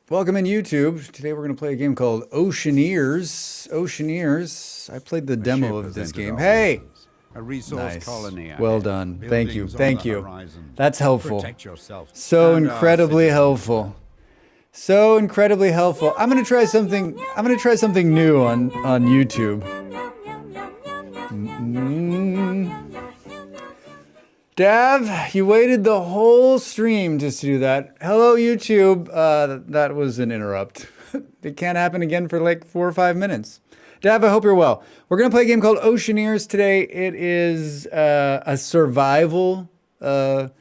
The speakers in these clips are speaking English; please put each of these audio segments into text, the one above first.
Welcome in YouTube. Today we're going to play a game called Oceaneers. Oceaneers. I played the A demo ship of has this entered game. our Hey! waters. A resource Nice. colony ahead. Well done. Thank you. Buildings on Thank the you. horizon. That's helpful. Protect yourself. So and our incredibly citizens. helpful. So incredibly helpful. I'm going to try something. I'm going to try something new on YouTube. Dav, you waited the whole stream just to do that. Hello, YouTube. That was an interrupt. It can't happen again for like 4 or 5 minutes. Dav, I hope you're well. We're going to play a game called Oceaneers today. It is a survival crafting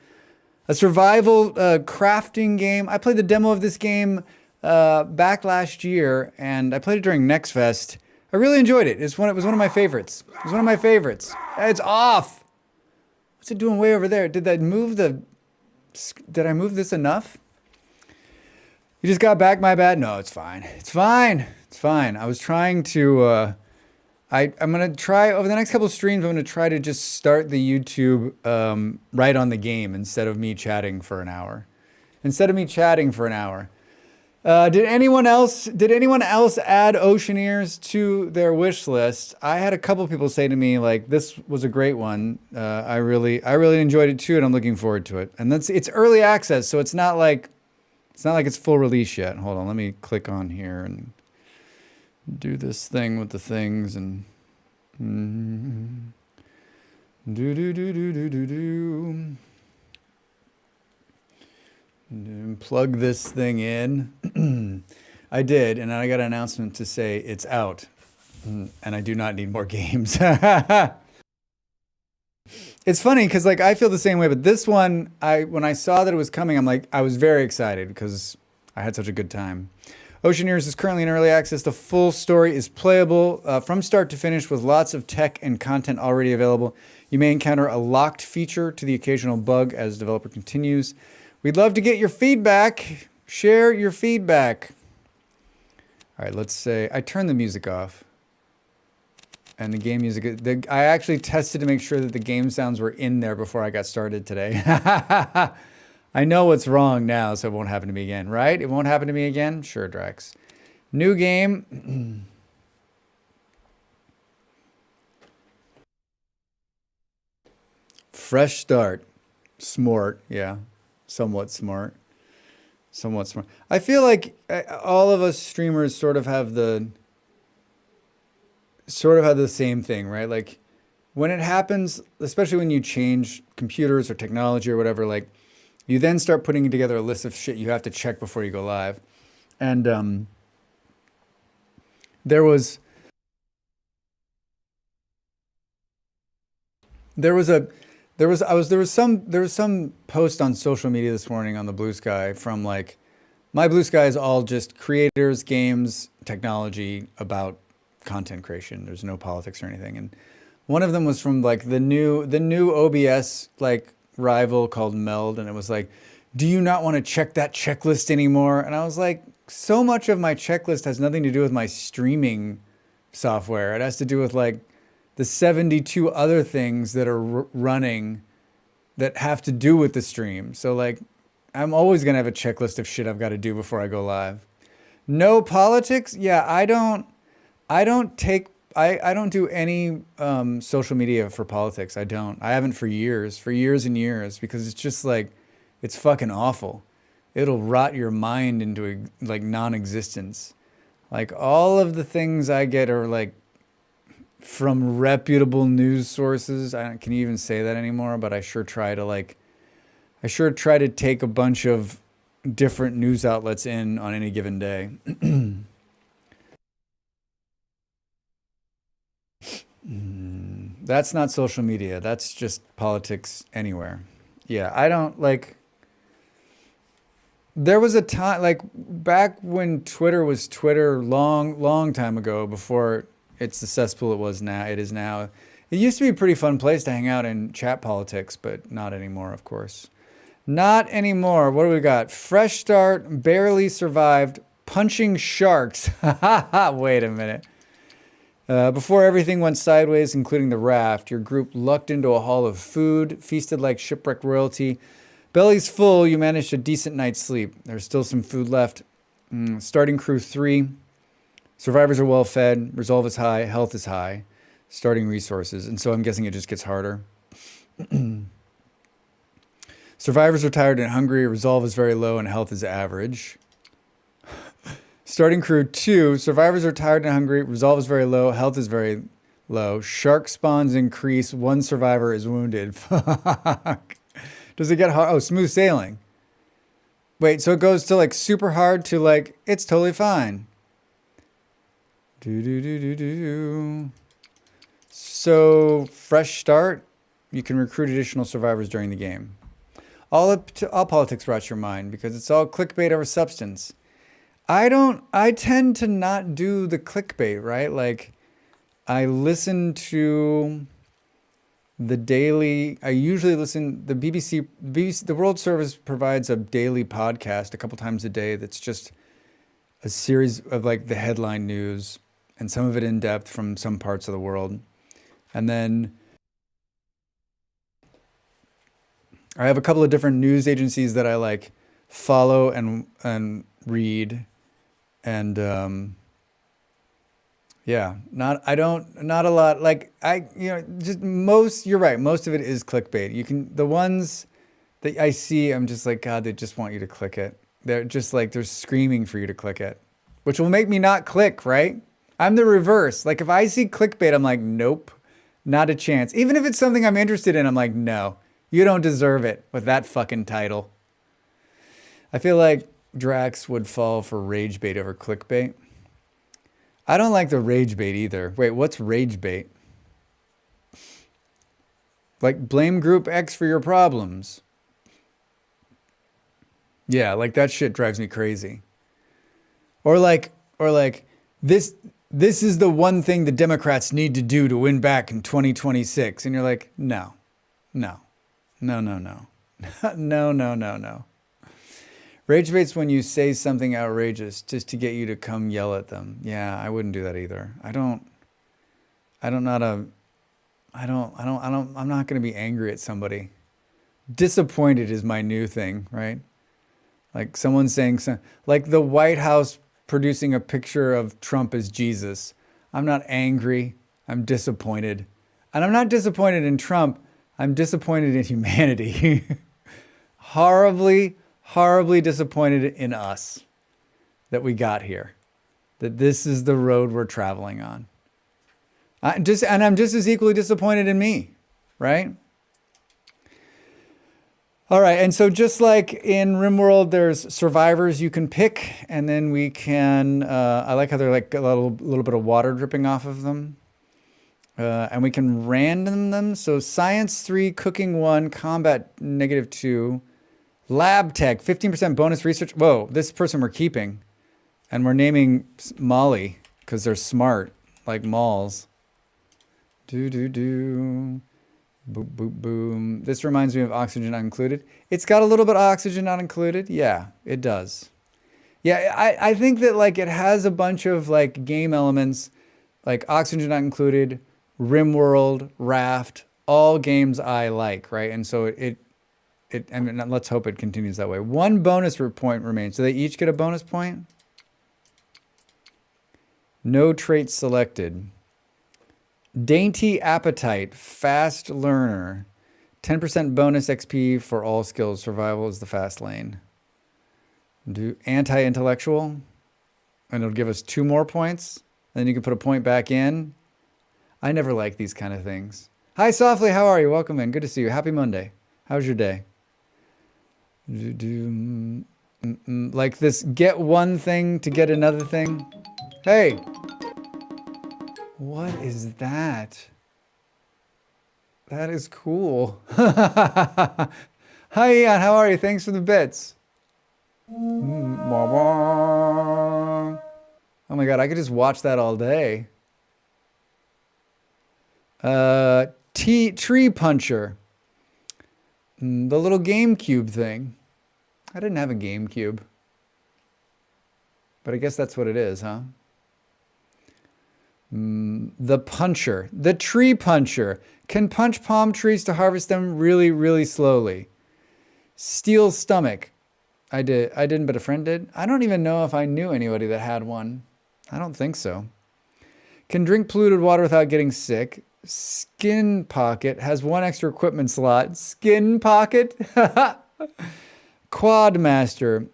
game. I played the demo of this game back last year, and I played it during Next Fest. I really enjoyed it. It was one of my favorites. It was one of my favorites. It's off. What's it doing way over there? Did I move this enough? You just got back, my bad? No, it's fine. It's fine. It's fine. I was trying to, I'm going to try, over the next couple of streams, I'm going to try to just start the YouTube right on the game instead of me chatting for an hour. Did anyone else add Oceaneers to their wish list? I had a couple people say to me like, this was a great one. I really enjoyed it too, and I'm looking forward to it. And it's early access, so it's not like it's full release yet. Hold on, let me click on here and do this thing with the things and plug this thing in. I did, and I got an announcement to say it's out, and I do not need more games. It's funny because like I feel the same way, but this one, when I saw that it was coming, I was very excited because I had such a good time. Oceaneers is currently in early access. The full story is playable from start to finish with lots of tech and content already available. You may encounter a locked feature to the occasional bug as developer continues. We'd love to get your feedback. Share your feedback. All right, let's say I turned the music off. And the game music, I actually tested to make sure that the game sounds were in there before I got started today. I know what's wrong now, so it won't happen to me again, right? It won't happen to me again? Sure, Drax. New game. Fresh start. Smart, yeah. Somewhat smart. I feel like all of us streamers sort of have the same thing, right? Like when it happens, especially when you change computers or technology or whatever, like you then start putting together a list of shit you have to check before you go live. And there was some post on social media this morning on the Blue Sky from like, my Blue Sky is all just creators, games, technology about content creation. There's no politics or anything. And one of them was from like the new OBS like rival called Meld, and it was like, do you not want to check that checklist anymore? And I was like, so much of my checklist has nothing to do with my streaming software. It has to do with like the 72 other things that are running that have to do with the stream. So like, I'm always going to have a checklist of shit I've got to do before I go live. No politics? Yeah, I don't do any social media for politics. I haven't for years and years, because it's just like, it's fucking awful. It'll rot your mind into like non-existence. Like all of the things I get are like from reputable news sources. Can you even say that anymore? But I sure try to take a bunch of different news outlets in on any given day. That's not social media. That's just politics anywhere. Yeah, I don't like. There was a time, like back when Twitter was Twitter, long time ago, before it's the cesspool it is now. It used to be a pretty fun place to hang out and chat politics, but not anymore, of course. Not anymore. What do we got? Fresh start, barely survived, punching sharks. Wait a minute. Before everything went sideways, including the raft, your group lucked into a haul of food, feasted like shipwrecked royalty. Bellies full, you managed a decent night's sleep. There's still some food left. Starting crew 3. Survivors are well fed. Resolve is high. Health is high. Starting resources. And so I'm guessing it just gets harder. Survivors are tired and hungry. Resolve is very low and health is average. Starting crew 2. Survivors are tired and hungry. Resolve is very low. Health is very low. Shark spawns increase. One survivor is wounded. Fuck. Does it get hard? Oh, smooth sailing. Wait, so it goes to like super hard to like, it's totally fine. So fresh start. You can recruit additional survivors during the game. All politics rots your mind because it's all clickbait over substance. I tend to not do the clickbait, right? Like I listen to I usually listen, the BBC, the World Service provides a daily podcast a couple times a day that's just a series of like the headline news and some of it in depth from some parts of the world. And then I have a couple of different news agencies that I like follow and read. And yeah, not a lot. Like you're right. Most of it is clickbait. The ones that I see, I'm just like, God, they just want you to click it. They're just like, they're screaming for you to click it, which will make me not click, right? I'm the reverse. Like if I see clickbait, I'm like, nope, not a chance. Even if it's something I'm interested in, I'm like, no, you don't deserve it with that fucking title. I feel like Drax would fall for rage bait over clickbait. I don't like the rage bait either. Wait, what's rage bait? Like blame group X for your problems. Yeah, like that shit drives me crazy. Or like this is the one thing the Democrats need to do to win back in 2026. And you're like, no. No. Rage bait's when you say something outrageous just to get you to come yell at them. Yeah, I wouldn't do that either. I'm not going to be angry at somebody. Disappointed is my new thing, right? Like someone saying like the White House producing a picture of Trump as Jesus. I'm not angry. I'm disappointed. And I'm not disappointed in Trump. I'm disappointed in humanity. Horribly disappointed in us that we got here. That this is the road we're traveling on. I'm just as equally disappointed in me, right? All right, and so just like in RimWorld, there's survivors you can pick, and then we can, I like how they're like a little bit of water dripping off of them. And we can random them. So science 3, cooking 1, combat -2, lab tech, 15% bonus research. Whoa, this person we're keeping. And we're naming Molly because they're smart, like malls. Boom, boom, boom. This reminds me of oxygen not included. It's got a little bit of oxygen not included. Yeah, it does. Yeah, I think that like it has a bunch of like game elements, like oxygen not included, RimWorld, Raft, all games I like, right? And so I mean, let's hope it continues that way. 1 bonus point remains. So they each get a bonus point. No traits selected. Dainty appetite, fast learner, 10% bonus XP for all skills. Survival is the fast lane. Do anti-intellectual, and it'll give us 2 more points. Then you can put a point back in. I never like these kind of things. Hi, Softly. How are you? Welcome in. Good to see you. Happy Monday. How's your day? Like this, get one thing to get another thing. Hey. What is that? That is cool. Hi, Ian. How are you? Thanks for the bits. Oh my God, I could just watch that all day. Tree puncher. The little GameCube thing. I didn't have a GameCube. But I guess that's what it is, huh? The puncher. The tree puncher. Can punch palm trees to harvest them really, really slowly. Steel stomach. I did. I didn't, but a friend did. I don't even know if I knew anybody that had one. I don't think so. Can drink polluted water without getting sick. Skin pocket has one extra equipment slot. Skin pocket. Quad master.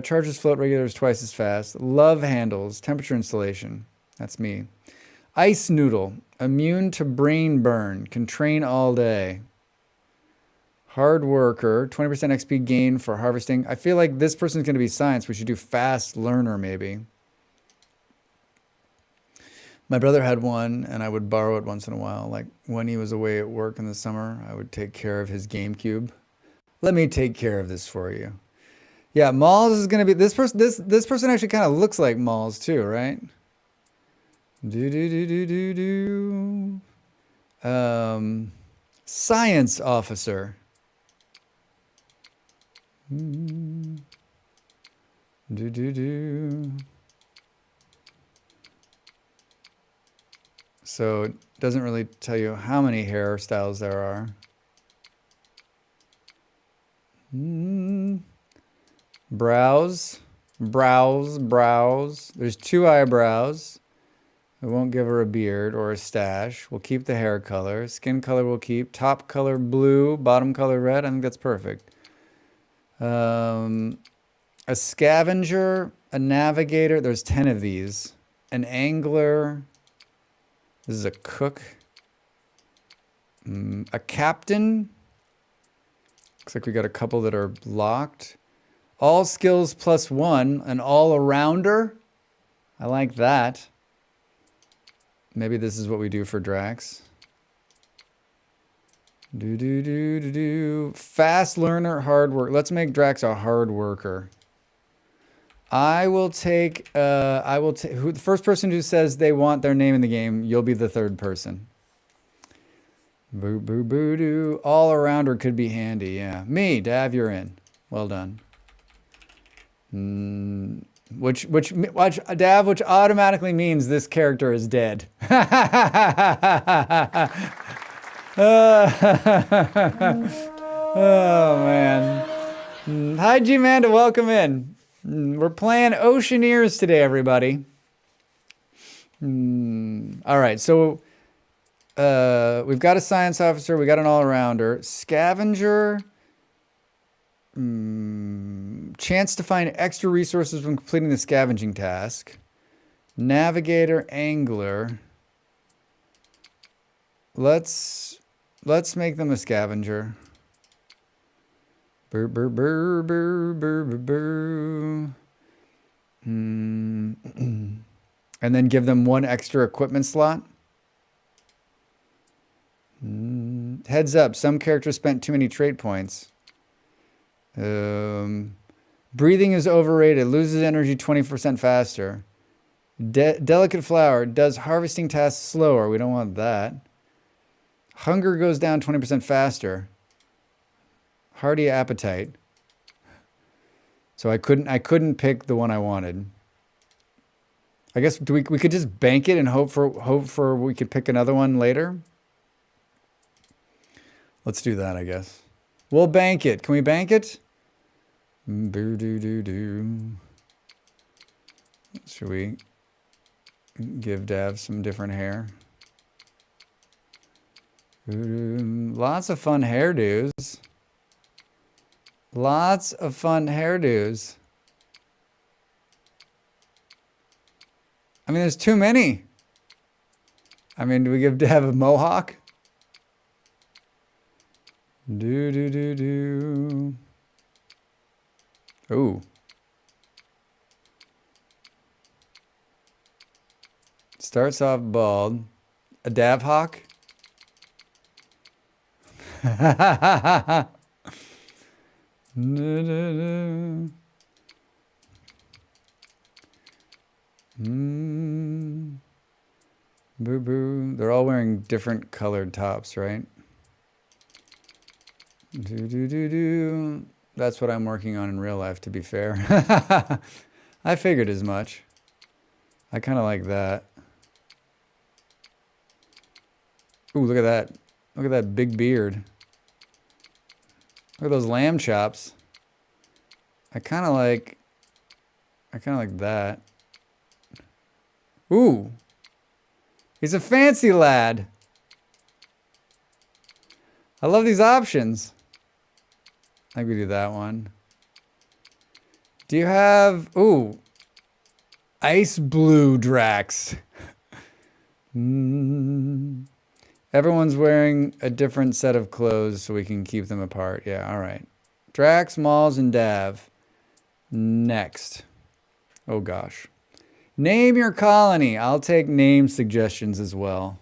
Charges float regulators twice as fast. Love handles. Temperature installation. That's me. Ice noodle. Immune to brain burn. Can train all day. Hard worker. 20% XP gain for harvesting. I feel like this person's going to be science. We should do fast learner maybe. My brother had one, and I would borrow it once in a while. Like when he was away at work in the summer, I would take care of his GameCube. Let me take care of this for you. Yeah, Malls is gonna be this person. This person actually kind of looks like Malls too, right? Do do do do do do. Science officer. Do do do. So it doesn't really tell you how many hairstyles there are. Brows, brows, brows. There's 2 eyebrows. We won't give her a beard or a stash. We'll keep the hair color. Skin color we'll keep. Top color blue, bottom color red. I think that's perfect. A scavenger, a navigator. There's 10 of these. An angler. This is a cook. A captain. Looks like we got a couple that are locked. All skills +1. An all-arounder. I like that. Maybe this is what we do for Drax. Do do do do do. Fast learner, hard work. Let's make Drax a hard worker. I will take the first person who says they want their name in the game, you'll be the third person. Boo boo boo doo. All arounder could be handy, yeah. Me, Dav, you're in. Well done. Which Dav, which automatically means this character is dead. Oh man. Hi G-Manda, welcome in. We're playing Oceaneers today, everybody. All right, so we've got a science officer, we got an all-arounder. Scavenger. Chance to find extra resources when completing the scavenging task. Navigator, angler. Let's make them a scavenger. Brr, brr, brr, brr, brr, brr, brr. And then give them 1 extra equipment slot. Heads up, some characters spent too many trait points. Breathing is overrated. Loses energy 20% faster. Delicate flower. Does harvesting tasks slower. We don't want that. Hunger goes down 20% faster. Hearty appetite. So I couldn't pick the one I wanted. I guess we could just bank it and hope for we could pick another one later. Let's do that, I guess. We'll bank it. Can we bank it? Boo doo doo doo. Should we give Dav some different hair? Lots of fun hairdos. Lots of fun hairdos. I mean, there's too many. I mean, do we give Dav a mohawk? Do do do do. Ooh. Starts off bald. A Dav hawk. Boo boo. They're all wearing different colored tops, right? Do do do do. That's what I'm working on in real life, to be fair. I figured as much. I kind of like that. Ooh, look at that. Look at that big beard. Look at those lamb chops. I kind of like that. Ooh. He's a fancy lad. I love these options. I think we do that one. Do you have... Ooh. Ice blue Drax. Everyone's wearing a different set of clothes so we can keep them apart. Yeah, all right. Drax, Malls, and Dav. Next. Oh, gosh. Name your colony. I'll take name suggestions as well.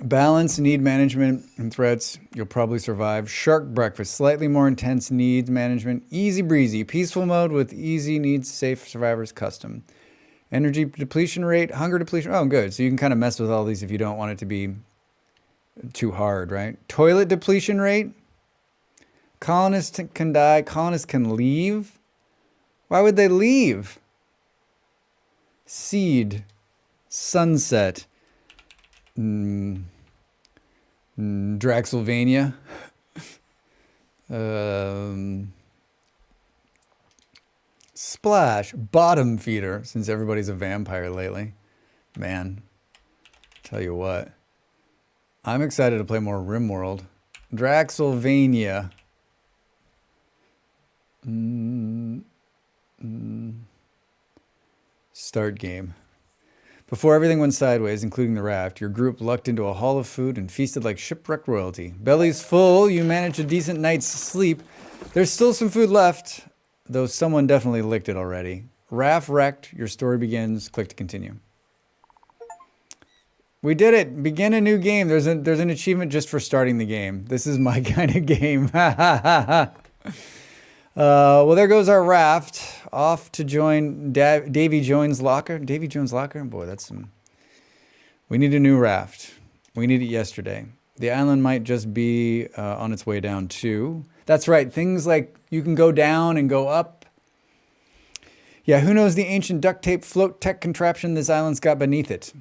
Balance, need management, and threats. You'll probably survive. Shark breakfast. Slightly more intense needs management. Easy breezy. Peaceful mode with easy needs safe survivors custom. Energy depletion rate. Hunger depletion. Oh, good. So you can kind of mess with all these if you don't want it to be too hard, right? Toilet depletion rate. Colonists can die. Colonists can leave. Why would they leave? Seed. Sunset. Draxylvania. Splash. Bottom feeder, since everybody's a vampire lately. Man, tell you what. I'm excited to play more RimWorld. Draxylvania. Start game. Before everything went sideways, including the raft, your group lucked into a hall of food and feasted like shipwrecked royalty. Bellies full, you managed a decent night's sleep. There's still some food left, though someone definitely licked it already. Raft wrecked, your story begins. Click to continue. We did it. Begin a new game. There's an achievement just for starting the game. This is my kind of game. Well, there goes our raft. Off to join Davy Jones' locker. Davy Jones' locker? Boy, that's some... We need a new raft. We need it yesterday. The island might just be on its way down, too. That's right. Things like you can go down and go up. Yeah, who knows the ancient duct tape float tech contraption this island's got beneath it?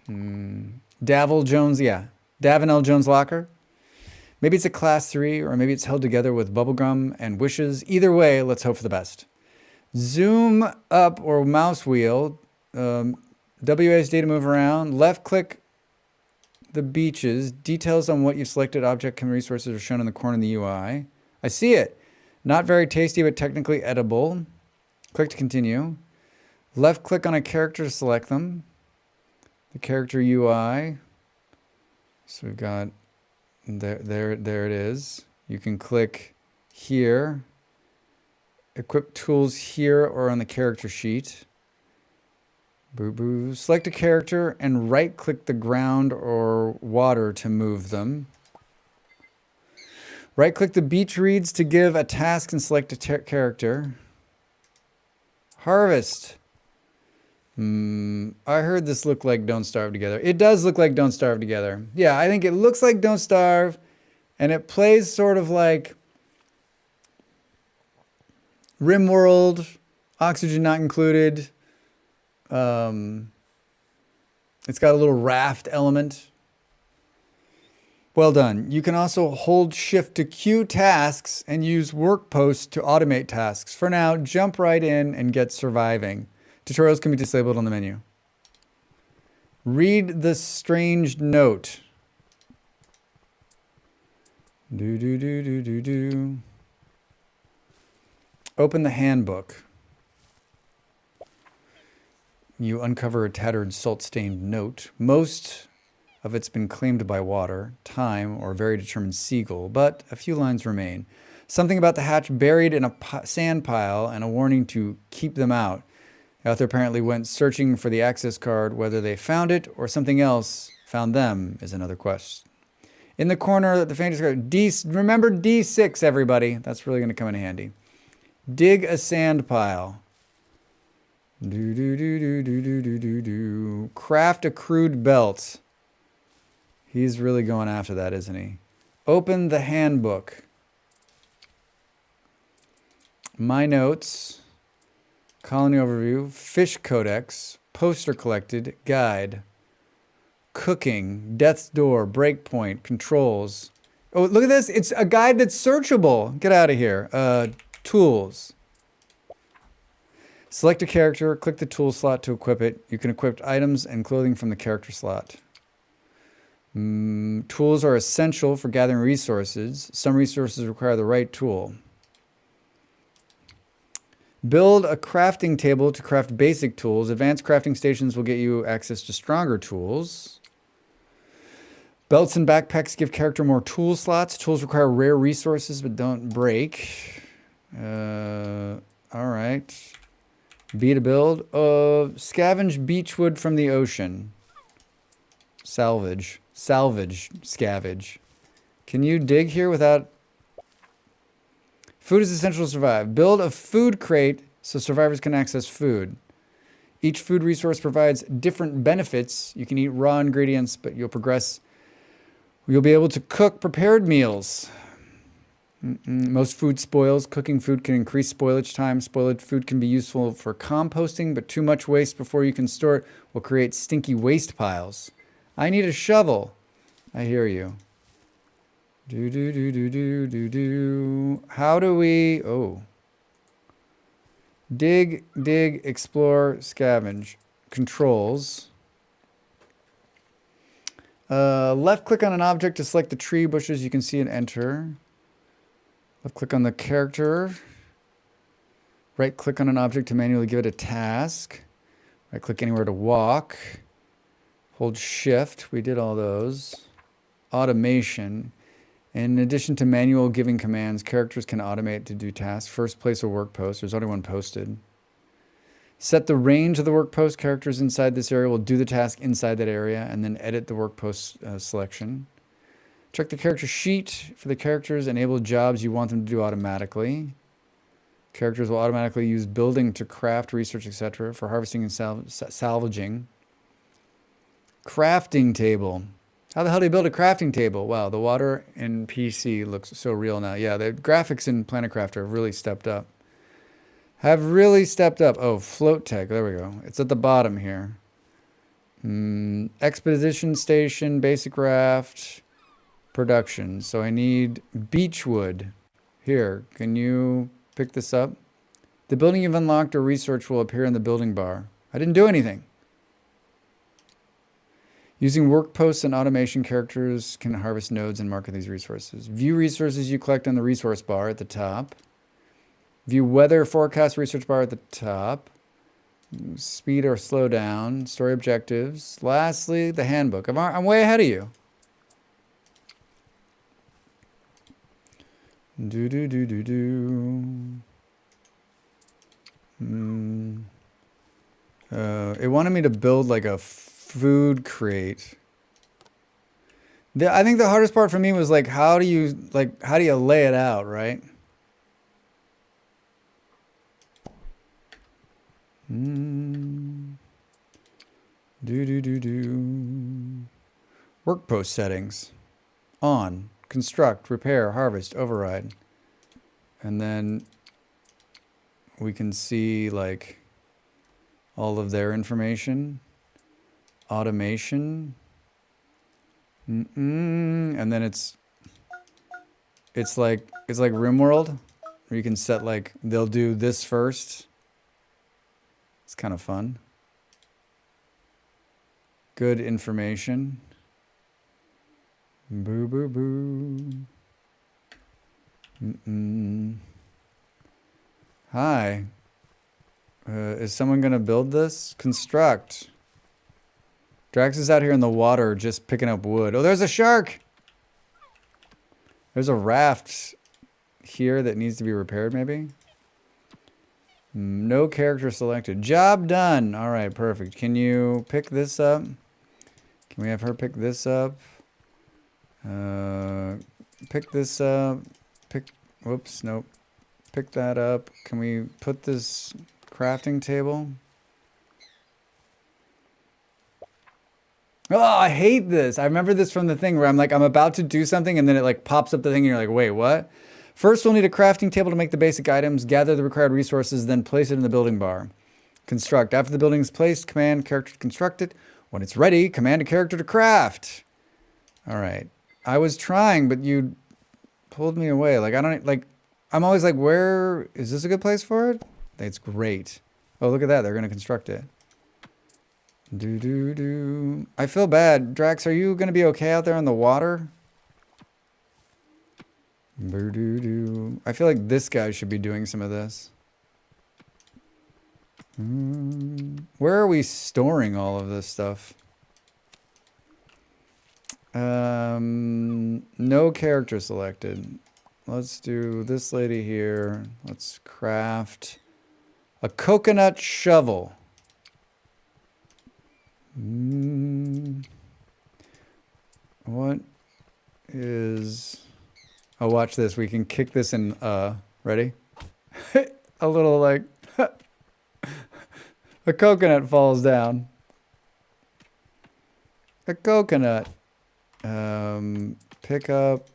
Davel Jones, yeah. Davenel Jones' locker. Maybe it's a class 3, or maybe it's held together with bubblegum and wishes. Either way, let's hope for the best. Zoom up or mouse wheel. WASD to move around. Left click the beaches. Details on what you've selected. Object and resources are shown in the corner of the UI. I see it. Not very tasty, but technically edible. Click to continue. Left click on a character to select them. The character UI. So we've got... There it is. You can click here. Equip tools here or on the character sheet. Boo boo. Select a character and right click the ground or water to move them. Right click the beach reeds to give a task and select a character. Harvest. I heard this looked like Don't Starve Together. It does look like Don't Starve Together. Yeah, I think it looks like Don't Starve, and it plays sort of like RimWorld, oxygen not included. It's got a little raft element. Well done. You can also hold shift to queue tasks and use work posts to automate tasks. For now, jump right in and get surviving. Tutorials can be disabled on the menu. Read the strange note. Do. Open the handbook. You uncover a tattered, salt-stained note. Most of it's been claimed by water, time, or a very determined seagull, but a few lines remain. Something about the hatch buried in a sand pile and a warning to keep them out. The author apparently went searching for the access card. Whether they found it or something else found them is another quest. In the corner, the fantasy card. Remember D6, everybody. That's really going to come in handy. Dig a sand pile. Craft a crude belt. He's really going after that, isn't he? Open the handbook. My notes. Colony overview, fish codex, poster collected, guide, cooking, death's door, breakpoint, controls. Oh, look at this. It's a guide that's searchable. Get out of here. Tools. Select a character, click the tool slot to equip it. You can equip items and clothing from the character slot. Tools are essential for gathering resources. Some resources require the right tool. Build a crafting table to craft basic tools. Advanced crafting stations will get you access to stronger tools. Belts and backpacks give character more tool slots. Tools require rare resources but don't break. All right. B to build. Scavenge beechwood from the ocean. Salvage. Salvage. Scavenge. Can you dig here without... Food is essential to survive. Build a food crate so survivors can access food. Each food resource provides different benefits. You can eat raw ingredients, but you'll progress. You'll be able to cook prepared meals. Most food spoils. Cooking food can increase spoilage time. Spoiled food can be useful for composting, but too much waste before you can store it will create stinky waste piles. I need a shovel. I hear you. How do we... Oh. Dig, explore, scavenge. Controls. Left click on an object to select the tree, bushes. You can see and enter. Left click on the character. Right click on an object to manually give it a task. Right click anywhere to walk. Hold shift. We did all those. Automation. In addition to manual giving commands, characters can automate to do tasks. First, place a work post. There's already one posted. Set the range of the work post. Characters inside this area will do the task inside that area, and then edit the work post selection. Check the character sheet for the characters. Enable jobs you want them to do automatically. Characters will automatically use building to craft, research, etc. for harvesting and salvaging. Crafting table. How the hell do you build a crafting table? Wow, the water in PC looks so real now. Yeah, the graphics in Planet Crafter have really stepped up. Oh, float tech. There we go. It's at the bottom here. Exposition station, basic raft, production. So I need beechwood. Here, can you pick this up? The building you've unlocked or research will appear in the building bar. I didn't do anything. Using work posts and automation, characters can harvest nodes and market these resources. View resources you collect on the resource bar at the top. View weather forecast research bar at the top. Speed or slow down. Story objectives. Lastly, the handbook. I'm way ahead of you. It wanted me to build like a food crate. I think the hardest part for me was like how do you lay it out, right? Work post settings. On. Construct, repair, harvest, override. And then we can see like all of their information. Automation. And then it's like RimWorld, where you can set like they'll do this first. It's kind of fun. Good information. Boo boo boo. Hi. Is someone gonna build this? Construct. Drax is out here in the water just picking up wood. Oh, there's a shark! There's a raft here that needs to be repaired, maybe? No character selected. Job done! Alright, perfect. Can you pick this up? Can we have her pick this up? Pick this up. Whoops, nope. Pick that up. Can we put this crafting table? Oh, I hate this. I remember this from the thing where I'm about to do something and then it like pops up the thing and you're like, wait, what? First, we'll need a crafting table to make the basic items, gather the required resources, then place it in the building bar. Construct. After the building is placed, command character to construct it. When it's ready, command a character to craft. All right. I was trying, but you pulled me away. Like, I don't, like, I'm always like, where, is this a good place for it? It's great. Oh, look at that. They're going to construct it. Do. I feel bad. Drax, are you going to be okay out there on the water? Do. I feel like this guy should be doing some of this. Where are we storing all of this stuff? No character selected. Let's do this lady here. Let's craft a coconut shovel. What is... Oh, watch this. We can kick this in, ready? A little like... A coconut falls down. A coconut. Pick up.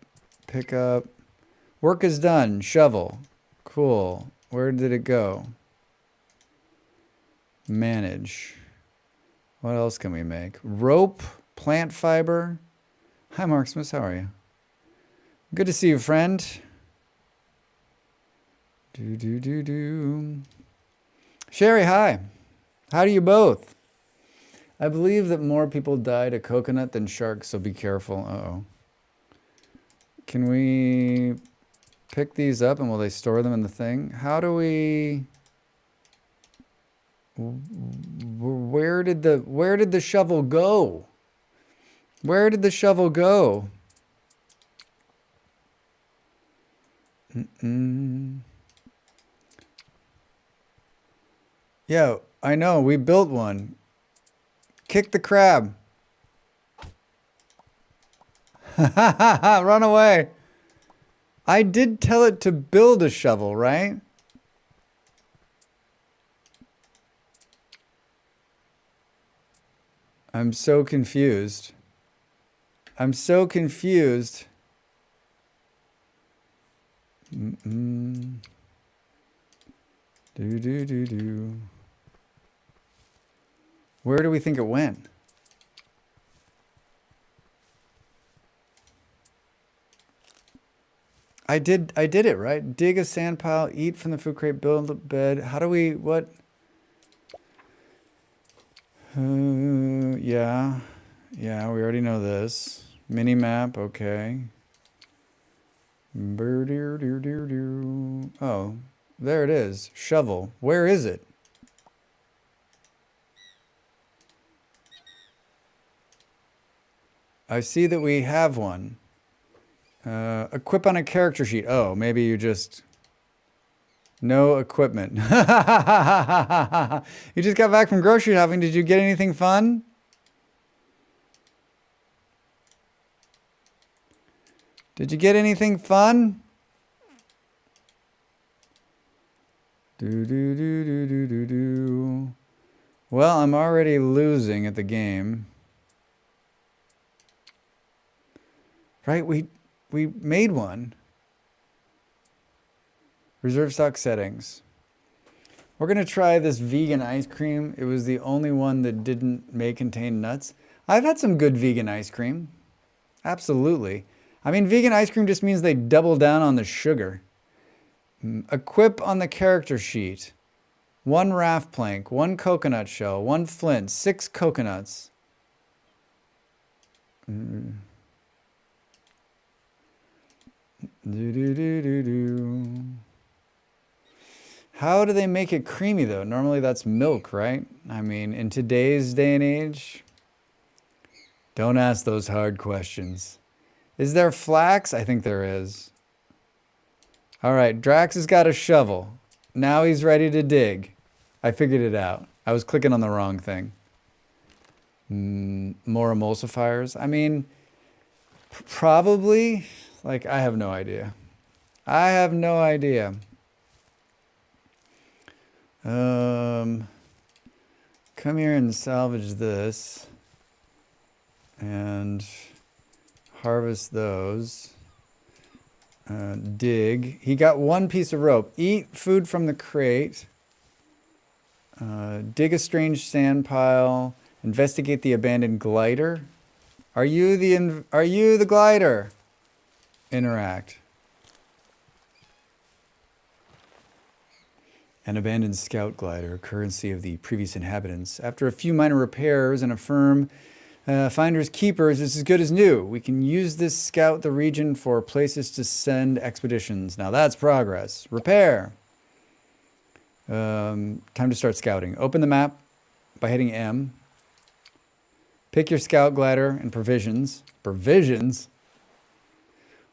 Work is done. Shovel. Cool. Where did it go? Manage. What else can we make? Rope. Plant fiber. Hi, Marksmith. How are you? Good to see you, friend. Do. Sherry, hi. How do you both? I believe that more people die to coconut than sharks, so be careful. Uh-oh. Can we pick these up and will they store them in the thing? How do we... Where did the shovel go? Where did the shovel go? Yeah, I know. We built one. Kick the crab. Run away. I did tell it to build a shovel, right? I'm so confused. I'm so confused. Do. Where do we think it went? I did it, right? Dig a sand pile, eat from the food crate, build a bed. How do we, what? Yeah, we already know this. Mini map, okay. Oh, there it is. Shovel. Where is it? I see that we have one. Equip on a character sheet. Oh, maybe you just... No equipment. You just got back from grocery shopping. Did you get anything fun? Did you get anything fun? Do. Well, I'm already losing at the game. Right? We made one. Reserve stock settings. We're going to try this vegan ice cream. It was the only one that may contain nuts. I've had some good vegan ice cream. Absolutely. I mean, vegan ice cream just means they double down on the sugar. Equip on the character sheet. 1 raft plank, 1 coconut shell, 1 flint, 6 coconuts. How do they make it creamy, though? Normally that's milk, right? I mean, in today's day and age, don't ask those hard questions. Is there flax? I think there is. All right, Drax has got a shovel. Now he's ready to dig. I figured it out. I was clicking on the wrong thing. More emulsifiers. I mean, probably. Like, I have no idea. I have no idea. Come here and salvage this. And harvest those. Dig. He got 1 piece of rope. Eat food from the crate. Dig a strange sand pile. Investigate the abandoned glider. Are you the glider? Interact. An abandoned scout glider, currency of the previous inhabitants. After a few minor repairs and a firm finders keepers, it's as good as new. We can use this scout the region for places to send expeditions. Now that's progress. Repair. Time to start scouting. Open the map by hitting M. Pick your scout glider and provisions. Provisions?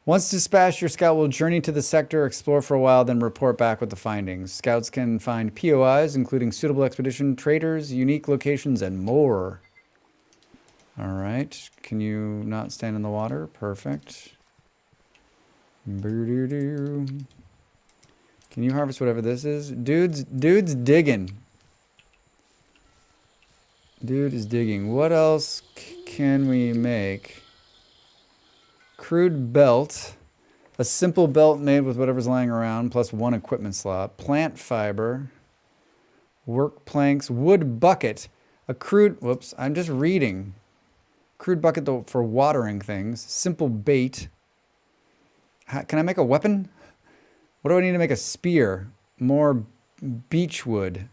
Once dispatched, your scout will journey to the sector, explore for a while, then report back with the findings. Scouts can find POIs, including suitable expedition, traders, unique locations, and more. All right. Can you not stand in the water? Perfect. Can you harvest whatever this is? Dude's digging. Dude is digging. What else can we make? Crude belt. A simple belt made with whatever's lying around, plus 1 equipment slot. Plant fiber. Work planks. Wood bucket. A crude... Whoops. I'm just reading. Crude bucket for watering things. Simple bait. Can I make a weapon? What do I need to make a spear? More beech wood.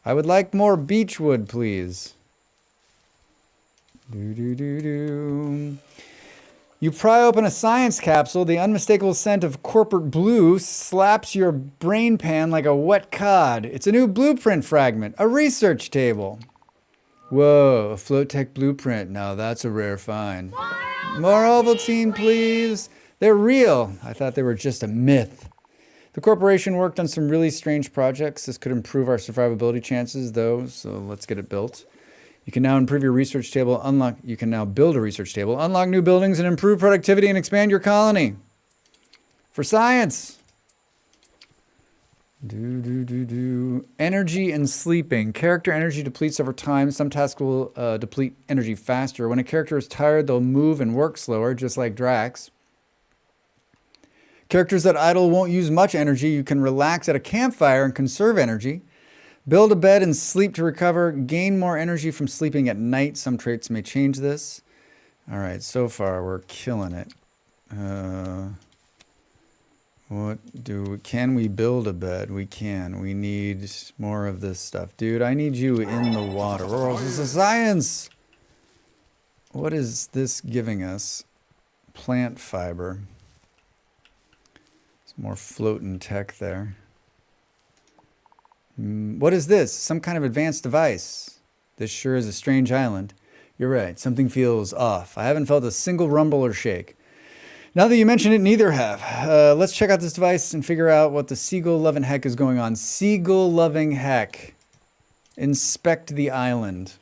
I would like more beech wood, please. You pry open a science capsule. The unmistakable scent of corporate blue slaps your brain pan like a wet cod. It's a new blueprint fragment. A research table. Whoa, a float tech blueprint. Now that's a rare find. More Ovaltine, please. They're real. I thought they were just a myth. The corporation worked on some really strange projects. This could improve our survivability chances, though, so let's get it built. You can now improve your research table, you can now build a research table, unlock new buildings, and improve productivity and expand your colony. For science. Energy and sleeping. Character energy depletes over time. Some tasks will deplete energy faster. When a character is tired, they'll move and work slower, just like Drax. Characters that idle won't use much energy. You can relax at a campfire and conserve energy. Build a bed and sleep to recover. Gain more energy from sleeping at night. Some traits may change this. All right, so far we're killing it. Can we build a bed? We can. We need more of this stuff. Dude, I need you in the water. Oh, this is science. What is this giving us? Plant fiber. Some more floating tech there. What is this? Some kind of advanced device. This sure is a strange island. You're right. Something feels off. I haven't felt a single rumble or shake. Now that you mention it, neither have. Let's check out this device and figure out what the seagull-loving heck is going on. Seagull-loving heck. Inspect the island.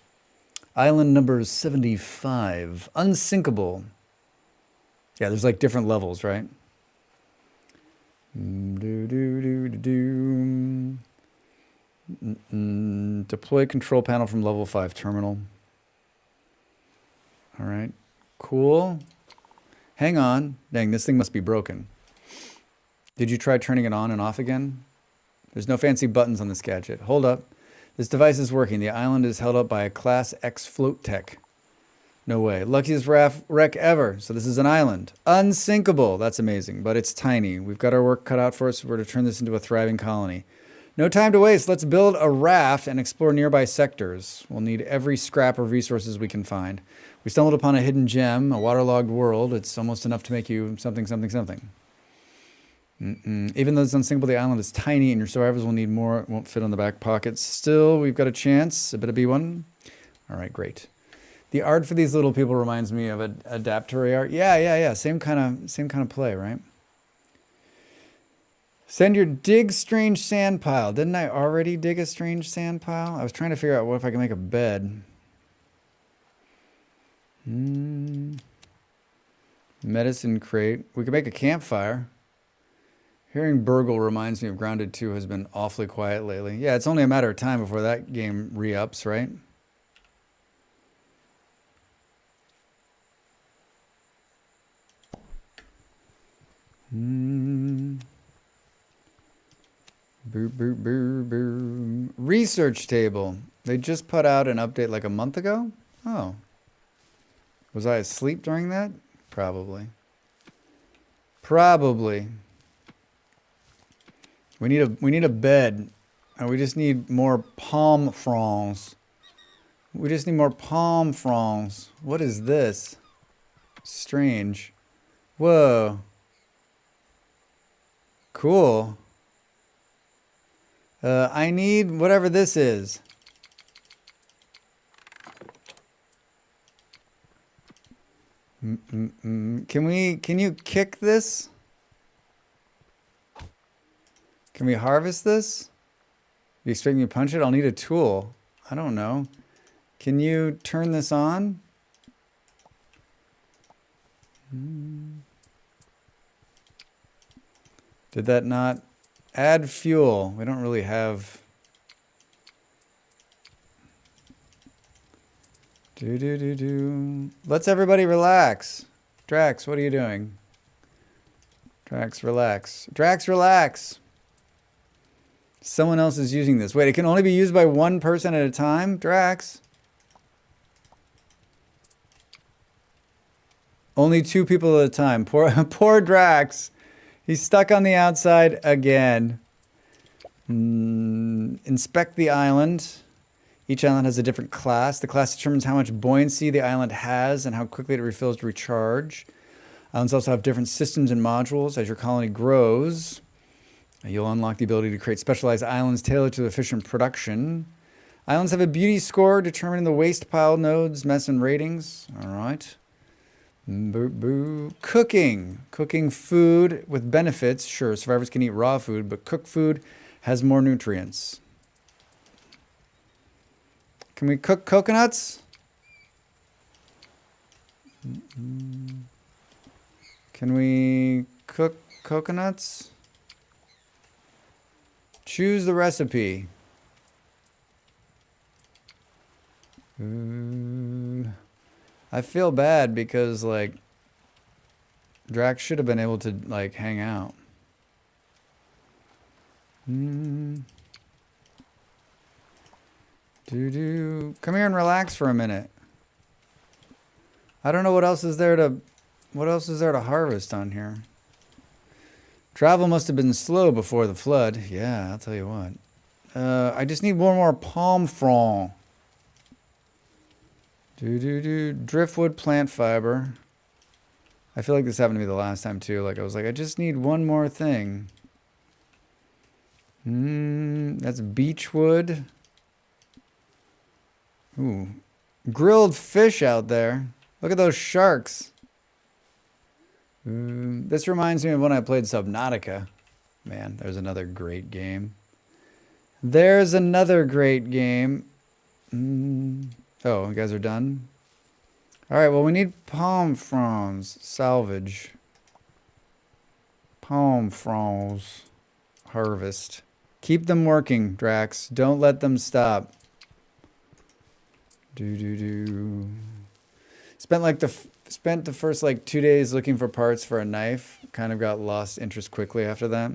Island number 75. Unsinkable. Yeah, there's like different levels, right? Deploy control panel from level 5 terminal. All right, cool. Hang on. Dang, this thing must be broken. Did you try turning it on and off again? There's no fancy buttons on this gadget. Hold up. This device is working. The island is held up by a Class X float tech. No way. Luckiest wreck ever. So this is an island. Unsinkable. That's amazing, but it's tiny. We've got our work cut out for us. We're to turn this into a thriving colony. No time to waste. Let's build a raft and explore nearby sectors. We'll need every scrap of resources we can find. We stumbled upon a hidden gem, a waterlogged world. It's almost enough to make you something, something, something. Even though it's unsinkable, the island is tiny and your survivors will need more. It won't fit on the back pockets. Still, we've got a chance. A bit of B1. All right, great. The art for these little people reminds me of adaptory art. Yeah. Same kind of play, right? Send your dig strange sand pile. Didn't I already dig a strange sand pile? I was trying to figure out what if I can make a bed. Medicine crate. We could make a campfire. Hearing burgle reminds me of Grounded 2 has been awfully quiet lately. Yeah, it's only a matter of time before that game re-ups, right? Research table. They just put out an update like a month ago? Oh. Was I asleep during that? Probably. We need a bed. And we just need more palm fronds. We just need more palm fronds. What is this? Strange. Whoa. Cool. I need whatever this is. Can you kick this? Can we harvest this? You expect me to punch it? I'll need a tool. I don't know. Can you turn this on? Did that not add fuel? We don't really have. Let's everybody relax. Drax, what are you doing? Drax, relax. Drax, relax. Someone else is using this. Wait, it can only be used by one person at a time? Drax. Only 2 people at a time. Poor Drax. He's stuck on the outside again. Inspect the island. Each island has a different class. The class determines how much buoyancy the island has and how quickly it refills to recharge. Islands also have different systems and modules. As your colony grows, you'll unlock the ability to create specialized islands tailored to efficient production. Islands have a beauty score determining the waste pile nodes, mess, and ratings. All right. Cooking. Cooking food with benefits. Sure, survivors can eat raw food, but cooked food has more nutrients. Can we cook coconuts? Can we cook coconuts? Choose the recipe. I feel bad because, like, Drax should have been able to, like, hang out. Come here and relax for a minute. I don't know what else is there to harvest on here. Travel must have been slow before the flood. Yeah, I'll tell you what. I just need one more palm frond. Driftwood plant fiber. I feel like this happened to me the last time too. Like I was like, I just need one more thing. That's beechwood. Ooh. Grilled fish out there. Look at those sharks. This reminds me of when I played Subnautica. Man, there's another great game. There's another great game. Oh, you guys are done? All right, well, we need palm fronds. Salvage. Palm fronds. Harvest. Keep them working, Drax. Don't let them stop. Spent the first like 2 days looking for parts for a knife. Kind of got lost interest quickly after that.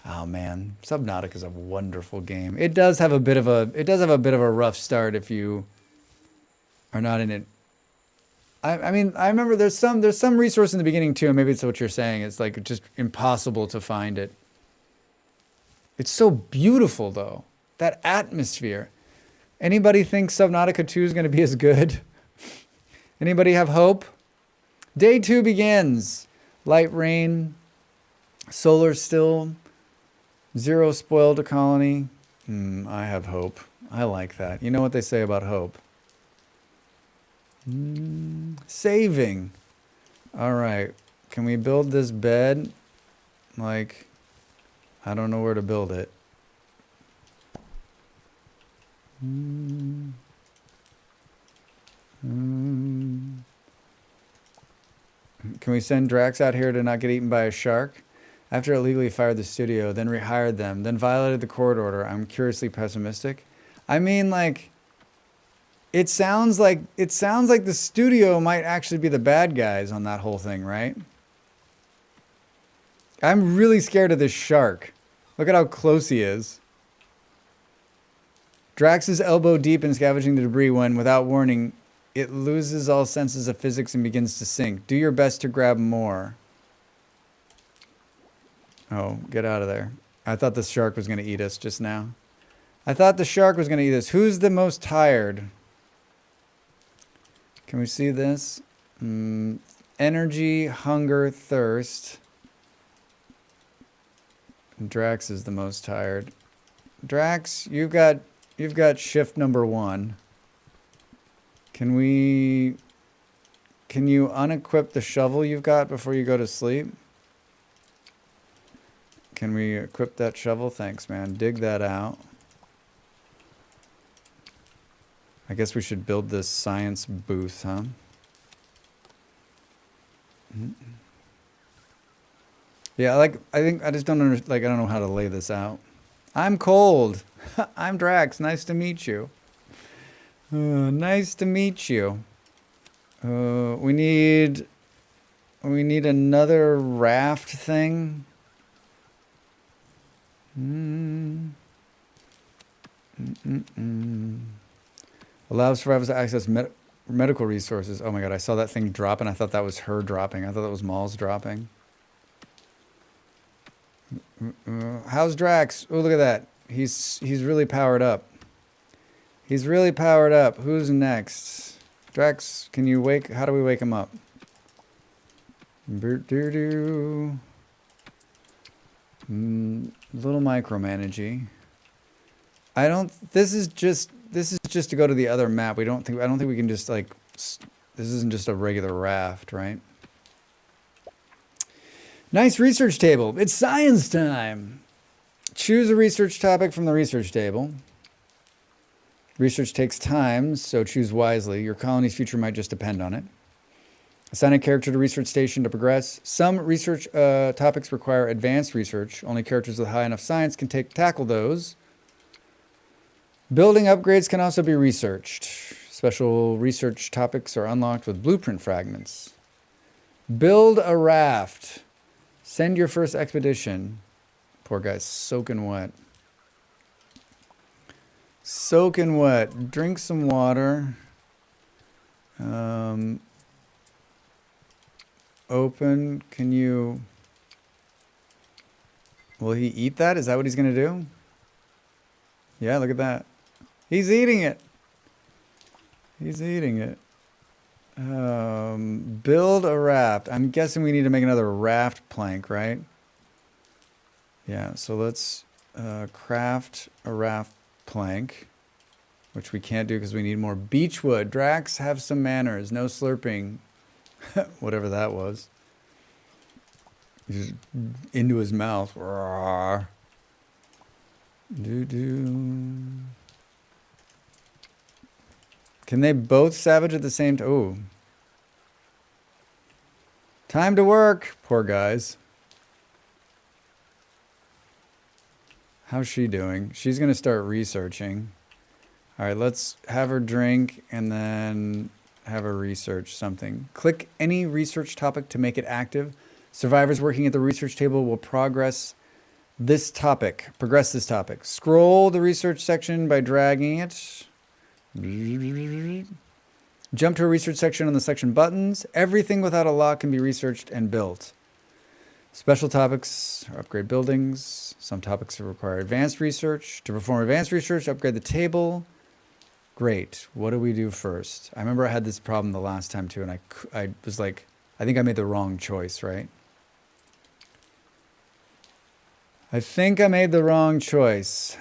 Oh man, Subnautica is a wonderful game. It does have a bit of a rough start if you are not in it. I mean, I remember there's some resource in the beginning too, and maybe it's what you're saying. It's like just impossible to find it. It's so beautiful though. That atmosphere. Anybody think Subnautica 2 is going to be as good? Anybody have hope? Day 2 begins. Light rain. Solar still. 0 spoiled a colony. I have hope. I like that. You know what they say about hope. Saving. All right. Can we build this bed? Like, I don't know where to build it. Can we send Drax out here to not get eaten by a shark? After illegally fired the studio, then rehired them, then violated the court order, I'm curiously pessimistic. I mean, like, it sounds like the studio might actually be the bad guys on that whole thing, right? I'm really scared of this shark. Look at how close he is. Drax is elbow deep in scavenging the debris when, without warning, it loses all senses of physics and begins to sink. Do your best to grab more. Oh, get out of there. I thought the shark was going to eat us just now. I thought the shark was going to eat us. Who's the most tired? Can we see this? Energy, hunger, thirst. Drax is the most tired. Drax, you've got shift number 1. Can you unequip the shovel you've got before you go to sleep? Can we equip that shovel? Thanks, man. Dig that out. I guess we should build this science booth, huh? Yeah, I think I just don't I don't know how to lay this out. I'm cold. I'm Drax. Nice to meet you. Nice to meet you. We need another raft thing. Allows survivors to access medical resources. Oh my god, I saw that thing drop and I thought that was her dropping. I thought that was Maul's dropping. How's Drax? Oh, look at that. He's really powered up. He's really powered up. Who's next? Drax, can you wake? How do we wake him up? Little micromanaging. This is just to go to the other map. I don't think we can just like. This isn't just a regular raft, right? Nice research table. It's science time. Choose a research topic from the research table. Research takes time, so choose wisely. Your colony's future might just depend on it. Assign a character to research station to progress. Some research topics require advanced research. Only characters with high enough science can tackle those. Building upgrades can also be researched. Special research topics are unlocked with blueprint fragments. Build a raft. Send your first expedition. Poor guy's soaking wet. Soaking wet. Drink some water. Open. Can you... Will he eat that? Is that what he's going to do? Yeah, look at that. He's eating it. He's eating it. Build a raft. I'm guessing we need to make another raft plank, right? Yeah, so let's craft a raft plank, which we can't do because we need more beech wood. Drax, have some manners. No slurping. Whatever that was. Just into his mouth. Doo-doo. Can they both savage at the same time? Ooh. Time to work. Poor guys. How's she doing? She's going to start researching. All right, let's have her drink and then have her research something. Click any research topic to make it active. Survivors working at the research table will progress this topic. Scroll the research section by dragging it. Jump to a research section on the section buttons. Everything without a lock can be researched and built. Special topics are upgrade buildings. Some topics require advanced research. To perform advanced research, upgrade the table. Great. What do we do first? I remember I had this problem the last time too, and I was like, I think I made the wrong choice, right? I think I made the wrong choice.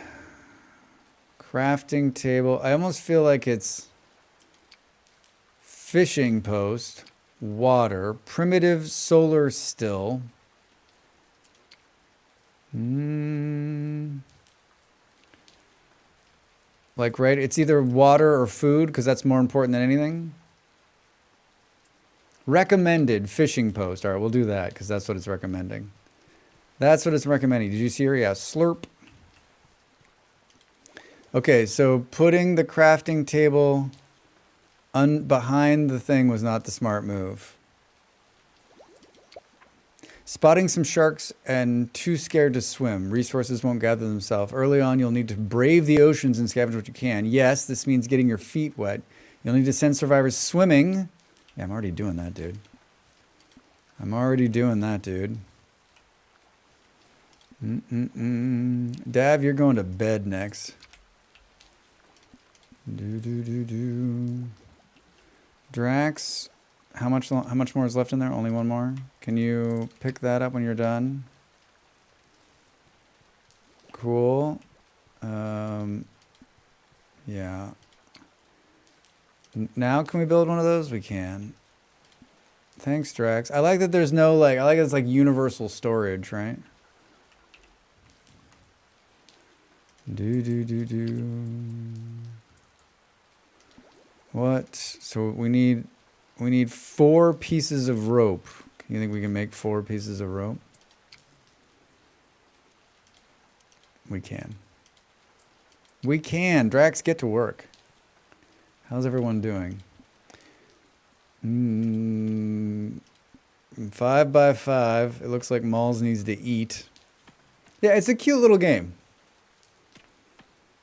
Crafting table. I almost feel like it's fishing post, water, primitive solar still. Like, right? It's either water or food because that's more important than anything. Recommended fishing post. All right, we'll do that because that's what it's recommending. That's what it's recommending. Did you see her? Yeah, slurp. Okay, so putting the crafting table behind the thing was not the smart move. Spotting some sharks and too scared to swim. Resources won't gather themselves. Early on, you'll need to brave the oceans and scavenge what you can. Yes, this means getting your feet wet. You'll need to send survivors swimming. Yeah, I'm already doing that, dude. Dav, you're going to bed next. Drax, how much more is left in there? Only one more. Can you pick that up when you're done? Cool. Yeah. Now can we build one of those? We can. Thanks, Drax. I like that there's no like. I like it's like universal storage, right? What? So we need 4 pieces of rope. You think we can make 4 pieces of rope? We can. We can. Drax, get to work. How's everyone doing? 5 by 5. It looks like Malls needs to eat. Yeah, it's a cute little game.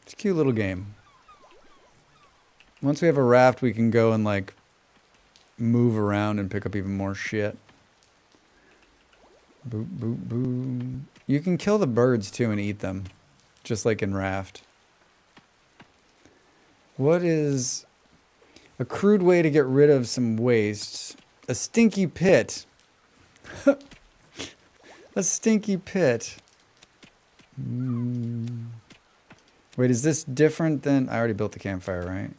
It's a cute little game. Once we have a raft, we can go and like move around and pick up even more shit. Boop, boop, boop. You can kill the birds too and eat them, just like in raft. What is a crude way to get rid of some waste? A stinky pit. A stinky pit. Wait, is this different than... I already built the campfire, right?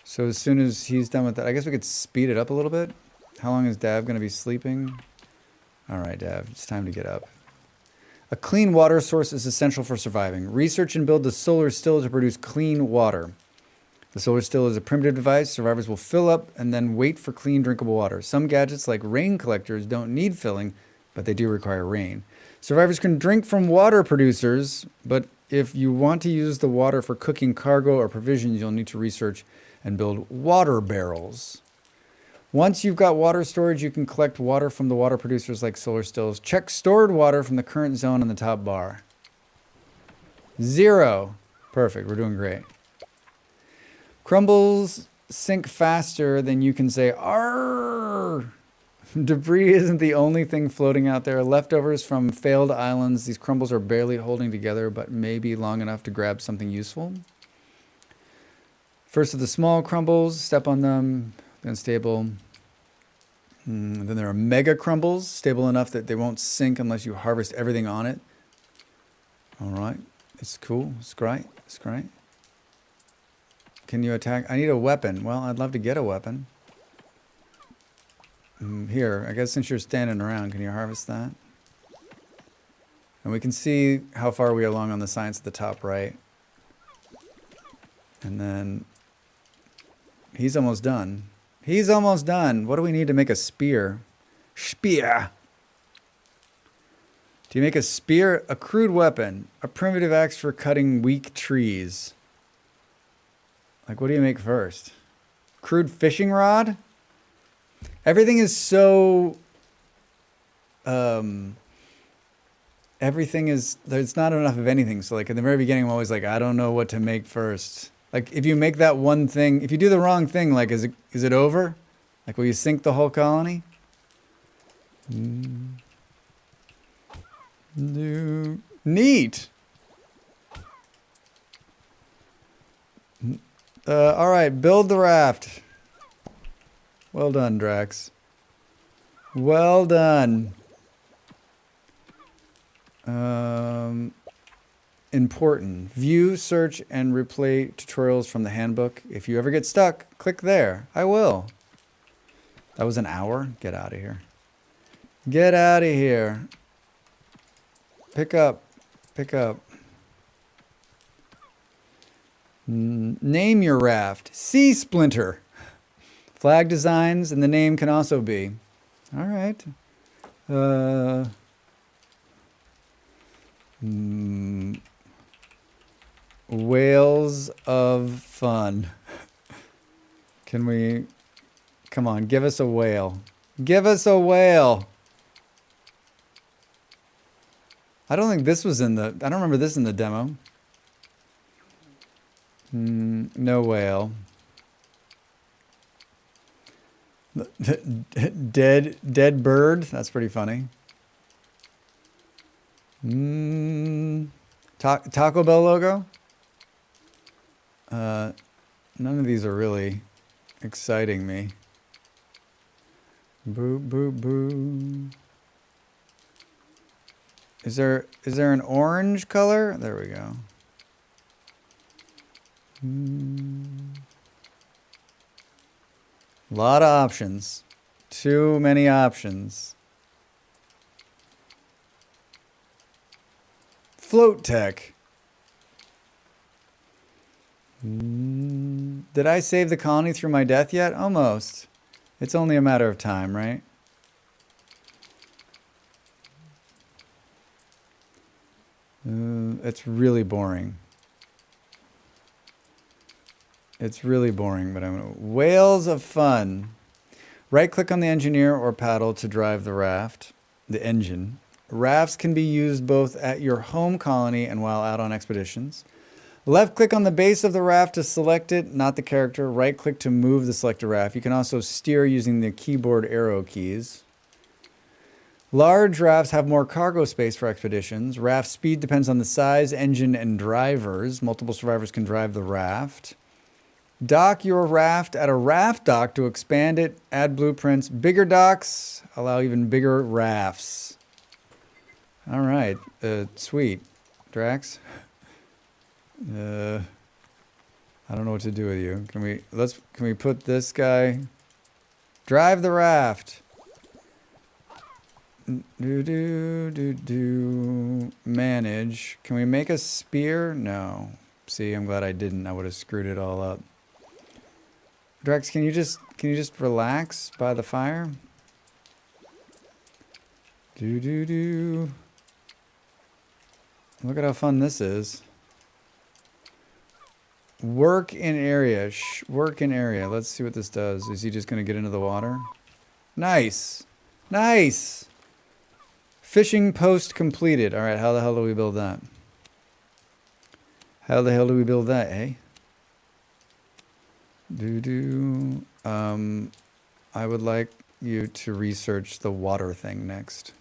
So as soon as he's done with that, I guess we could speed it up a little bit. How long is Dav going to be sleeping? All right, Dav, it's time to get up. A clean water source is essential for surviving. Research and build the solar still to produce clean water. The solar still is a primitive device. Survivors will fill up and then wait for clean, drinkable water. Some gadgets, like rain collectors, don't need filling, but they do require rain. Survivors can drink from water producers, but if you want to use the water for cooking cargo or provisions, you'll need to research and build water barrels. Once you've got water storage, you can collect water from the water producers like solar stills. Check stored water from the current zone on the top bar. 0. Perfect. We're doing great. Crumbles sink faster than you can say, "Arr!" Debris isn't the only thing floating out there. Leftovers from failed islands. These crumbles are barely holding together, but maybe long enough to grab something useful. First of the small crumbles, step on them, unstable. Then there are mega crumbles, stable enough that they won't sink unless you harvest everything on it. All right, it's cool, it's great, it's great. Can you attack? I need a weapon. Well, I'd love to get a weapon. Here, I guess since you're standing around, can you harvest that? And we can see how far we are along on the science at the top right. And then he's almost done. He's almost done. What do we need to make a spear? Spear. Do you make a spear? A crude weapon. A primitive axe for cutting weak trees. Like, what do you make first? Crude fishing rod? Everything is so... everything is... There's not enough of anything. So, like, in the very beginning, I'm always like, I don't know what to make first. Like, if you make that one thing... If you do the wrong thing, like, is it over? Like, will you sink the whole colony? Neat! All right, build the raft. Well done, Drax. Well done. Important. View, search, and replay tutorials from the handbook. If you ever get stuck, click there. I will. That was an hour? Get out of here. Get out of here. Pick up. Pick up. Name your raft. Sea Splinter. Flag designs, and the name can also be. All right. Whales of fun. Can we... Come on, give us a whale. Give us a whale. I don't think this was in the... I don't remember this in the demo. No whale. Dead bird. That's pretty funny. Taco Bell logo. None of these are really exciting me. Boo, boo, boo. Is there an orange color? There we go. A lot of options. Too many options. Float tech. Did I save the colony through my death yet? Almost. It's only a matter of time, right? It's really boring. It's really boring, but I'm gonna... Whales of fun. Right-click on the engineer or paddle to drive the raft, the engine. Rafts can be used both at your home colony and while out on expeditions. Left-click on the base of the raft to select it, not the character. Right-click to move the selected raft. You can also steer using the keyboard arrow keys. Large rafts have more cargo space for expeditions. Raft speed depends on the size, engine, and drivers. Multiple survivors can drive the raft. Dock your raft at a raft dock to expand it. Add blueprints. Bigger docks allow even bigger rafts. All right. Sweet. Drax? I don't know what to do with you. Can we put this guy... Drive the raft. Manage. Can we make a spear? No. See, I'm glad I didn't. I would have screwed it all up. Drax, can you just relax by the fire? Look at how fun this is. Work in area. Work in area. Let's see what this does. Is he just going to get into the water? Nice. Nice. Fishing post completed. All right, how the hell do we build that? How the hell do we build that, eh? I would like you to research the water thing next.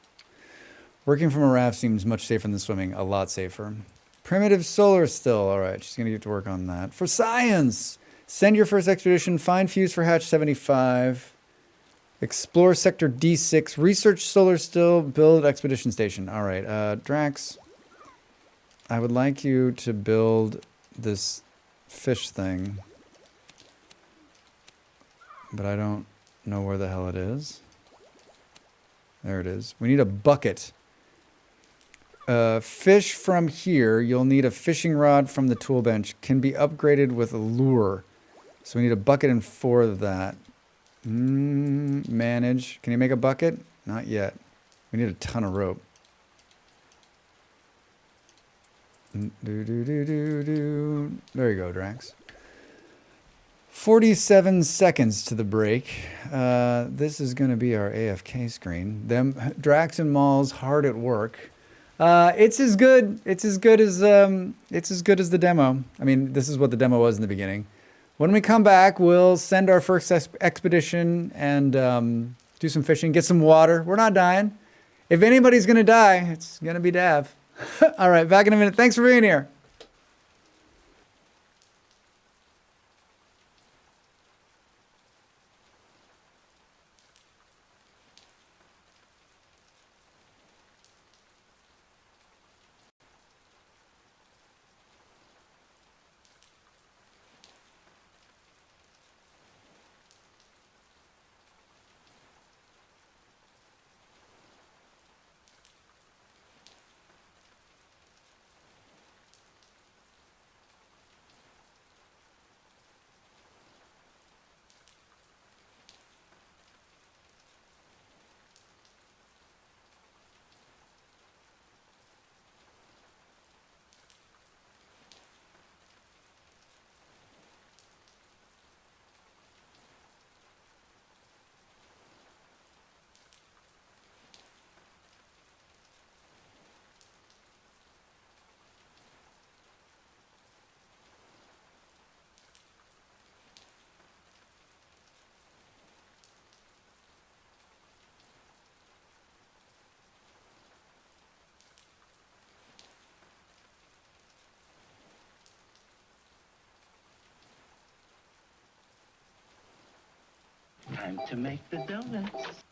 Working from a raft seems much safer than swimming. A lot safer. Primitive solar still. All right, she's going to get to work on that. For science! Send your first expedition. Find fuse for hatch 75. Explore sector D6. Research solar still. Build expedition station. All right, Drax. I would like you to build this fish thing. But I don't know where the hell it is. There it is. We need a bucket. Fish from here. You'll need a fishing rod from the tool bench. Can be upgraded with a lure. So we need a bucket and 4 of that. Manage. Can you make a bucket? Not yet. We need a ton of rope. There you go, Drax. 47 seconds to the break. This is going to be our AFK screen. Drax and Maul's hard at work. It's as good as the demo. I mean, this is what the demo was in the beginning. When we come back, we'll send our first expedition and do some fishing, get some water. We're not dying. If anybody's going to die, it's going to be Dav. All right, back in a minute. Thanks for being here. Time to make the donuts.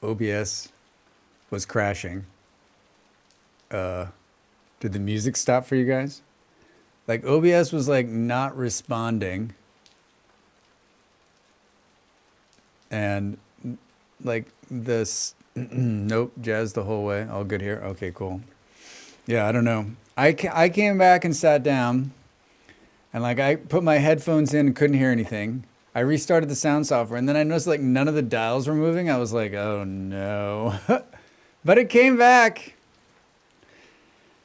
OBS was crashing. Did the music stop for you guys? Like OBS was like not responding. And like this, nope, jazz the whole way. All good here. Okay, cool. Yeah, I don't know. I came back and sat down and like I put my headphones in and couldn't hear anything. I restarted the sound software and then I noticed like none of the dials were moving. I was like, oh no. But it came back.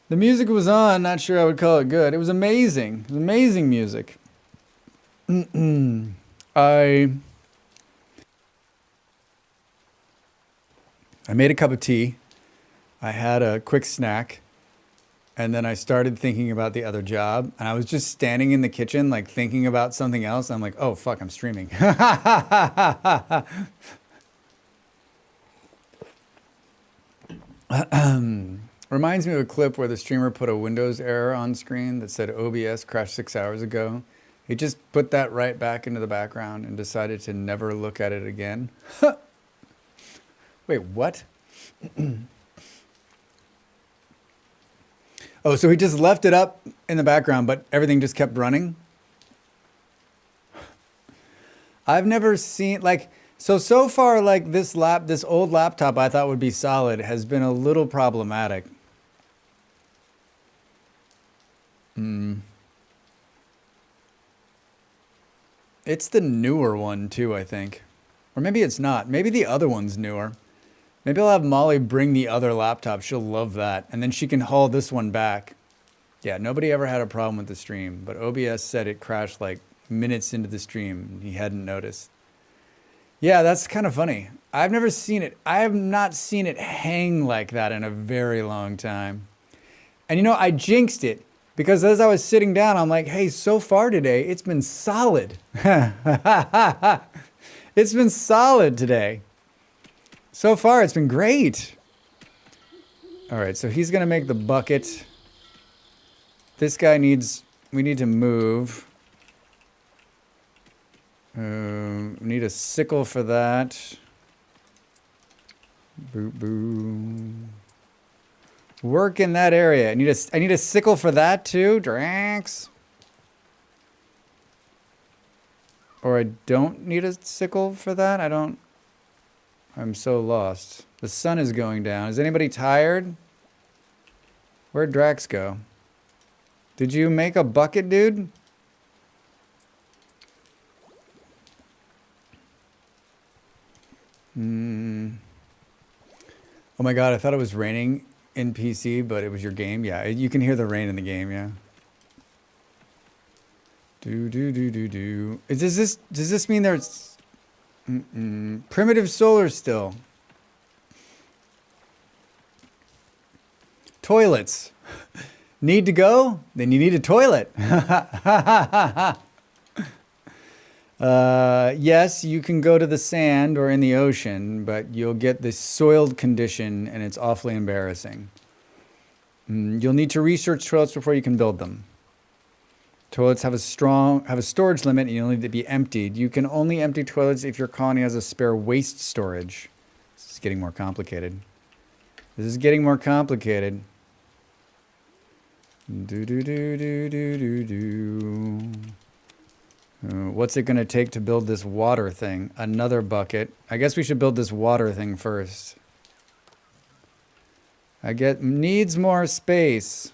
The music was on. Not sure I would call it good. It was amazing. It was amazing music. I made a cup of tea. I had a quick snack. And then I started thinking about the other job. And I was just standing in the kitchen, like thinking about something else. I'm like, oh, fuck, I'm streaming. Reminds me of a clip where the streamer put a Windows error on screen that said OBS crashed 6 hours ago. He just put that right back into the background and decided to never look at it again. Wait, what? Oh, so he just left it up in the background, but everything just kept running? I've never seen, like, so far, like, this old laptop I thought would be solid has been a little problematic. It's the newer one, too, I think. Or maybe it's not. Maybe the other one's newer. Maybe I'll have Molly bring the other laptop. She'll love that. And then she can haul this one back. Yeah, nobody ever had a problem with the stream. But OBS said it crashed like minutes into the stream. He hadn't noticed. Yeah, that's kind of funny. I've never seen it. I have not seen it hang like that in a very long time. And you know, I jinxed it. Because as I was sitting down, I'm like, hey, so far today, it's been solid. It's been solid today. So far, it's been great. All right, so he's going to make the bucket. This guy we need to move. We need a sickle for that. Boo, boo. Work in that area. I need a sickle for that too, Drax. Or I don't need a sickle for that. I'm so lost. The sun is going down. Is anybody tired? Where'd Drax go? Did you make a bucket, dude? Oh my God, I thought it was raining in PC, but it was your game. Yeah, you can hear the rain in the game, yeah. Does this mean there's primitive solar still? Toilets. Need to go? Then you need a toilet. Yes, you can go to the sand or in the ocean, but you'll get this soiled condition and it's awfully embarrassing. You'll need to research toilets before you can build them. Toilets have a storage limit and you'll need to be emptied. You can only empty toilets if your colony has a spare waste storage. This is getting more complicated. What's it going to take to build this water thing? Another bucket. I guess we should build this water thing first. Needs more space.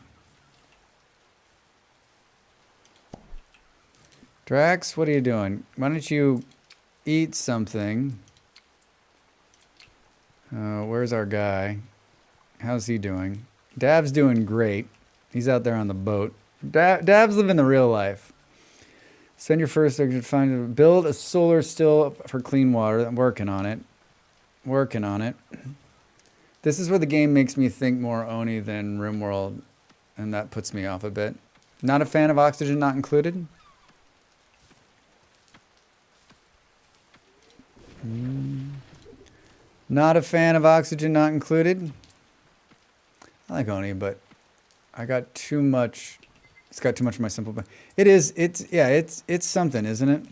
Drax, what are you doing? Why don't you eat something? Where's our guy? How's he doing? Dav's doing great. He's out there on the boat. Dav's living the real life. Send your first build a solar still for clean water. I'm working on it. This is where the game makes me think more Oni than RimWorld, and that puts me off a bit. Not a fan of oxygen not included? Not a fan of oxygen not included? I like Oni, but I got too much. It's got too much of my simple. It's something, isn't it?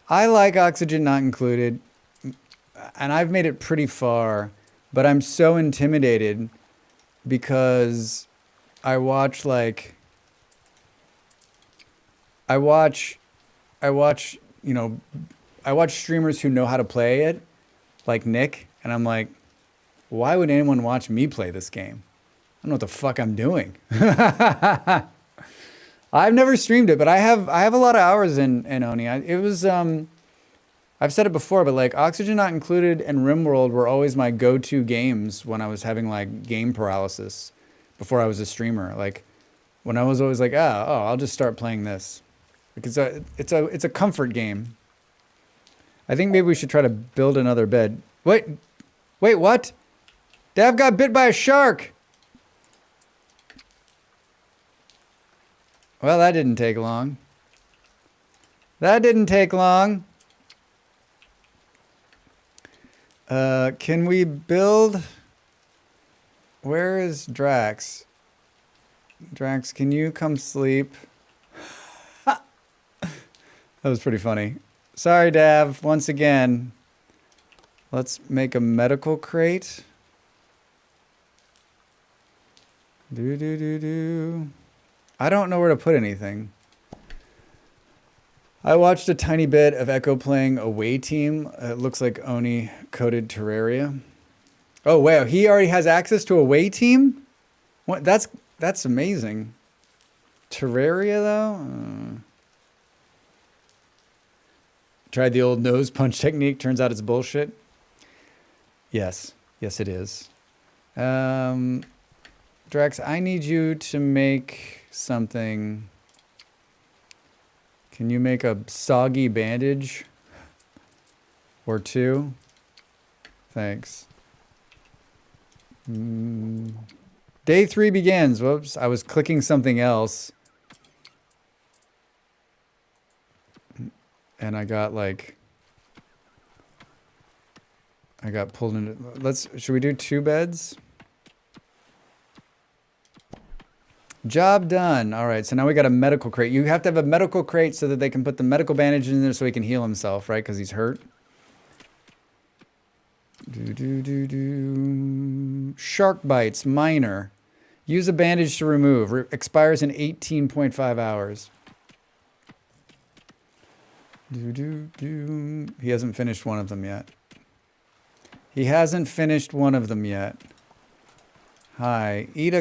I like oxygen not included. and I've made it pretty far, but I'm so intimidated because I watch like I watch I watch, you know, I watch streamers who know how to play it, like Nick, and I'm like, why would anyone watch me play this game? I don't know what the fuck I'm doing. I've never streamed it, but I have a lot of hours in Oni. It was I've said it before, but like Oxygen Not Included and RimWorld were always my go-to games when I was having like game paralysis before I was a streamer. Like when I was always like, I'll just start playing this. Because it's a comfort game. I think maybe we should try to build another bed. Wait, what? Dav got bit by a shark. Well, that didn't take long. That didn't take long. Can we build? Where is Drax? Drax, can you come sleep? That was pretty funny. Sorry, Dav, once again. Let's make a medical crate. I don't know where to put anything. I watched a tiny bit of Echo playing Away Team. It looks like Oni coded Terraria. Oh, wow. He already has access to Away Team? What? That's amazing. Terraria, though? Tried the old nose punch technique. Turns out it's bullshit. Yes. Yes, it is. Drax, I need you to make something. Can you make a soggy bandage? Or two? Thanks. Day 3 begins. Whoops, I was clicking something else. And I got pulled into, should we do 2 beds? Job done. All right, so now we got a medical crate. You have to have a medical crate so that they can put the medical bandage in there so he can heal himself, right? Because he's hurt. Shark bites, minor. Use a bandage to remove. Expires in 18.5 hours. He hasn't finished one of them yet. He hasn't finished one of them yet. Hi. Eat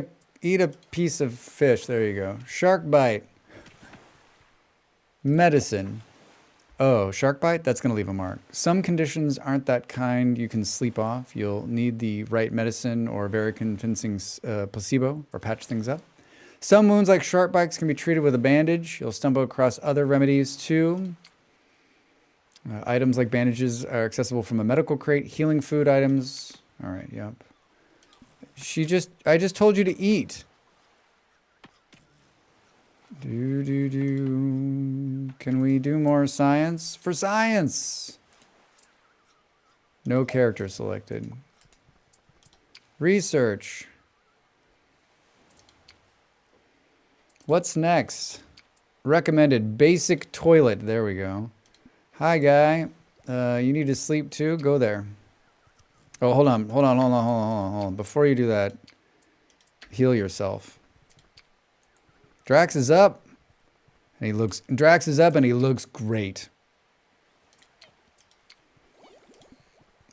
a piece of fish. There you go. Shark bite. Medicine. Oh, shark bite? That's going to leave a mark. Some conditions aren't that kind you can sleep off. You'll need the right medicine or very convincing placebo or patch things up. Some wounds like shark bites can be treated with a bandage. You'll stumble across other remedies too. Items like bandages are accessible from a medical crate. Healing food items. All right, yep. I just told you to eat. Can we do more science? For science! No character selected. Research. What's next? Recommended basic toilet. There we go. Hi, guy. You need to sleep too? Go there. Oh, hold on. Before you do that, heal yourself. Drax is up. And Drax is up and he looks great.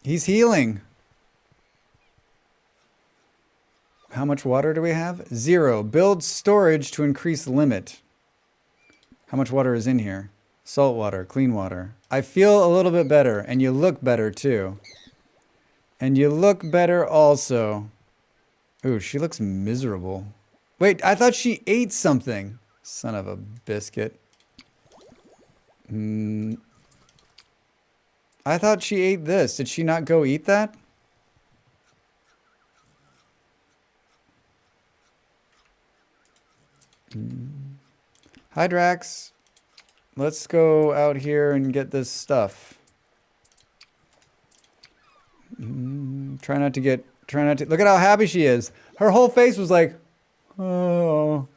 He's healing. How much water do we have? 0. Build storage to increase limit. How much water is in here? Salt water, clean water. I feel a little bit better, and you look better too. And you look better also. Ooh, she looks miserable. Wait, I thought she ate something. Son of a biscuit. I thought she ate this. Did she not go eat that? Hi, Drax. Let's go out here and get this stuff. Try not to look at how happy she is. Her whole face was like, oh.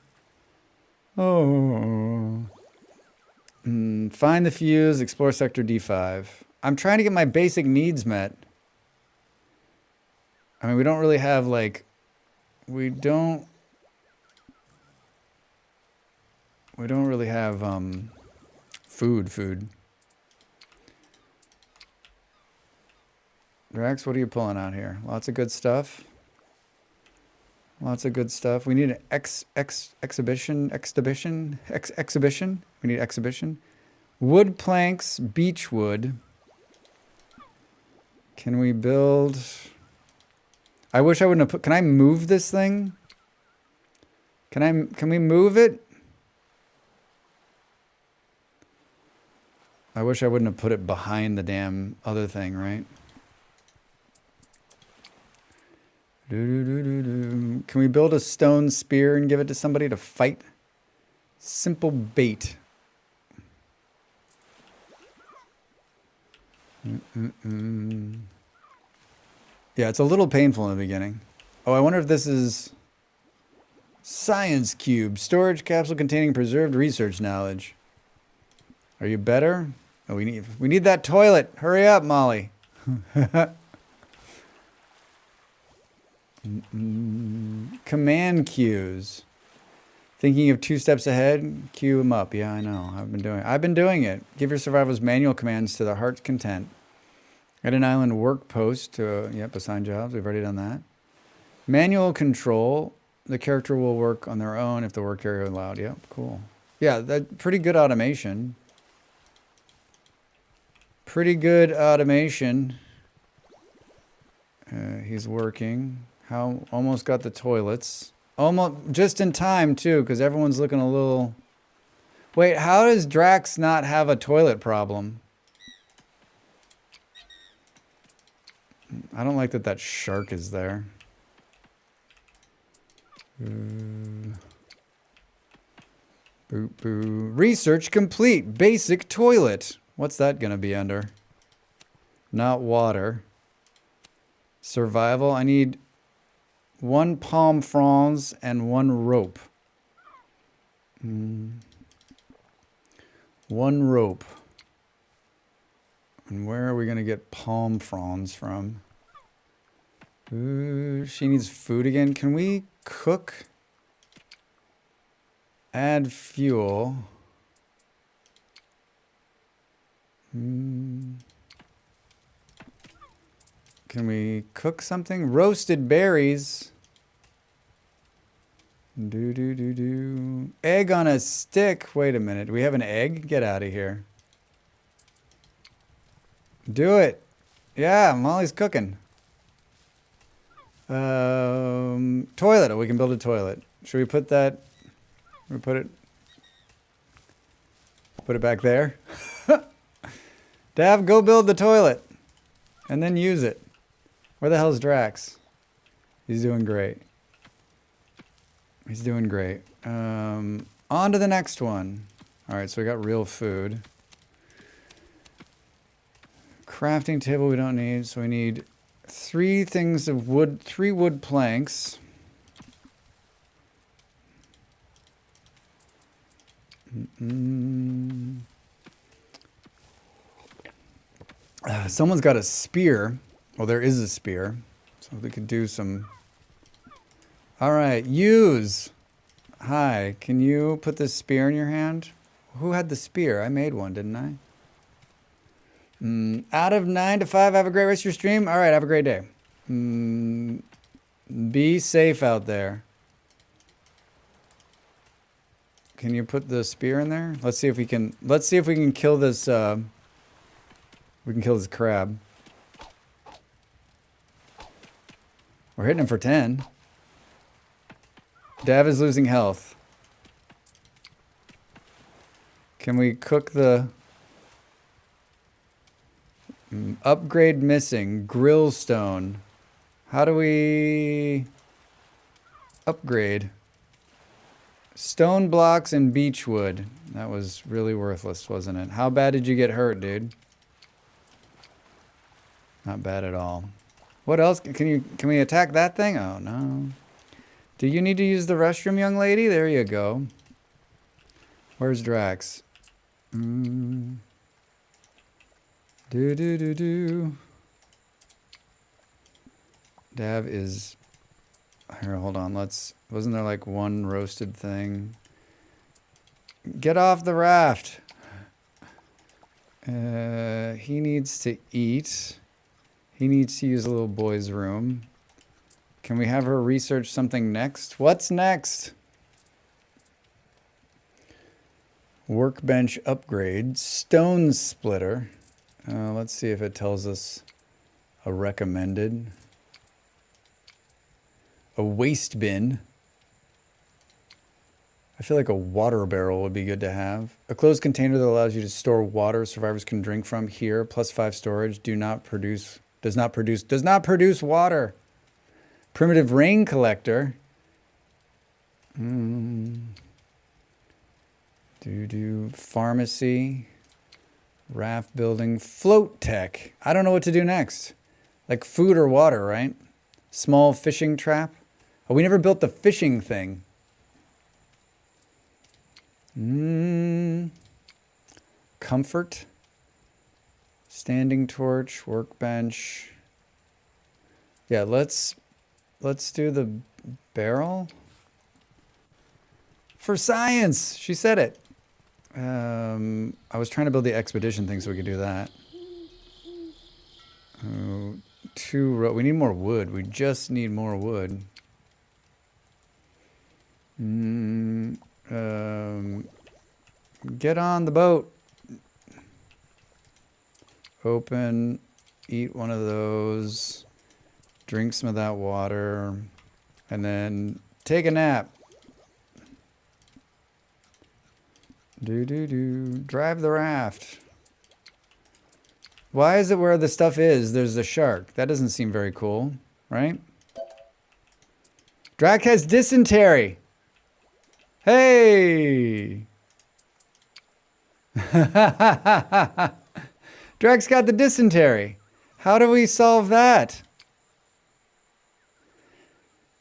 Find the fuse, explore sector D5. I'm trying to get my basic needs met. I mean, we don't really have like, we don't really have food. Drax, what are you pulling out here? Lots of good stuff. Lots of good stuff. We need an exhibition. We need exhibition. Wood planks, beech wood. Can we build? I wish I wouldn't have put. Can I move this thing? Can we move it? I wish I wouldn't have put it behind the damn other thing, right? Can we build a stone spear and give it to somebody to fight? Simple bait. Yeah, it's a little painful in the beginning. Oh, I wonder if this is science cube, storage capsule containing preserved research knowledge. Are you better? Oh, we need that toilet. Hurry up, Molly. Command cues. Thinking of 2 steps ahead, cue them up. Yeah, I know. I've been doing it. Give your survivors manual commands to their heart's content. Add an island work post to, assign jobs. We've already done that. Manual control. The character will work on their own if the work area allowed. Yep, cool. Yeah, that pretty good automation. Pretty good automation. He's working. Almost got the toilets. Almost just in time too, because everyone's looking a little. Wait, how does Drax not have a toilet problem? I don't like that shark is there. Boop, boo. Research complete. Basic toilet. What's that gonna be under? Not water. Survival. I need 1 palm fronds and 1 rope. 1 rope. And where are we going to get palm fronds from? Ooh, she needs food again. Can we cook? Add fuel. Can we cook something? Roasted berries. Egg on a stick. Wait a minute. Do we have an egg? Get out of here. Do it. Yeah, Molly's cooking. Toilet. Oh, we can build a toilet. Should we put that? We put it back there. Dav, go build the toilet. And then use it. Where the hell's Drax? He's doing great. He's doing great. On to the next one. All right, so we got real food. Crafting table we don't need, so we need 3 things of wood, 3 wood planks. Someone's got a spear. Well, there is a spear, so we could do some. All right, use. Hi, can you put this spear in your hand? Who had the spear? I made one, didn't I? Out of 9 to 5, have a great rest of your stream. All right, have a great day. Be safe out there. Can you put the spear in there? Let's see if we can. Let's see if we can kill this. We can kill this crab. We're hitting him for 10. Dav is losing health. Can we cook the... upgrade missing. Grill stone. How do we... upgrade? Stone blocks and beech wood. That was really worthless, wasn't it? How bad did you get hurt, dude? Not bad at all. What else? Can we attack that thing? Oh, no. Do you need to use the restroom, young lady? There you go. Where's Drax? Do. Dav is... Here, hold on. Wasn't there like one roasted thing? Get off the raft. He needs to eat. He needs to use a little boy's room. Can we have her research something next? What's next? Workbench upgrade. Stone splitter. Let's see if it tells us a recommended. A waste bin. I feel like a water barrel would be good to have. A closed container that allows you to store water survivors can drink from. Here, +5 storage. Does not produce water. Primitive rain collector. Pharmacy. Raft building. Float tech. I don't know what to do next. Like food or water, right? Small fishing trap. Oh, we never built the fishing thing. Comfort. Standing torch. Workbench. Yeah, let's do the barrel. For science! She said it. I was trying to build the expedition thing so we could do that. We need more wood. We just need more wood. Get on the boat. Open. Eat one of those. Drink some of that water. And then take a nap. Drive the raft. Why is it where the stuff is, there's a shark? That doesn't seem very cool, right? Drac has dysentery. Hey! Drac's got the dysentery. How do we solve that?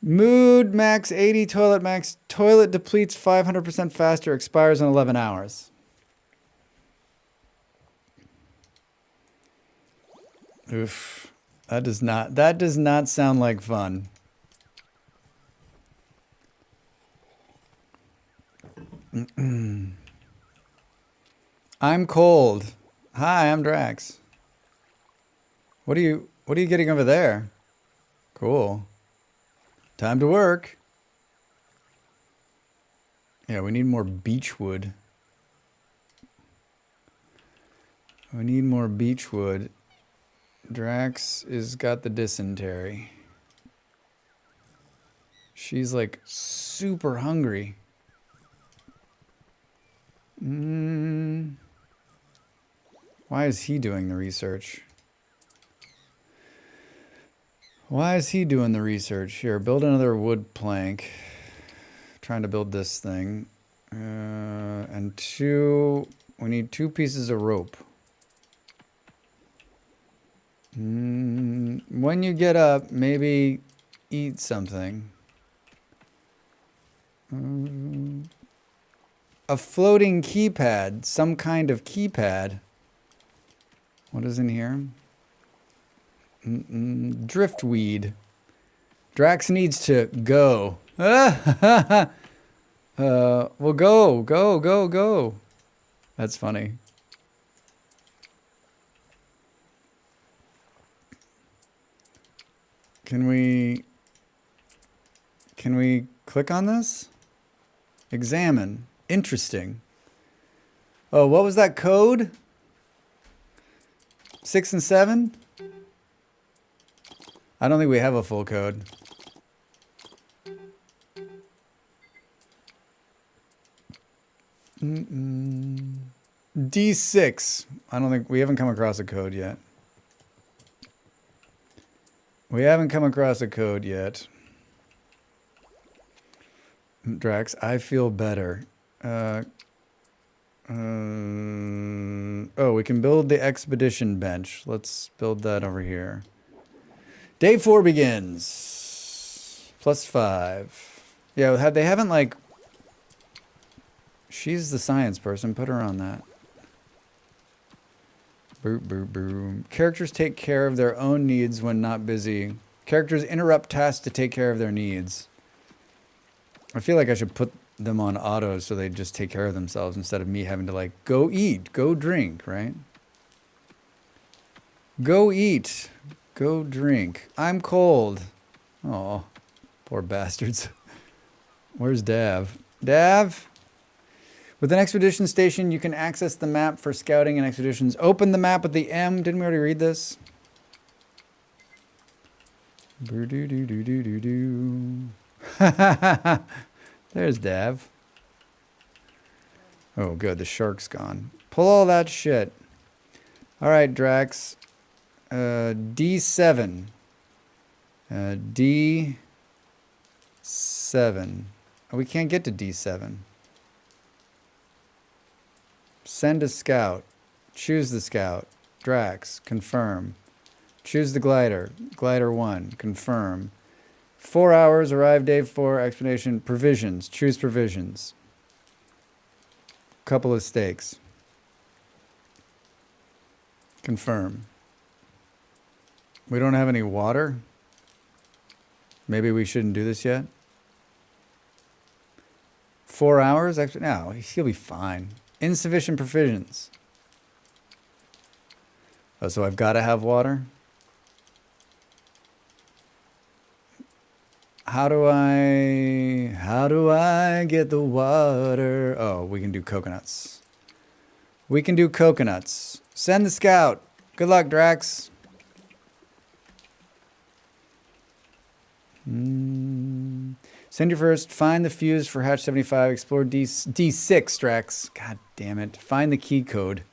Mood max 80, toilet max. Toilet depletes 500% faster, expires in 11 hours. Oof. That does not sound like fun. I'm cold. Hi, I'm Drax. What are you getting over there? Cool. Time to work. Yeah, we need more beech wood. We need more beech wood. Drax is got the dysentery. She's like super hungry. Why is he doing the research? Why is he doing the research? Here, build another wood plank. Trying to build this thing. And we need 2 pieces of rope. When you get up, maybe eat something. A floating keypad, some kind of keypad. What is in here? Driftweed. Drax needs to go. Well, go. That's funny. Can we click on this? Examine. Interesting. Oh, what was that code? 6 and 7? I don't think we have a full code. D6. I don't think we haven't come across a code yet. Drax, I feel better. Oh, we can build the expedition bench. Let's build that over here. Day 4 begins. +5. Yeah, they haven't like... She's the science person. Put her on that. Boop, boop, boop. Characters take care of their own needs when not busy Characters interrupt tasks to take care of their needs. I feel like I should put them on auto so they just take care of themselves instead of me having to like, go eat, go drink, right? Go eat, go drink. I'm cold. Oh, poor bastards. Where's Dav? Dav? With an expedition station, you can access the map for scouting and expeditions. Open the map with the M. Didn't we already read this? There's Dav. Oh, good. The shark's gone. Pull all that shit. All right, Drax. D7. D7. Oh, we can't get to D7. Send a scout. Choose the scout. Drax. Confirm. Choose the glider. Glider 1. Confirm. 4 hours. Arrive day 4. Expedition. Provisions. Choose provisions. Couple of steaks. Confirm. We don't have any water. Maybe we shouldn't do this yet. 4 hours? Actually, no, he'll be fine. Insufficient provisions. Oh, so I've got to have water? How do I get the water? Oh, we can do coconuts. We can do coconuts. Send the scout. Good luck, Drax. Send your first. Find the fuse for hatch 75. Explore D6, Drax. God damn it. Find the key code.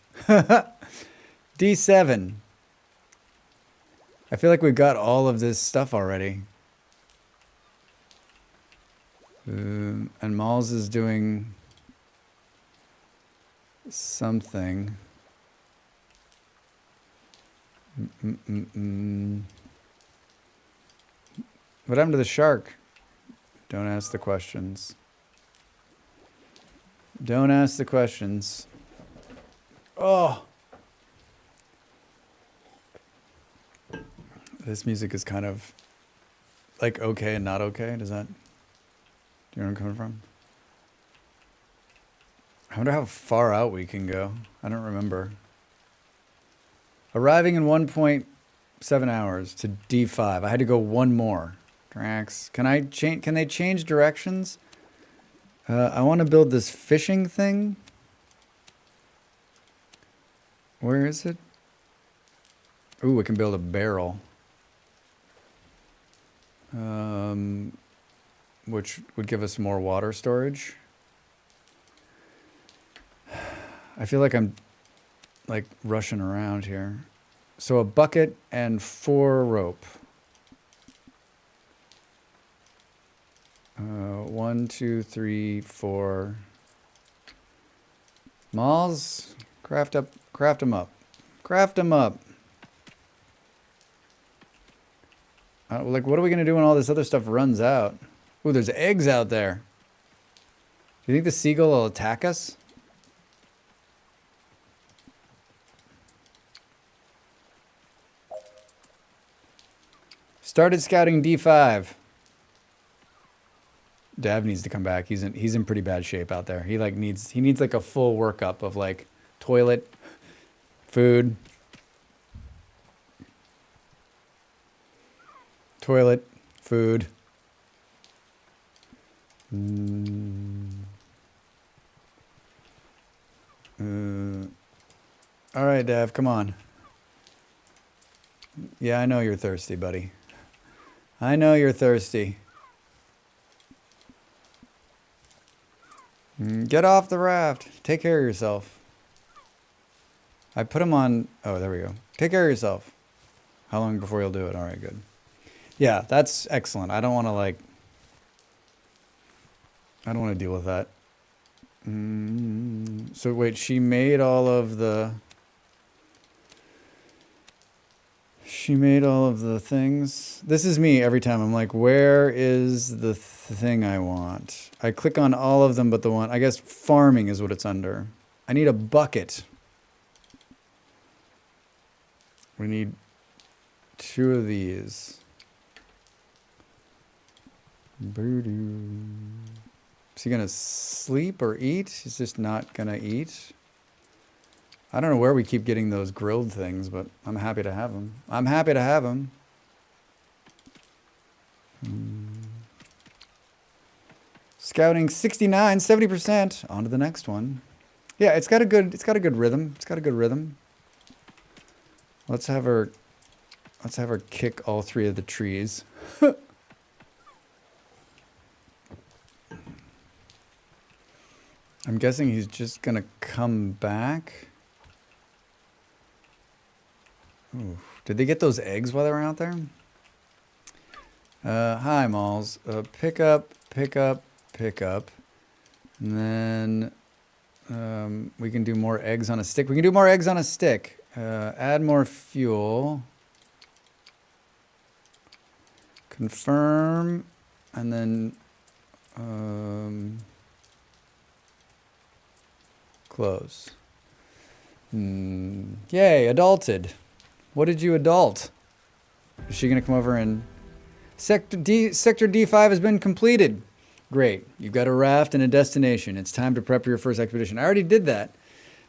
D7. I feel like we've got all of this stuff already. And Malls is doing something. What happened to the shark? Don't ask the questions. Don't ask the questions. Oh. This music is kind of like okay and not okay. Does that... Do you know where I'm coming from? I wonder how far out we can go. I don't remember. Arriving in 1.7 hours to D5. I had to go one more. Drax, can I change? Can they change directions? I want to build this fishing thing. Where is it? Ooh, we can build a barrel. Which would give us more water storage. I feel like I'm like rushing around here. So a bucket and 4 rope. 1, 2, 3, 4. Malls, craft them up. Craft them up. Like, what are we gonna do when all this other stuff runs out? Ooh, there's eggs out there. Do you think the seagull will attack us? Started scouting D5. Dav needs to come back. He's in pretty bad shape out there. He needs like a full workup of like toilet, food, toilet, food. All right, Dav, come on. Yeah, I know you're thirsty, buddy. I know you're thirsty. Get off the raft. Take care of yourself. I put him on... Oh, there we go. Take care of yourself. How long before you'll do it? All right, good. Yeah, that's excellent. I don't want to, like... I don't want to deal with that. So, wait, she made all of the... She made all of the things. This is me every time. I'm like, where is the thing I want? I click on all of them but the one. I guess farming is what it's under. I need a bucket. We need 2 of these. Boo-doo. Is he gonna sleep or eat? He's just not gonna eat. I don't know where we keep getting those grilled things, but I'm happy to have them. I'm happy to have them. Scouting 69, 70%. On to the next one. Yeah, it's got a good rhythm. It's got a good rhythm. Let's have her kick all three of the trees. I'm guessing he's just gonna come back. Ooh. Did they get those eggs while they were out there? Hi, Malls. Pick up. And then we can do more eggs on a stick. We can do more eggs on a stick. Add more fuel. Confirm. And then close. Yay, adulted. What did you adult? Is she going to come over and... Sector D5 has been completed. Great. You've got a raft and a destination. It's time to prep your first expedition. I already did that.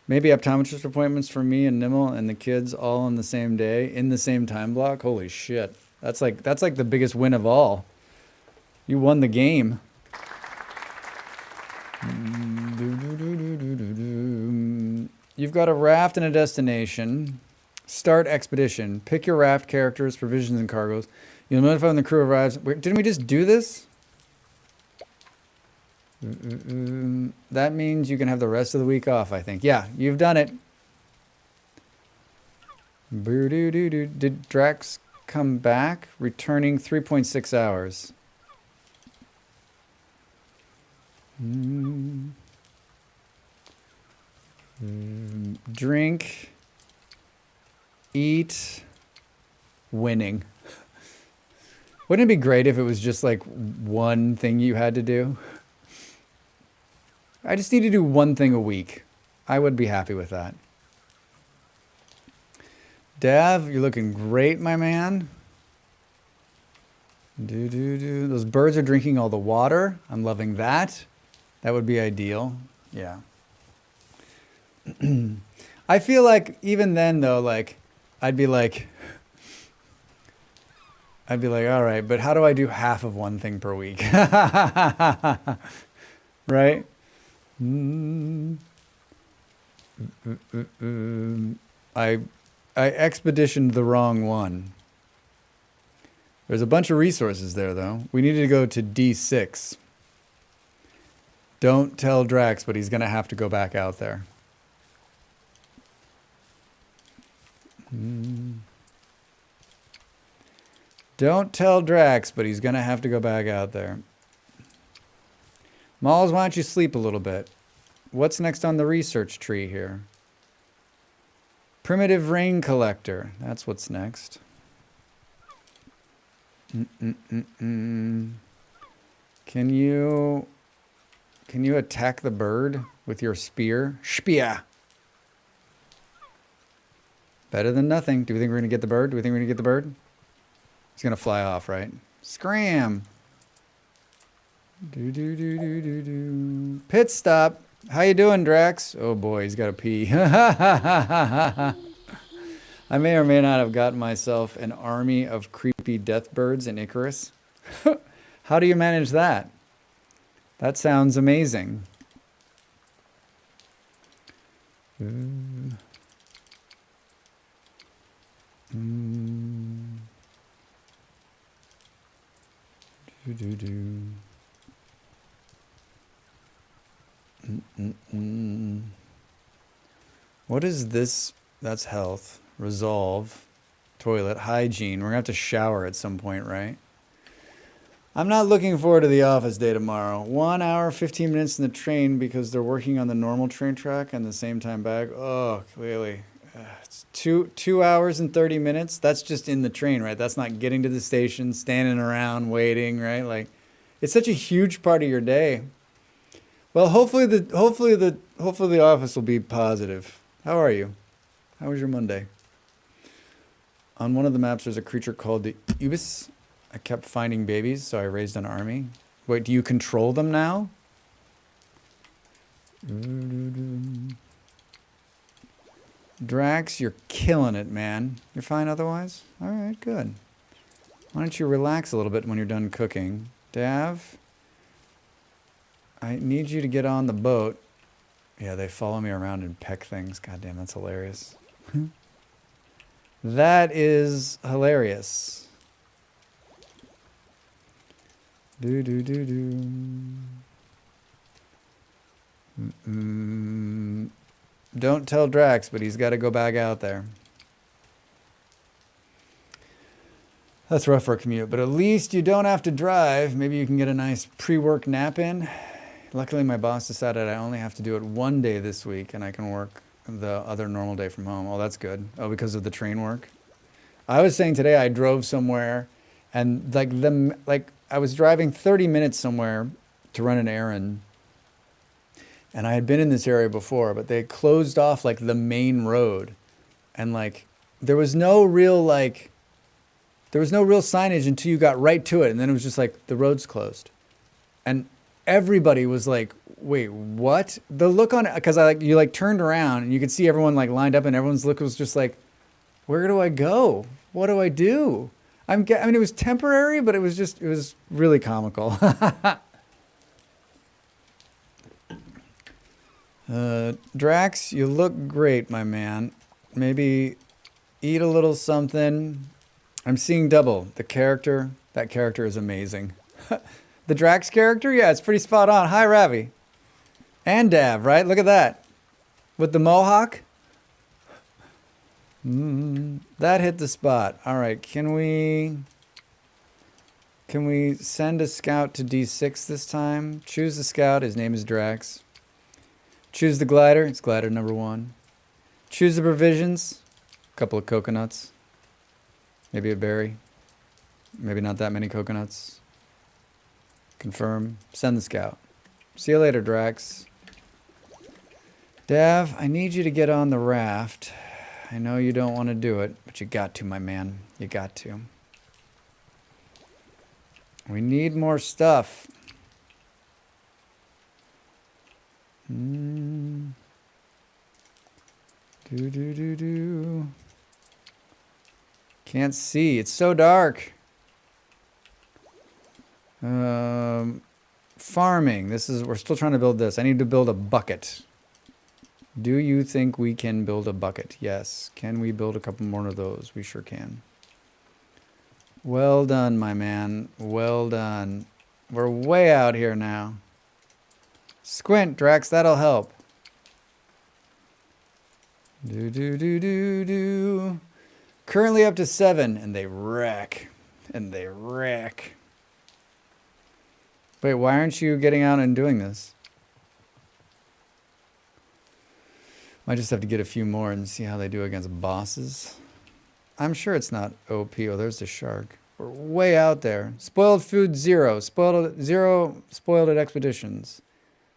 Maybe optometrist appointments for me and Nimble and the kids all on the same day, in the same time block. Holy shit. That's like the biggest win of all. You won the game. You've got a raft and a destination. Start expedition. Pick your raft characters, provisions, and cargoes. You'll notify when the crew arrives. Wait, didn't we just do this? That means you can have the rest of the week off, I think. Yeah, you've done it. Did Drax come back? Returning 3.6 hours. Drink. Eat. Winning. Wouldn't it be great if it was just like one thing you had to do? I just need to do one thing a week. I would be happy with that. Dav, you're looking great, my man. Those birds are drinking all the water. I'm loving that. That would be ideal. Yeah. I feel like even then though, like, I'd be like, all right, but how do I do half of one thing per week? Right? I expeditioned the wrong one. There's a bunch of resources there, though. We needed to go to D6. Don't tell Drax, but he's going to have to go back out there. Don't tell Drax, but he's going to have to go back out there. Malls, why don't you sleep a little bit? What's next on the research tree here? Primitive rain collector. That's what's next. Can you attack the bird with your spear? Spear. Better than nothing. Do we think we're going to get the bird? He's going to fly off, right? Scram. Pit stop. How you doing, Drax? Oh boy, he's got to pee. I may or may not have gotten myself an army of creepy death birds in Icarus. How do you manage that? That sounds amazing. What is this? That's health. Resolve. Toilet. Hygiene. We're going to have to shower at some point, right? I'm not looking forward to the office day tomorrow. 1 hour, 15 minutes in the train because they're working on the normal train track and the same time back. Oh, clearly. It's 2 hours and 30 minutes. That's just in the train, right? That's not getting to the station, standing around, waiting, right? Like, it's such a huge part of your day. Well, hopefully the office will be positive. How are you? How was your Monday? On one of the maps, there's a creature called the Ibis. I kept finding babies, so I raised an army. Wait, do you control them now? Drax, you're killing it, man. You're fine otherwise? All right, good. Why don't you relax a little bit when you're done cooking? Dav, I need you to get on the boat. Yeah, they follow me around and peck things. God damn, that's hilarious. That is hilarious. Do do do do. Don't tell Drax, but he's got to go back out there. That's rough for a commute, but at least you don't have to drive. Maybe you can get a nice pre-work nap in. Luckily, my boss decided I only have to do it one day this week, and I can work the other normal day from home. Oh, that's good. Oh, because of the train work. I was saying today I drove somewhere, and I was driving 30 minutes somewhere to run an errand. And I had been in this area before, but they closed off like the main road. And like there was no real signage until you got right to it. And then it was just like the road's closed. And everybody was like, wait, what? The look on it, because you turned around and you could see everyone like lined up and everyone's look was just like, where do I go? What do I do? I mean, it was temporary, but it was really comical. Drax, you look great, my man. Maybe eat a little something. I'm seeing double. That character is amazing. The Drax character? Yeah, it's pretty spot on. Hi, Ravi. And Dav, right? Look at that. With the mohawk. That hit the spot. All right, can we send a scout to D6 this time? Choose the scout. His name is Drax. Choose the glider. It's glider number 1. Choose the provisions. A couple of coconuts. Maybe a berry. Maybe not that many coconuts. Confirm. Send the scout. See you later, Drax. Dav, I need you to get on the raft. I know you don't want to do it, but you got to, my man. You got to. We need more stuff. Do. Can't see. It's so dark. Farming. We're still trying to build this. I need to build a bucket. Do you think we can build a bucket? Yes. Can we build a couple more of those? We sure can. Well done, my man. Well done. We're way out here now. Squint, Drax. That'll help. Do. Currently up to 7, and they wreck. Wait, why aren't you getting out and doing this? Might just have to get a few more and see how they do against bosses. I'm sure it's not OP. Oh, there's the shark. We're way out there. Spoiled food 0. Spoiled at expeditions.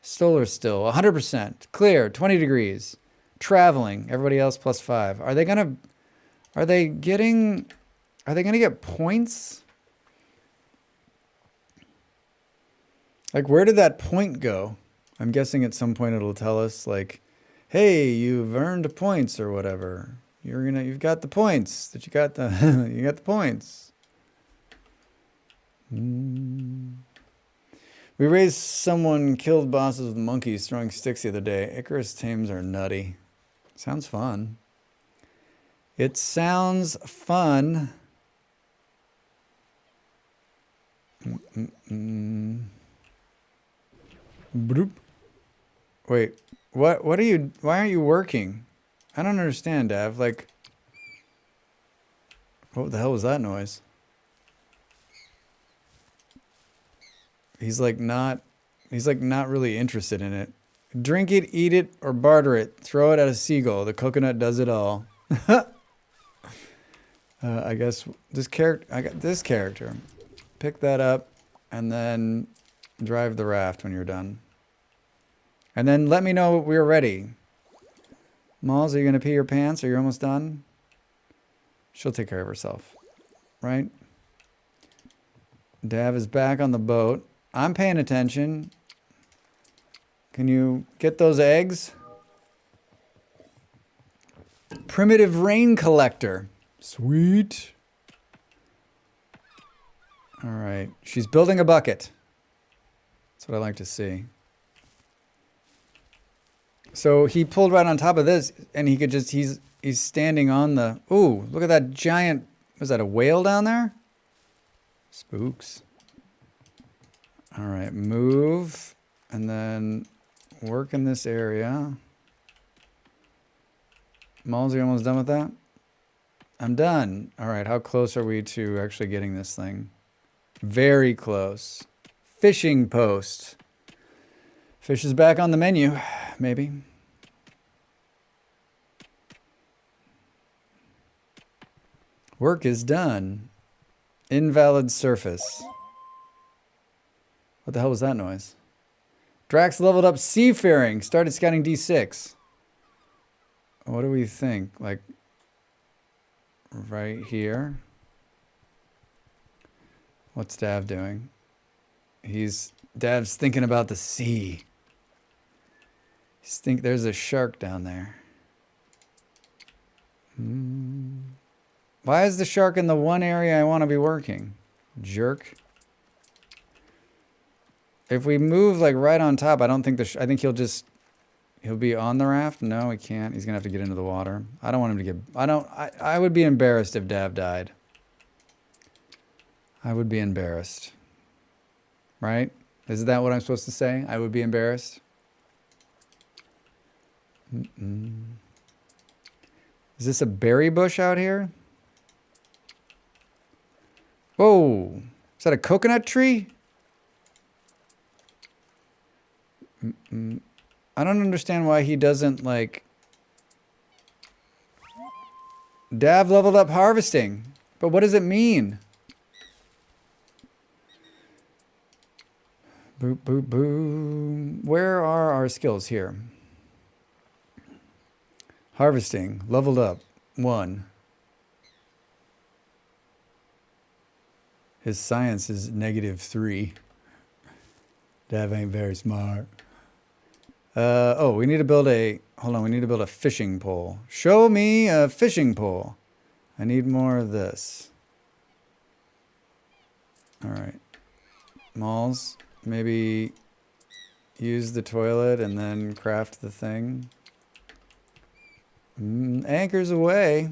Solar still 100%. Clear 20 degrees. Traveling. Everybody else +5. Are they gonna get points? Like, where did that point go? I'm guessing at some point it'll tell us like, hey, you've earned points or whatever. You've got the points you got the points. We raised someone killed bosses with monkeys throwing sticks the other day. Icarus tames are nutty. Sounds fun. It sounds fun. Bloop. Wait, why aren't you working? I don't understand, Dav. Like, what the hell was that noise? He's like not really interested in it. Drink it, eat it, or barter it. Throw it at a seagull. The coconut does it all. I guess I got this character. Pick that up and then drive the raft when you're done. And then let me know we're ready. Malls, are you going to pee your pants? Are you almost done? She'll take care of herself. Right? Dav is back on the boat. I'm paying attention. Can you get those eggs? Primitive rain collector. Sweet. All right. She's building a bucket. That's what I like to see. So he pulled right on top of this, and he could just, he's standing on the, ooh, look at that giant, was that a whale down there? Spooks. All right, move, and then work in this area. Malls, are you almost done with that? I'm done. All right, how close are we to actually getting this thing? Very close. Fishing post. Fish is back on the menu, maybe. Work is done. Invalid surface. What the hell was that noise? Drax leveled up seafaring. Started scouting D6. What do we think? Like, right here. What's Dav doing? Dav's thinking about the sea. There's a shark down there. Why is the shark in the one area I want to be working? Jerk. If we move like right on top, I don't think I think he'll be on the raft. No, he can't. He's gonna have to get into the water. I don't want him to get, I would be embarrassed if Dav died. I would be embarrassed. Right? Is that what I'm supposed to say? I would be embarrassed. Is this a berry bush out here? Whoa. Is that a coconut tree? I don't understand why he doesn't, like... Dav leveled up harvesting. But what does it mean? Boop, boop, boom. Where are our skills here? Harvesting. Leveled up. 1. His science is -3. Dav ain't very smart. Oh, we need to build a... Hold on, we need to build a fishing pole. Show me a fishing pole. I need more of this. All right. Malls, maybe use the toilet and then craft the thing. Anchors away.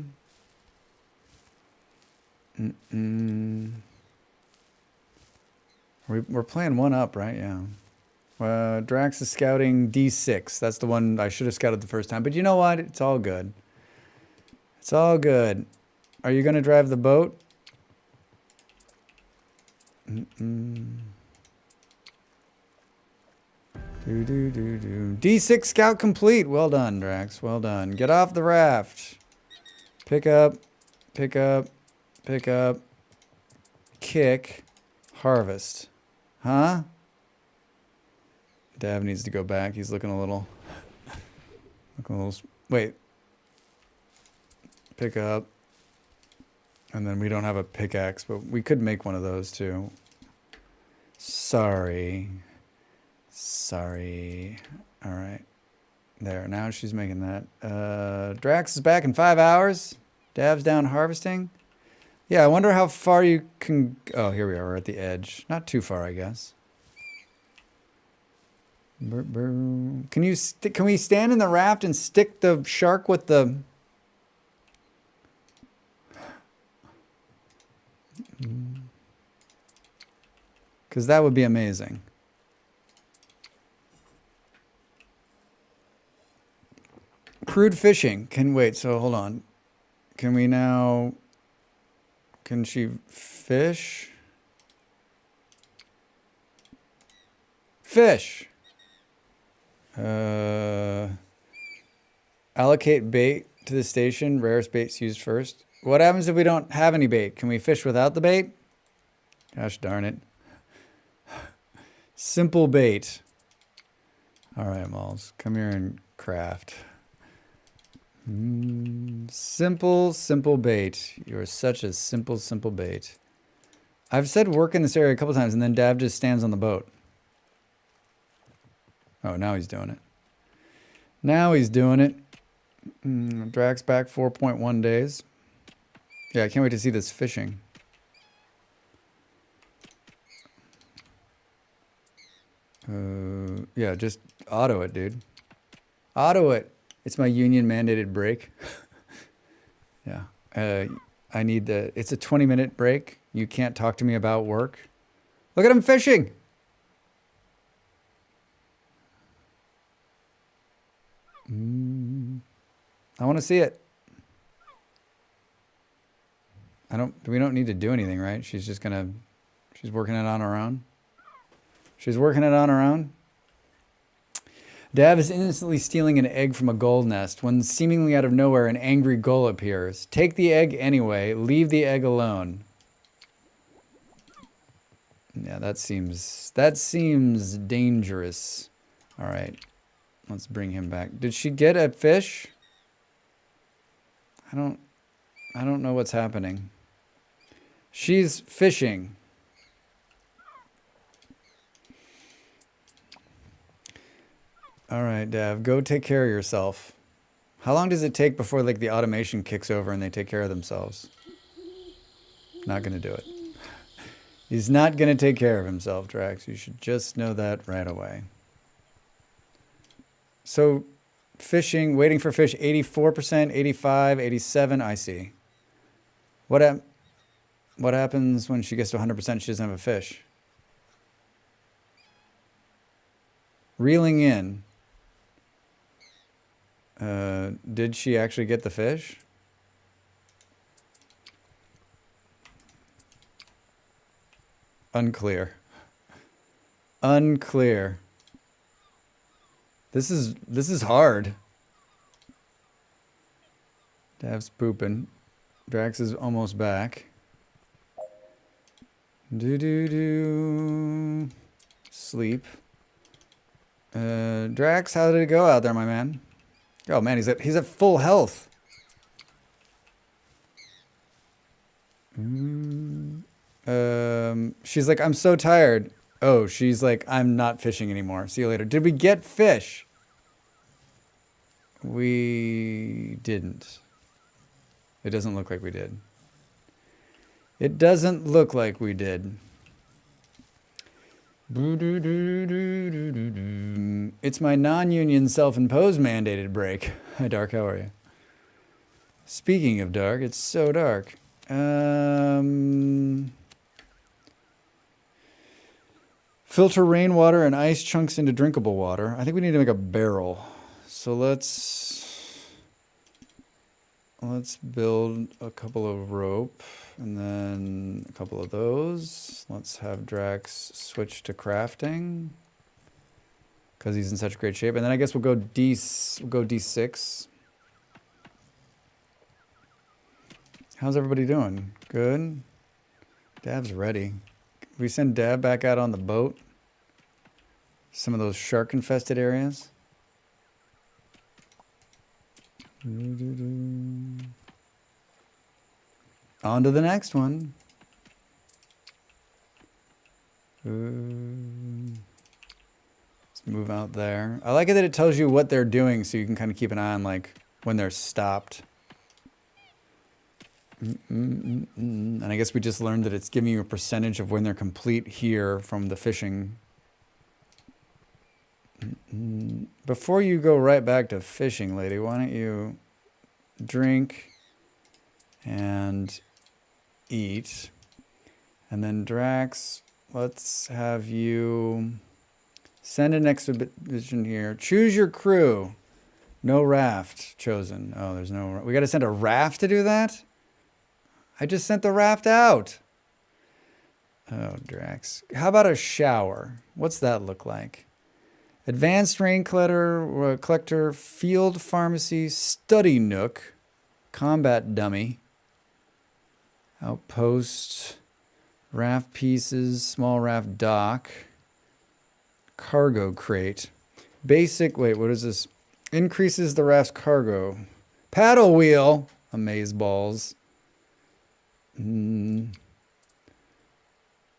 We're playing one up, right? Yeah. Drax is scouting D6. That's the one I should have scouted the first time. But you know what? It's all good. It's all good. Are you going to drive the boat? D6 scout complete. Well done, Drax. Well done. Get off the raft. Pick up. Pick up. Pick up. Kick. Harvest. Huh? Dav needs to go back. He's looking a little... Wait. Pick up. And then we don't have a pickaxe, but we could make one of those too. Sorry. Sorry. All right. There. Now she's making that. Drax is back in 5 hours. Dav's down harvesting. Yeah, I wonder how far you can... Oh, here we are. We're at the edge. Not too far, I guess. Can we stand in the raft and stick the shark with the... Because that would be amazing. Crude fishing. Wait, so hold on. Can we now... Can she fish? Fish! Allocate bait to the station. Rarest baits used first. What happens if we don't have any bait? Can we fish without the bait? Gosh darn it. Simple bait. All right, Malls. Come here and craft. Simple bait. You're such a simple bait. I've said work in this area a couple times, and then Dav just stands on the boat. Oh, now he's doing it. Now he's doing it. Drax back 4.1 days. Yeah, I can't wait to see this fishing. Yeah, just auto it, dude. Auto it. It's my union mandated break. Yeah. I need it's a 20-minute break. You can't talk to me about work. Look at him fishing. I want to see it. We don't need to do anything, right? She's working it on her own. She's working it on her own. Dav is innocently stealing an egg from a gull nest when seemingly out of nowhere an angry gull appears. Take the egg anyway. Leave the egg alone. Yeah, that seems dangerous. All right. Let's bring him back. Did she get a fish? I don't know what's happening. She's fishing. All right, Dav, go take care of yourself. How long does it take before like the automation kicks over and they take care of themselves? Not going to do it. He's not going to take care of himself, Drax. You should just know that right away. So fishing, waiting for fish, 84%, 85, 87, I see. What happens when she gets to 100%? She doesn't have a fish. Reeling in. Did she actually get the fish? Unclear. Unclear. This is hard. Dav's pooping. Drax is almost back. Sleep. Drax, how did it go out there, my man? Oh man, he's at full health. She's like, I'm so tired. Oh, she's like, I'm not fishing anymore. See you later. Did we get fish? We didn't. It doesn't look like we did. It doesn't look like we did. It's my non-union self-imposed mandated break. Hi, Dark. How are you? Speaking of dark, it's so dark. Filter rainwater and ice chunks into drinkable water. I think we need to make a barrel. So let's build a couple of rope and then a couple of those. Let's have Drax switch to crafting because he's in such great shape. And then I guess we'll go D6. How's everybody doing? Good? Dav's ready. We send Dav back out on the boat. Some of those shark-infested areas. On to the next one. Let's move out there. I like it that it tells you what they're doing so you can kind of keep an eye on like when they're stopped. And I guess we just learned that it's giving you a percentage of when they're complete here from the fishing. Before you go right back to fishing, lady, why don't you drink and eat? And then Drax, let's have you send an expedition here. Choose your crew. No raft chosen. Oh, there's no... We got to send a raft to do that? I just sent the raft out. Oh, Drax. How about a shower? What's that look like? Advanced rain collector, field pharmacy, study nook, combat dummy, outpost, raft pieces, small raft dock, cargo crate, basic, wait, what is this? Increases the raft's cargo. Paddle wheel, amazeballs.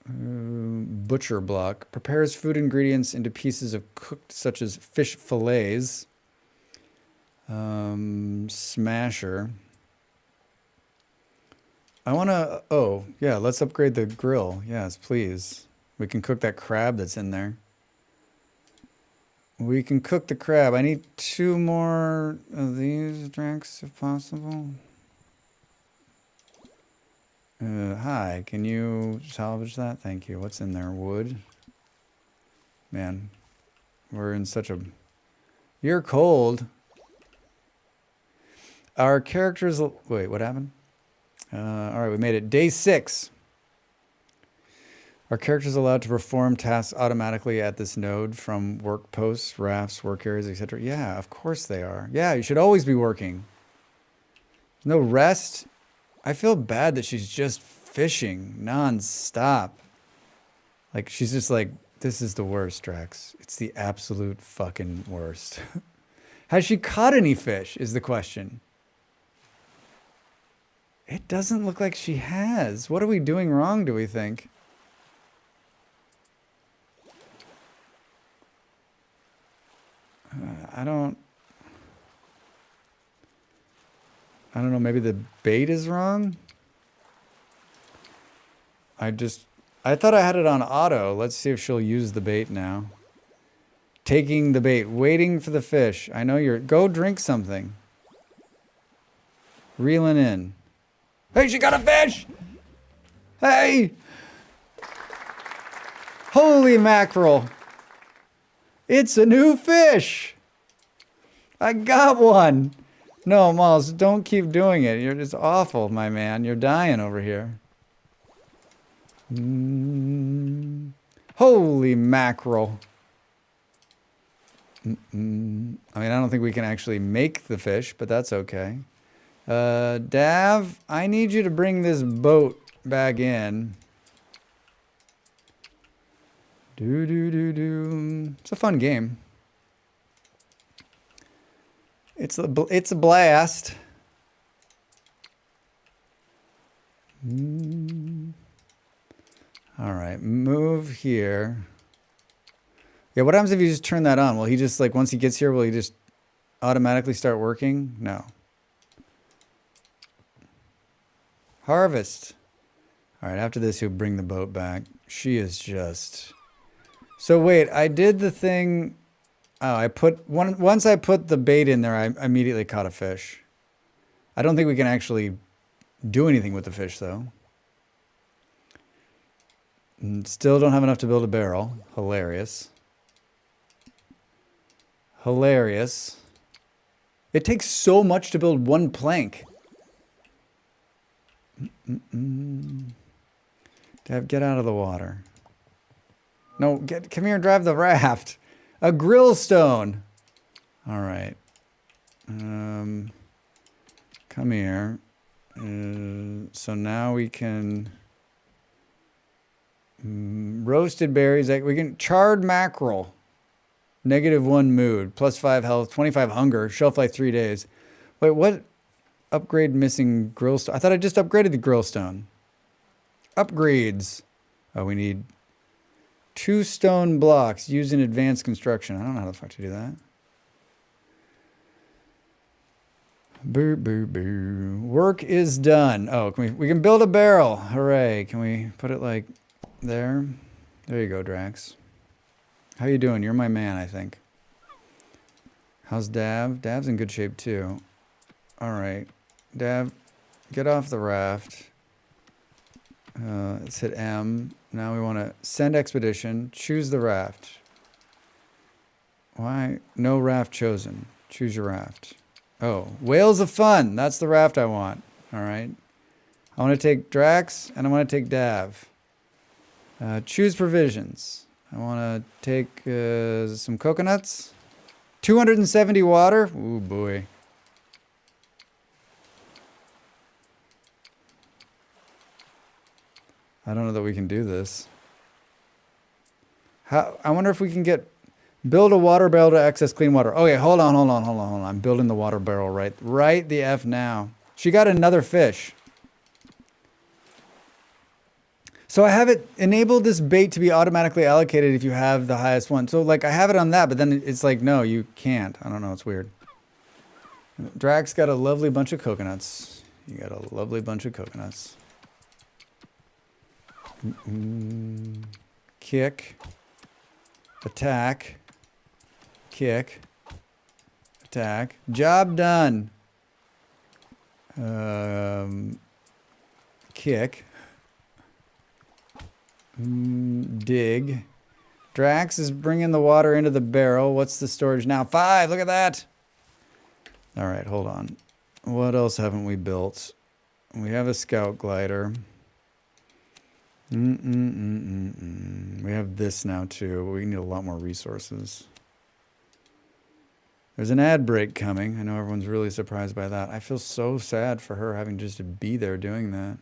Butcher block. Prepares food ingredients into pieces of cooked, such as fish fillets. Smasher. I want to, oh, yeah, let's upgrade the grill. Yes, please. We can cook that crab that's in there. We can cook the crab. I need 2 more of these drinks if possible. Hi, can you salvage that? Thank you. What's in there? Wood? Man, we're in such a... You're cold. Our characters... Wait, what happened? All right, we made it. Day 6. Our characters allowed to perform tasks automatically at this node from work posts, rafts, work areas, etc. Yeah, of course they are. Yeah, you should always be working. No rest. I feel bad that she's just fishing non-stop. Like, she's just like, this is the worst, Drax. It's the absolute fucking worst. Has she caught any fish, is the question. It doesn't look like she has. What are we doing wrong, do we think? I don't know, maybe the bait is wrong? I thought I had it on auto. Let's see if she'll use the bait now. Taking the bait, waiting for the fish. I know you're, go drink something. Reeling in. Hey, she got a fish! Hey! Holy mackerel. It's a new fish. I got one. No, Malls, don't keep doing it. You're just awful, my man. You're dying over here. Holy mackerel. I mean, I don't think we can actually make the fish, but that's okay. Dav, I need you to bring this boat back in. It's a fun game. It's a blast. All right, move here. Yeah, what happens if you just turn that on? Will he just, like, once he gets here, will he just automatically start working? No. Harvest. All right, after this, he'll bring the boat back. She is just... So wait, I did the thing... Oh, once I put the bait in there, I immediately caught a fish. I don't think we can actually do anything with the fish, though. Still don't have enough to build a barrel. Hilarious. Hilarious. It takes so much to build one plank. Dad, get out of the water. No, come here and drive the raft. A grill stone. All right. Come here. So now we can... roasted berries. We can... Charred mackerel. -1 mood. +5 health. 25 hunger. Shelf life 3 days. Wait, what? Upgrade missing grill stone. I thought I just upgraded the grill stone. Upgrades. Oh, we need 2 stone blocks used in advanced construction. I don't know how the fuck to do that. Boo, boo, boo. Work is done. Oh, we can build a barrel. Hooray. Can we put it like there? There you go, Drax. How you doing? You're my man, I think. How's Dav? Dav's in good shape, too. All right. Dav, get off the raft. Let's hit M. Now we want to send expedition. Choose the raft. Why? No raft chosen. Choose your raft. Oh, Whales of Fun. That's the raft I want. All right. I want to take Drax and I want to take Dav. Choose provisions. I want to take some coconuts. 270 water. Ooh, boy. I don't know that we can do this. I wonder if we can build a water barrel to access clean water. Okay, hold on. I'm building the water barrel right the F now. She got another fish. So I have it enabled this bait to be automatically allocated if you have the highest one. So like I have it on that, but then it's like, no, you can't. I don't know. It's weird. Drax got a lovely bunch of coconuts. You got a lovely bunch of coconuts. Kick. Attack. Kick. Attack. Job done. Kick. Dig. Drax is bringing the water into the barrel. What's the storage now? 5. Look at that. All right, hold on. What else haven't we built? We have a scout glider. We have this now too. We need a lot more resources. There's an ad break coming. I know everyone's really surprised by that. I feel so sad for her having just to be there doing that.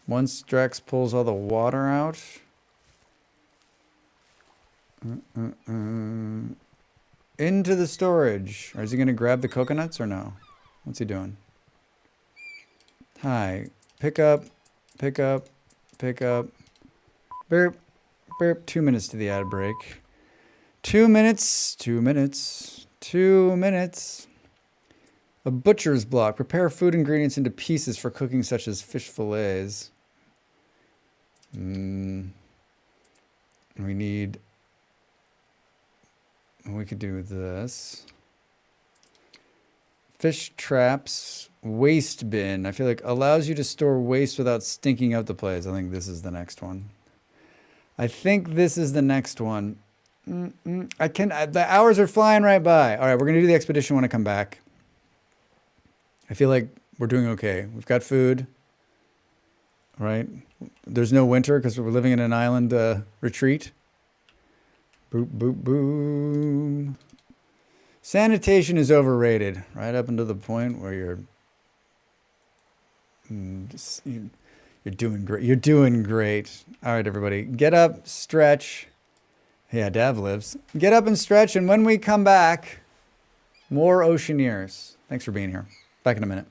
Once Drax pulls all the water out. Into the storage. Or is he going to grab the coconuts or no? What's he doing? Hi. Pick up. Pick up. Pick up. Burp. Burp. 2 minutes to the ad break. 2 minutes. 2 minutes. 2 minutes. A butcher's block. Prepare food ingredients into pieces for cooking, such as fish fillets. We need... We could do this. Fish traps. Waste bin. I feel like allows you to store waste without stinking out the place. I think this is the next one. I think this is the next one. The hours are flying right by. All right, we're going to do the expedition when I come back. I feel like we're doing okay. We've got food, right? There's no winter because we're living in an island retreat. Boop, boop, boom. Sanitation is overrated, right up until the point where you're doing great. You're doing great. All right, everybody. Get up, stretch. Yeah, Dav lives. Get up and stretch, and when we come back, more Oceaneers. Thanks for being here. Back in a minute.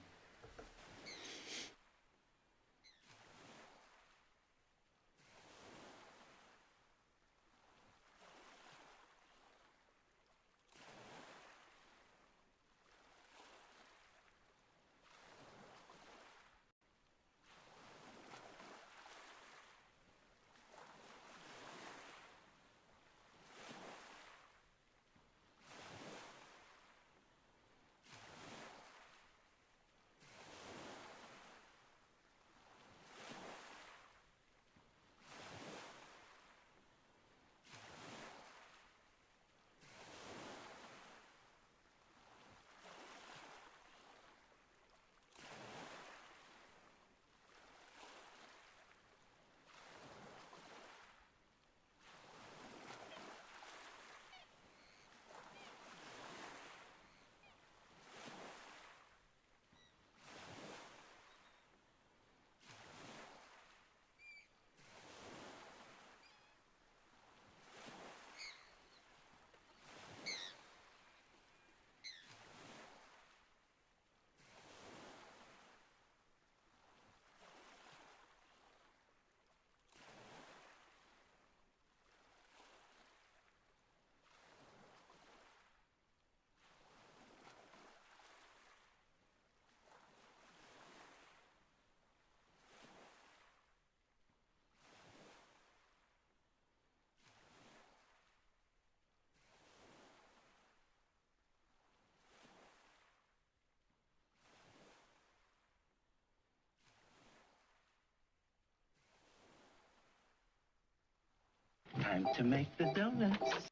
Time to make the donuts.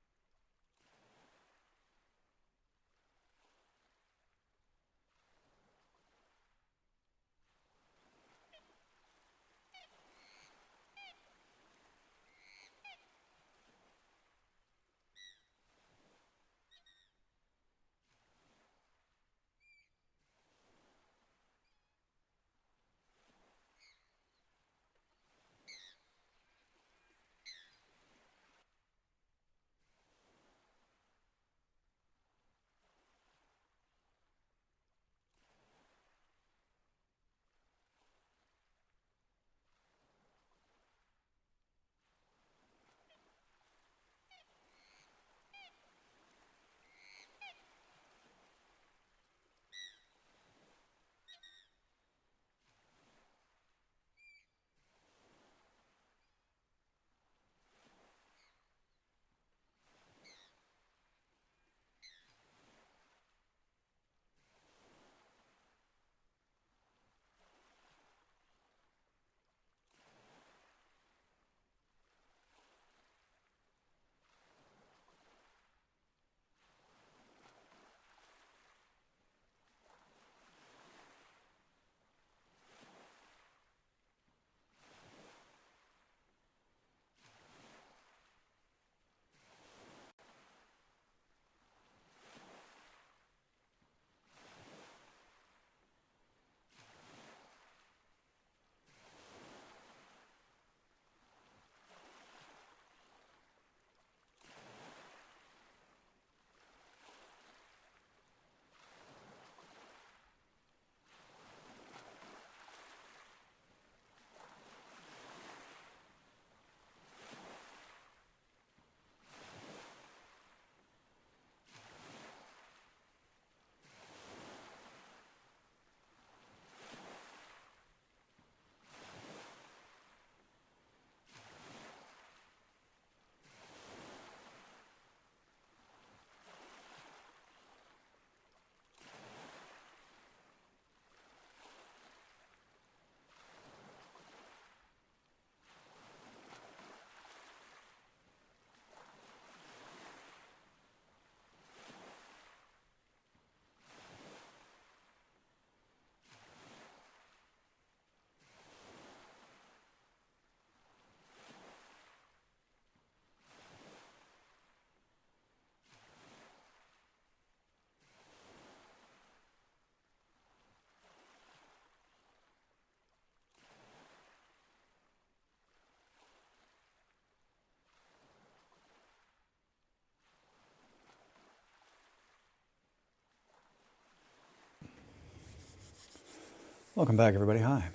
Welcome back, everybody. Hi.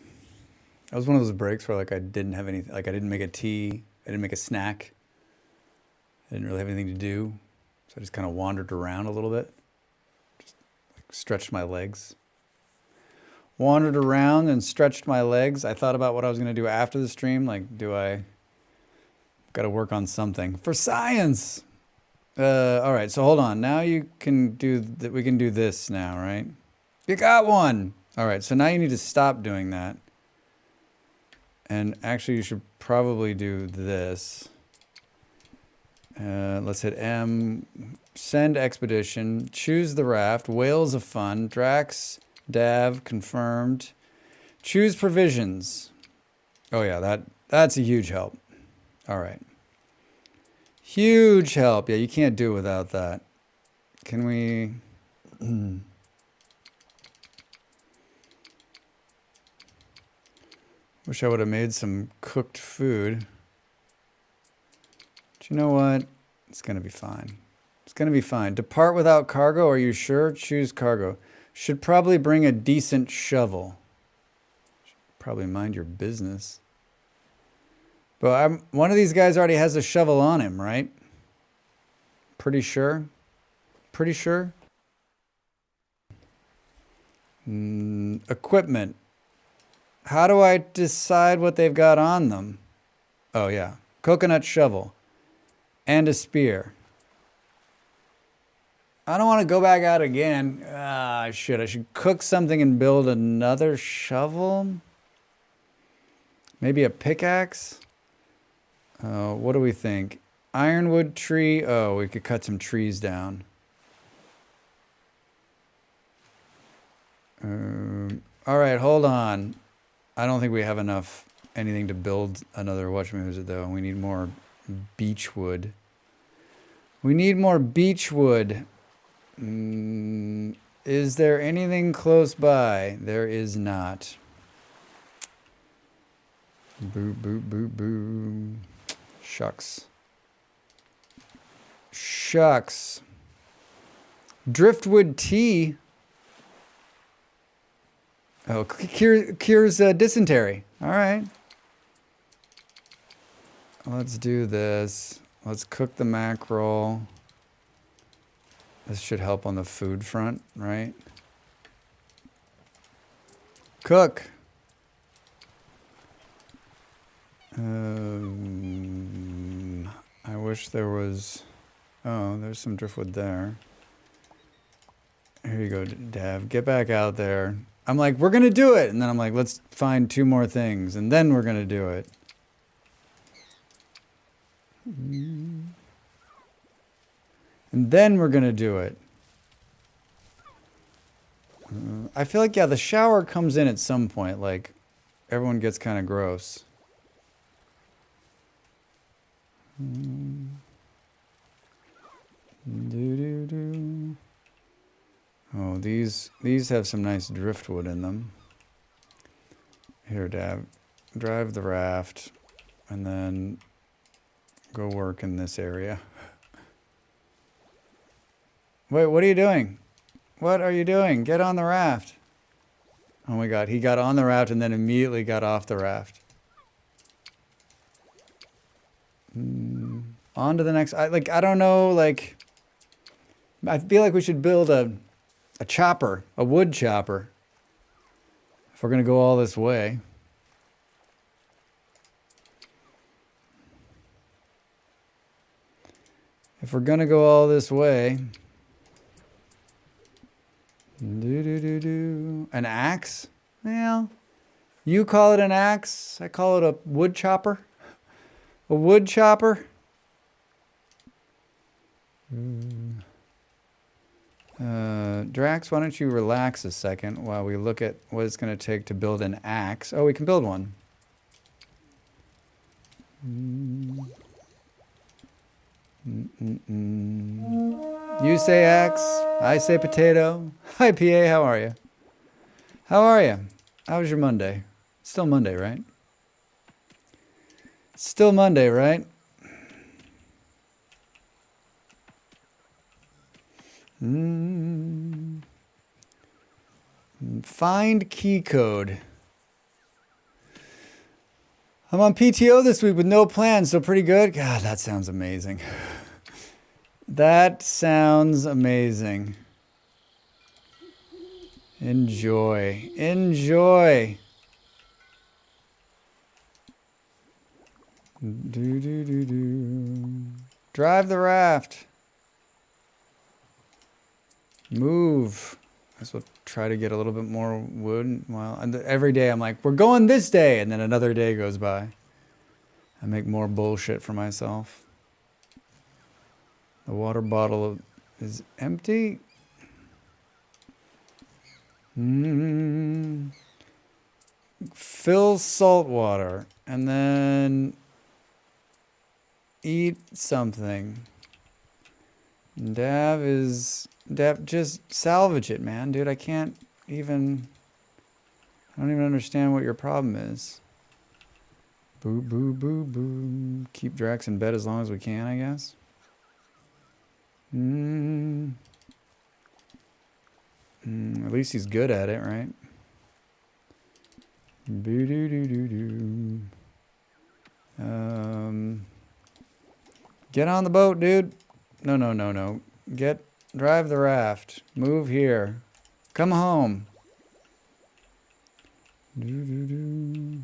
That was one of those breaks where like I didn't have anything, like I didn't make a tea, I didn't make a snack, I didn't really have anything to do, so I just kind of wandered around a little bit, just like stretched my legs. Wandered around and stretched my legs. I thought about what I was going to do after the stream. Like, got to work on something for science. All right, so hold on. Now you can do that. We can do this now, right? You got one. All right, so now you need to stop doing that. And actually, you should probably do this. Let's hit M. Send expedition. Choose the raft. Whales of fun. Drax. Dav. Confirmed. Choose provisions. Oh yeah, that's a huge help. All right. Huge help. Yeah, you can't do it without that. Can we... Wish I would have made some cooked food. But you know what? It's going to be fine. It's going to be fine. Depart without cargo. Are you sure? Choose cargo. Should probably bring a decent shovel. Should probably mind your business. But one of these guys already has a shovel on him, right? Pretty sure. Pretty sure. Equipment. How do I decide what they've got on them? Oh, yeah. Coconut shovel. And a spear. I don't want to go back out again. I should cook something and build another shovel. Maybe a pickaxe? What do we think? Ironwood tree. Oh, we could cut some trees down. All right, hold on. I don't think we have anything to build another whatchamacallit though. We need more beech wood. We need more beech wood. Is there anything close by? There is not. Boo, boo, boo, boo. Shucks. Shucks. Driftwood tea. Oh, cures dysentery. All right. Let's do this. Let's cook the mackerel. This should help on the food front, right? Cook. I wish there was... Oh, there's some driftwood there. Here you go, Dav. Get back out there. I'm like, we're going to do it. And then I'm like, let's find 2 more things. And then we're going to do it. And then we're going to do it. I feel like, yeah, the shower comes in at some point. Like, everyone gets kind of gross. Oh, these have some nice driftwood in them. Here, Dav, drive the raft, and then go work in this area. Wait, what are you doing? What are you doing? Get on the raft. Oh my God, he got on the raft and then immediately got off the raft. On to the next. I don't know, like, I feel like we should build a chopper, a wood chopper, if we're going to go all this way. If we're going to go all this way. An axe? Well, you call it an axe. I call it a wood chopper. A wood chopper. Drax, why don't you relax a second while we look at what it's going to take to build an axe. Oh, we can build one. You say axe, I say potato. Hi, PA, how are you? How are you? How was your Monday? Still Monday, right? Still Monday, right? Find key code. I'm on PTO this week with no plans, so pretty good. God, that sounds amazing. That sounds amazing. Enjoy. Enjoy. Do, do, do, do. Drive the raft. Move. I guess we'll try to get a little bit more wood. Well, every day I'm like, we're going this day. And then another day goes by. I make more bullshit for myself. The water bottle is empty. Fill salt water and then eat something. Dav, just salvage it, man. Dude, I don't even understand what your problem is. Boo, boo, boo, boo. Keep Drax in bed as long as we can, I guess. At least he's good at it, right? Boo, doo, doo, doo, doo. Get on the boat, dude. No. Drive the raft. Move here. Come home.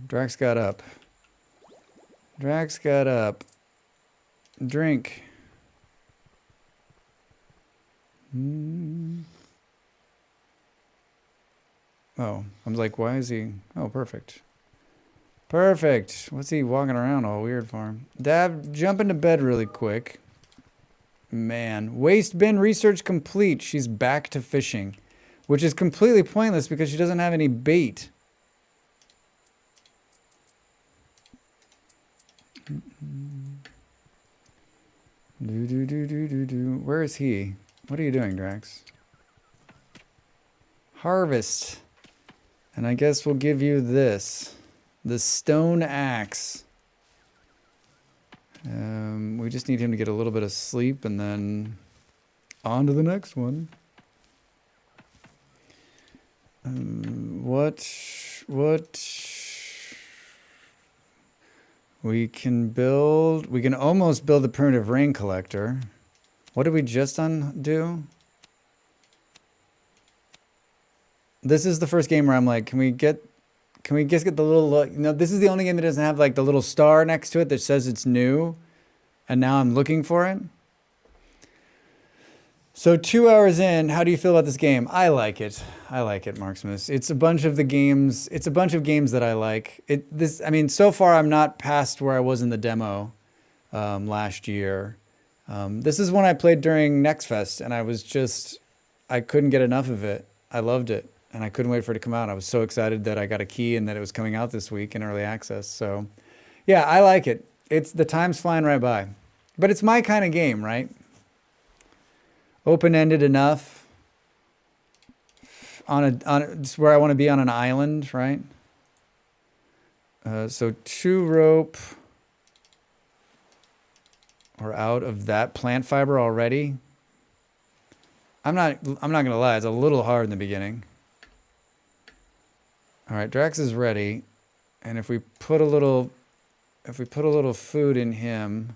Drax got up. Drink. Oh, I was like, why is he? Oh, perfect. Perfect. What's he walking around all weird for? Dav, jump into bed really quick. Man, waste bin research complete. She's back to fishing, which is completely pointless because she doesn't have any bait. Where is he? What are you doing, Drax? Harvest. And I guess we'll give you this. The stone axe. We just need him to get a little bit of sleep and then on to the next one. What we can almost build a primitive rain collector. What did we just undo? This is the first game where I'm like, can we just get the little, this is the only game that doesn't have like the little star next to it that says it's new. And now I'm looking for it. So 2 hours in, how do you feel about this game? I like it, Marksmith. It's a bunch of games that I like. So far I'm not past where I was in the demo last year. This is one I played during Next Fest, and I couldn't get enough of it. I loved it, and I couldn't wait for it to come out. I was so excited that I got a key and that it was coming out this week in early access. So yeah, I like it. The time's flying right by. But it's my kind of game, right? Open-ended enough. It's where I want to be on an island, right? So 2 rope. We're out of that plant fiber already. I'm not gonna lie, it's a little hard in the beginning. All right, Drax is ready. And if we put a little food in him.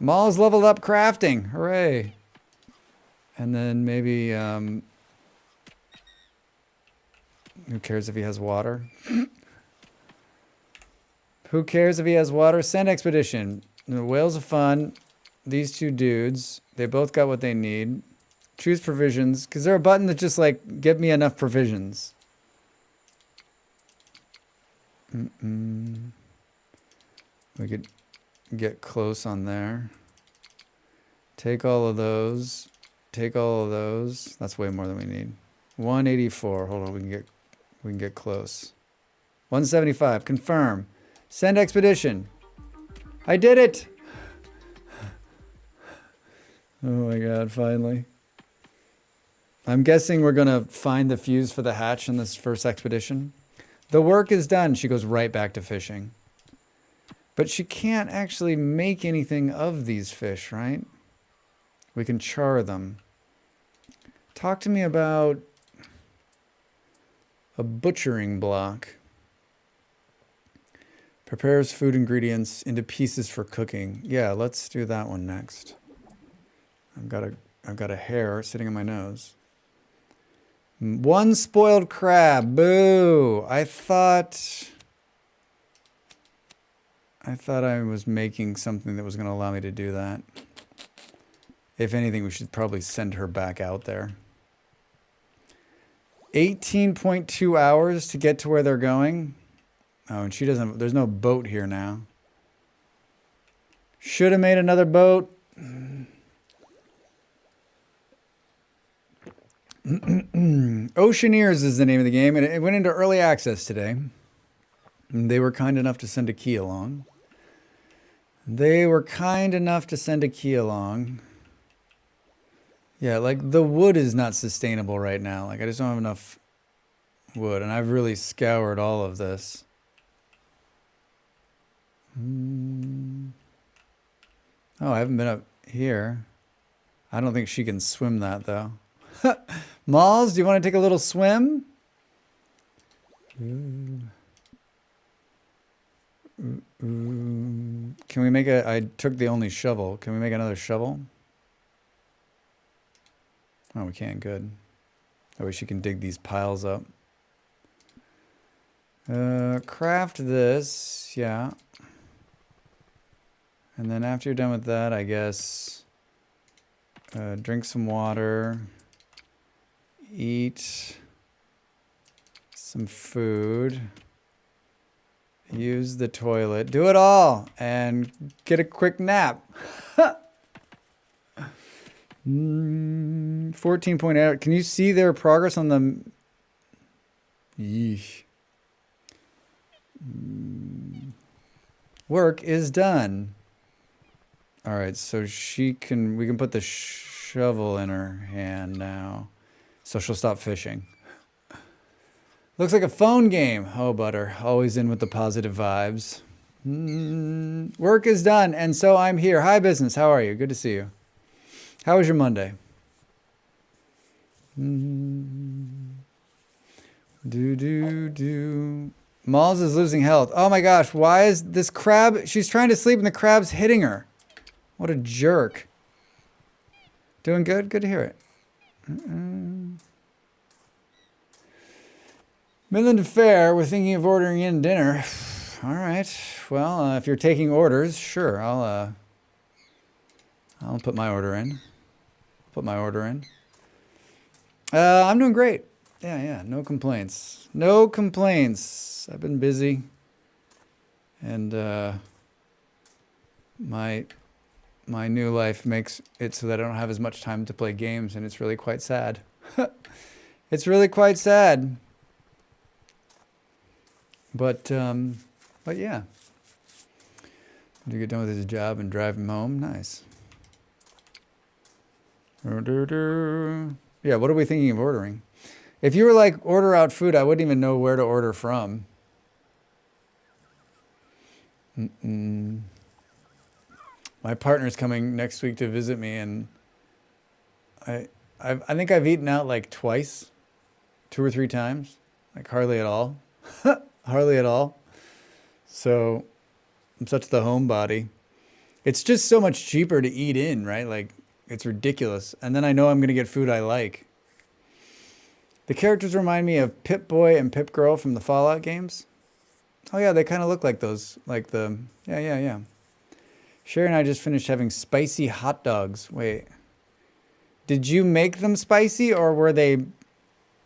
Maul's leveled up crafting. Hooray. And then maybe, who cares if he has water? Who cares if he has water? Send expedition. The whales are fun. These 2 dudes, they both got what they need. Choose provisions. Because they're a button that just like, get me enough provisions. We could get close on there. Take all of those. That's way more than we need. 184. Hold on, we can get close. 175. Confirm. Send expedition. I did it. Oh my god, finally. I'm guessing we're going to find the fuse for the hatch in this first expedition. The work is done. She goes right back to fishing. But she can't actually make anything of these fish, right? We can char them. Talk to me about a butchering block. Prepares food ingredients into pieces for cooking. Yeah, let's do that one next. I've got a hair sitting on my nose. One spoiled crab. Boo. I thought I was making something that was going to allow me to do that. If anything, we should probably send her back out there. 18.2 hours to get to where they're going. Oh, and she doesn't, there's no boat here now. Should have made another boat. Oceaneers is the name of the game, and it went into early access today. And they were kind enough to send a key along. Yeah, like the wood is not sustainable right now. Like I just don't have enough wood, and I've really scoured all of this. Oh, I haven't been up here. I don't think she can swim that though. Malls, do you want to take a little swim? Can we make a... I took the only shovel. Can we make another shovel? Oh, we can't. Good. That way she can dig these piles up. Craft this. Yeah. And then after you're done with that, I guess... drink some water. Eat some food. Use the toilet. Do it all. And get a quick nap. 14.8. Can you see their progress on the... Yeesh. Work is done. All right, so we can put the shovel in her hand now. So she'll stop fishing. Looks like a phone game. Oh, butter. Always in with the positive vibes. Work is done, and so I'm here. Hi, business. How are you? Good to see you. How was your Monday? Malls is losing health. Oh my gosh, why is this crab... She's trying to sleep and the crab's hitting her. What a jerk. Doing good? Good to hear it. Midland Fair, we're thinking of ordering in dinner. All right. Well, if you're taking orders, sure. I'll put my order in. I'm doing great. Yeah. No complaints. No complaints. I've been busy. And my new life makes it so that I don't have as much time to play games, and it's really quite sad. It's really quite sad. But yeah. To get done with his job and drive him home, nice. Yeah, what are we thinking of ordering? If you were like, order out food, I wouldn't even know where to order from. My partner's coming next week to visit me, and I think I've eaten out like twice, 2 or 3 times, like hardly at all. Hardly at all. So I'm such the homebody. It's just so much cheaper to eat in, right? Like, it's ridiculous. And then I know I'm going to get food I like. The characters remind me of Pip-Boy and Pip-Girl from the Fallout games. Oh yeah, they kind of look like those. Like the... Yeah. Sherry and I just finished having spicy hot dogs. Wait. Did you make them spicy, or were they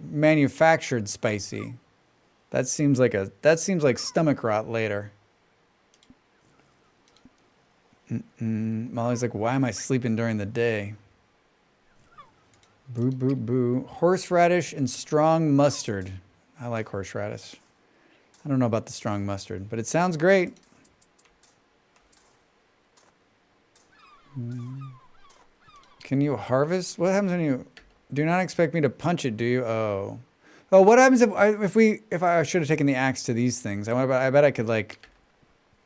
manufactured spicy? That seems like stomach rot later. Molly's like, why am I sleeping during the day? Boo, boo, boo. Horseradish and strong mustard. I like horseradish. I don't know about the strong mustard, but it sounds great. Can you harvest? What happens when you... Do not expect me to punch it, do you? Oh. Oh, what happens if I should have taken the axe to these things? I bet I could, like,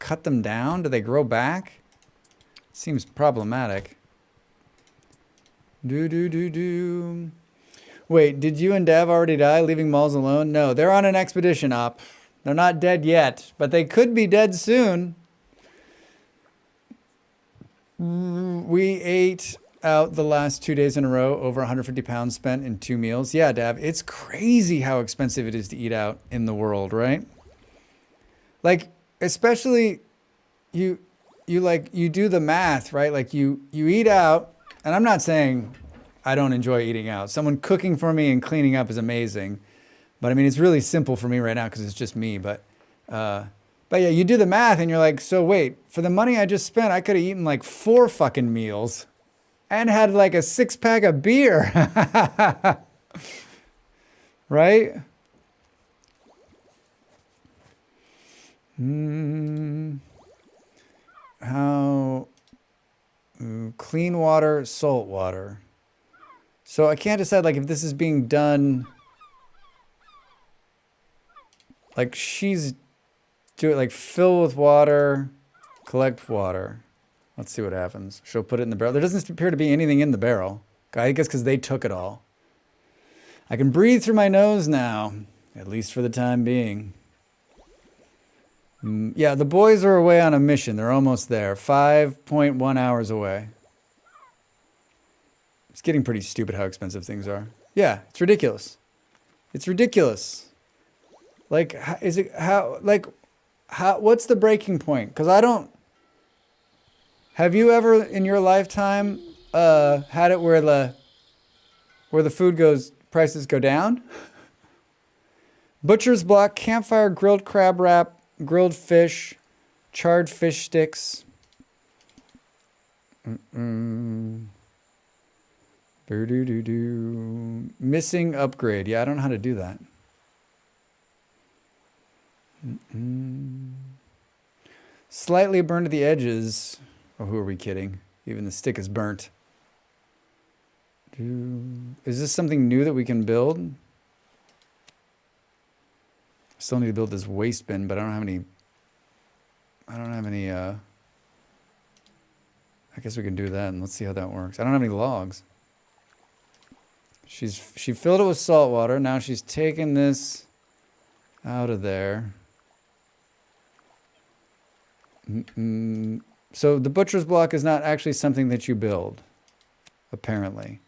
cut them down. Do they grow back? Seems problematic. Do do do do. Wait, did you and Dav already die, leaving Malls alone? No, they're on an expedition, Op. They're not dead yet, but they could be dead soon. We ate out the last 2 days in a row, over 150 pounds spent in 2 meals. Yeah, Dav, it's crazy how expensive it is to eat out in the world, right? Like, especially you you do the math, right? Like you eat out, and I'm not saying I don't enjoy eating out. Someone cooking for me and cleaning up is amazing. But I mean, it's really simple for me right now because it's just me. But yeah, you do the math and you're like, so wait, for the money I just spent, I could have eaten like 4 fucking meals and had like a 6-pack of beer. Right? How clean water, salt water. So I can't decide like if this is being done like she's do it like fill with water, collect water. Let's see what happens. She'll put it in the barrel. There doesn't appear to be anything in the barrel. I guess because they took it all. I can breathe through my nose now, at least for the time being. Yeah, the boys are away on a mission. They're almost there. 5.1 hours away. It's getting pretty stupid how expensive things are. Yeah, it's ridiculous. It's ridiculous. Like, is it how? Like, how? What's the breaking point? Because I don't. Have you ever in your lifetime had it where the food prices go down? Butcher's block, campfire, grilled crab wrap, grilled fish, charred fish sticks. Missing upgrade. Yeah, I don't know how to do that. Slightly burned to the edges. Oh, who are we kidding? Even the stick is burnt. Is this something new that we can build? Still need to build this waste bin, but I don't have any, I guess we can do that and let's see how that works. I don't have any logs. She filled it with salt water. Now she's taken this out of there. So the butcher's block is not actually something that you build, apparently.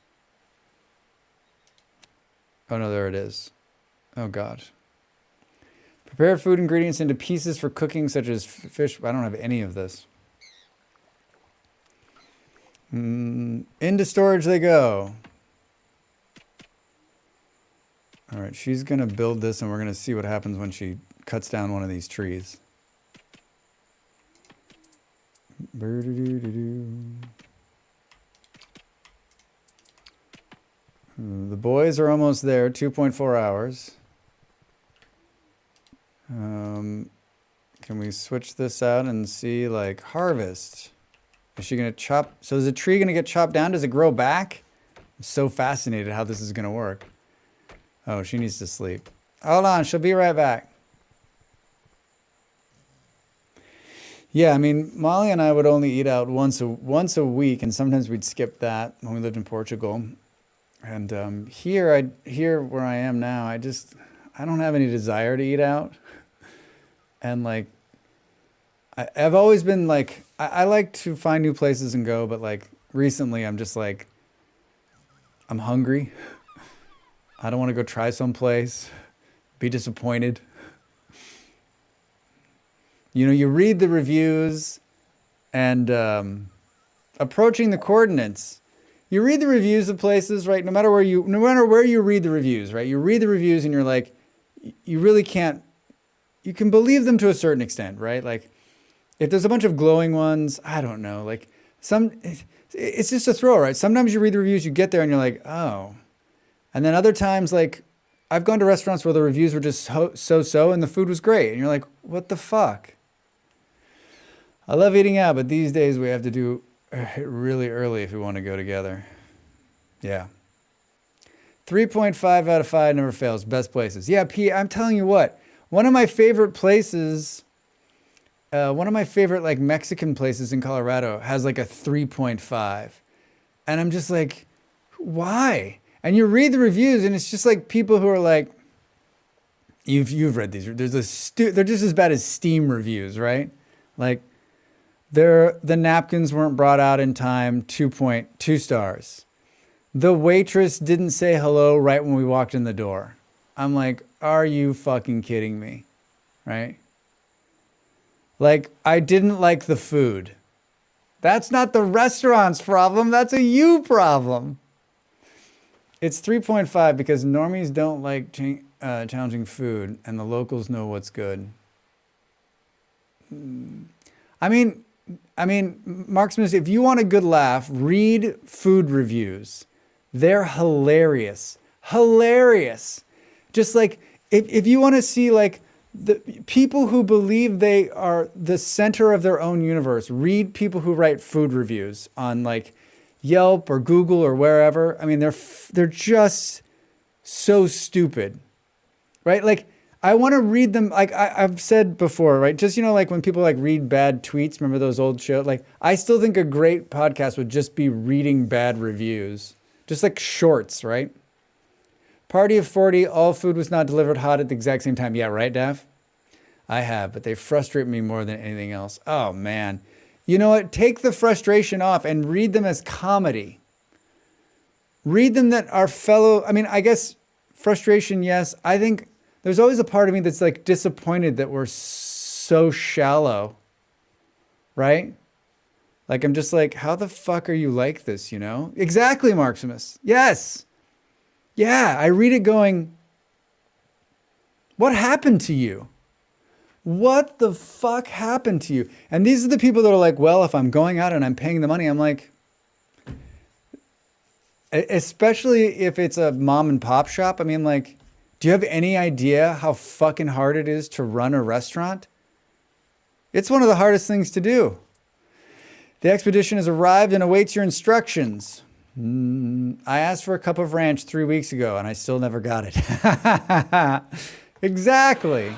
Oh no, there it is. Oh God. Prepare food ingredients into pieces for cooking, such as fish. I don't have any of this. Into storage they go. All right, she's going to build this, and we're going to see what happens when she cuts down one of these trees. The boys are almost there, 2.4 hours. Can we switch this out and see, like, harvest? Is she going to chop? So is the tree going to get chopped down? Does it grow back? I'm so fascinated how this is going to work. Oh, she needs to sleep. Hold on, she'll be right back. Yeah, I mean, Molly and I would only eat out once a week, and sometimes we'd skip that when we lived in Portugal. And here where I am now, I don't have any desire to eat out. And like, I've always been like, I like to find new places and go, but like recently I'm just like, I'm hungry. I don't want to go try someplace, be disappointed. You know, you read the reviews and approaching the coordinates. You read the reviews of places, right? No matter where you read the reviews, right? You read the reviews and you're like, you really can't, you can believe them to a certain extent, right? Like if there's a bunch of glowing ones, I don't know, like it's just a throw, right? Sometimes you read the reviews, you get there and you're like, oh. And then other times, like I've gone to restaurants where the reviews were just so and the food was great. And you're like, what the fuck? I love eating out, but these days we have to do it really early if we want to go together. Yeah. 3.5 out of 5 never fails. Best places. Yeah, P, I'm telling you what. One of my favorite places, like Mexican places in Colorado has like a 3.5. And I'm just like, Why? And you read the reviews, and it's just like people who are like, you've read these. They're just as bad as Steam reviews, right? Like, the napkins weren't brought out in time. 2.2 stars. The waitress didn't say hello right when we walked in the door. I'm like, are you fucking kidding me? Right? Like, I didn't like the food. That's not the restaurant's problem. That's a you problem. It's 3.5 because normies don't like challenging food, and the locals know what's good. I mean, Mark Smith, if you want a good laugh, read food reviews. They're hilarious. Hilarious. Just like, if you want to see like the people who believe they are the center of their own universe, read people who write food reviews on like Yelp or Google or wherever. I mean, they're just so stupid, right? Like, I want to read them. Like I've said before, right? Just, like when people like read bad tweets, remember those old shows? Like, I still think a great podcast would just be reading bad reviews, just like shorts, right? Party of 40, all food was not delivered hot at the exact same time. Yeah, right, Dav? I have, but they frustrate me more than anything else. Oh, man. You know what? Take the frustration off and read them as comedy. Read them that our fellow, I guess frustration, yes. I think there's always a part of me that's like disappointed that we're so shallow, right? Like, I'm just like, how the fuck are you like this, Exactly, Marximus. Yes. Yeah, I read it going, what happened to you? What the fuck happened to you? And these are the people that are like, well, if I'm going out and I'm paying the money, I'm like, especially if it's a mom and pop shop. Like, do you have any idea how fucking hard it is to run a restaurant? It's one of the hardest things to do. The expedition has arrived and awaits your instructions. I asked for a cup of ranch 3 weeks ago and I still never got it. Exactly.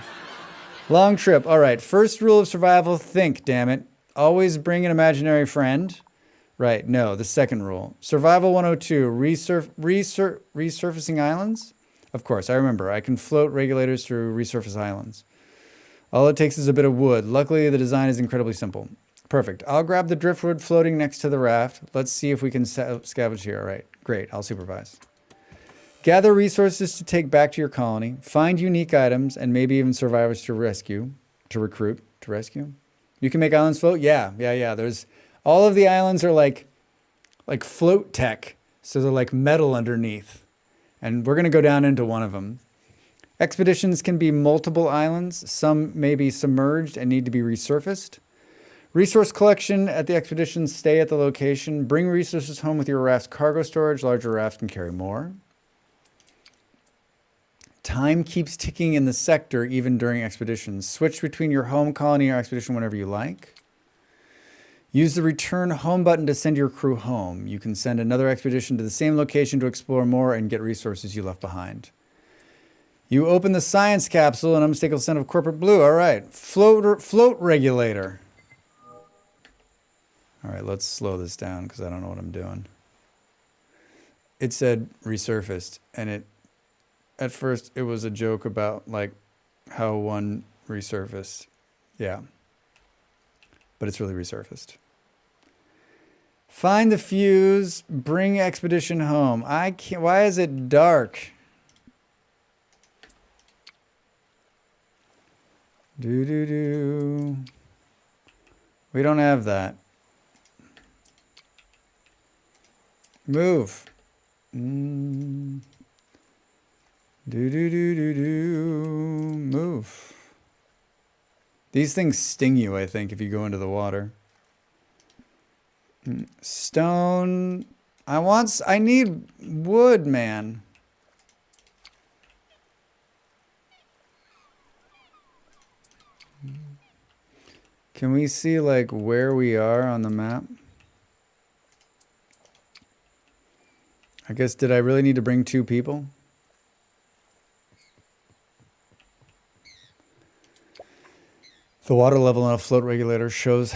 Long trip. All right. First rule of survival, think, damn it. Always bring an imaginary friend. Right. No, the second rule. Survival 102, resurfacing islands. Of course, I remember. I can float regulators through resurface islands. All it takes is a bit of wood. Luckily, the design is incredibly simple. Perfect. I'll grab the driftwood floating next to the raft. Let's see if we can scavenge here. All right. Great. I'll supervise. Gather resources to take back to your colony. Find unique items and maybe even survivors to rescue, to recruit, to rescue. You can make islands float? Yeah. There's all of the islands are like float tech. So they're like metal underneath. And we're going to go down into one of them. Expeditions can be multiple islands. Some may be submerged and need to be resurfaced. Resource collection at the expedition. Stay at the location. Bring resources home with your raft's cargo storage. Larger rafts can carry more. Time keeps ticking in the sector even during expeditions. Switch between your home colony or expedition whenever you like. Use the return home button to send your crew home. You can send another expedition to the same location to explore more and get resources you left behind. You open the science capsule, an unmistakable scent of corporate blue. All right. Float regulator. All right, let's slow this down because I don't know what I'm doing. It said resurfaced, and at first it was a joke about like how one resurfaced. Yeah. But it's really resurfaced. Find the fuse, bring expedition home. I can't, why is it dark? Do. We don't have that. Move. Move. These things sting you, I think, if you go into the water. Stone. I need wood, man. Can we see like where we are on the map? I guess, did I really need to bring 2 people? The water level on a float regulator shows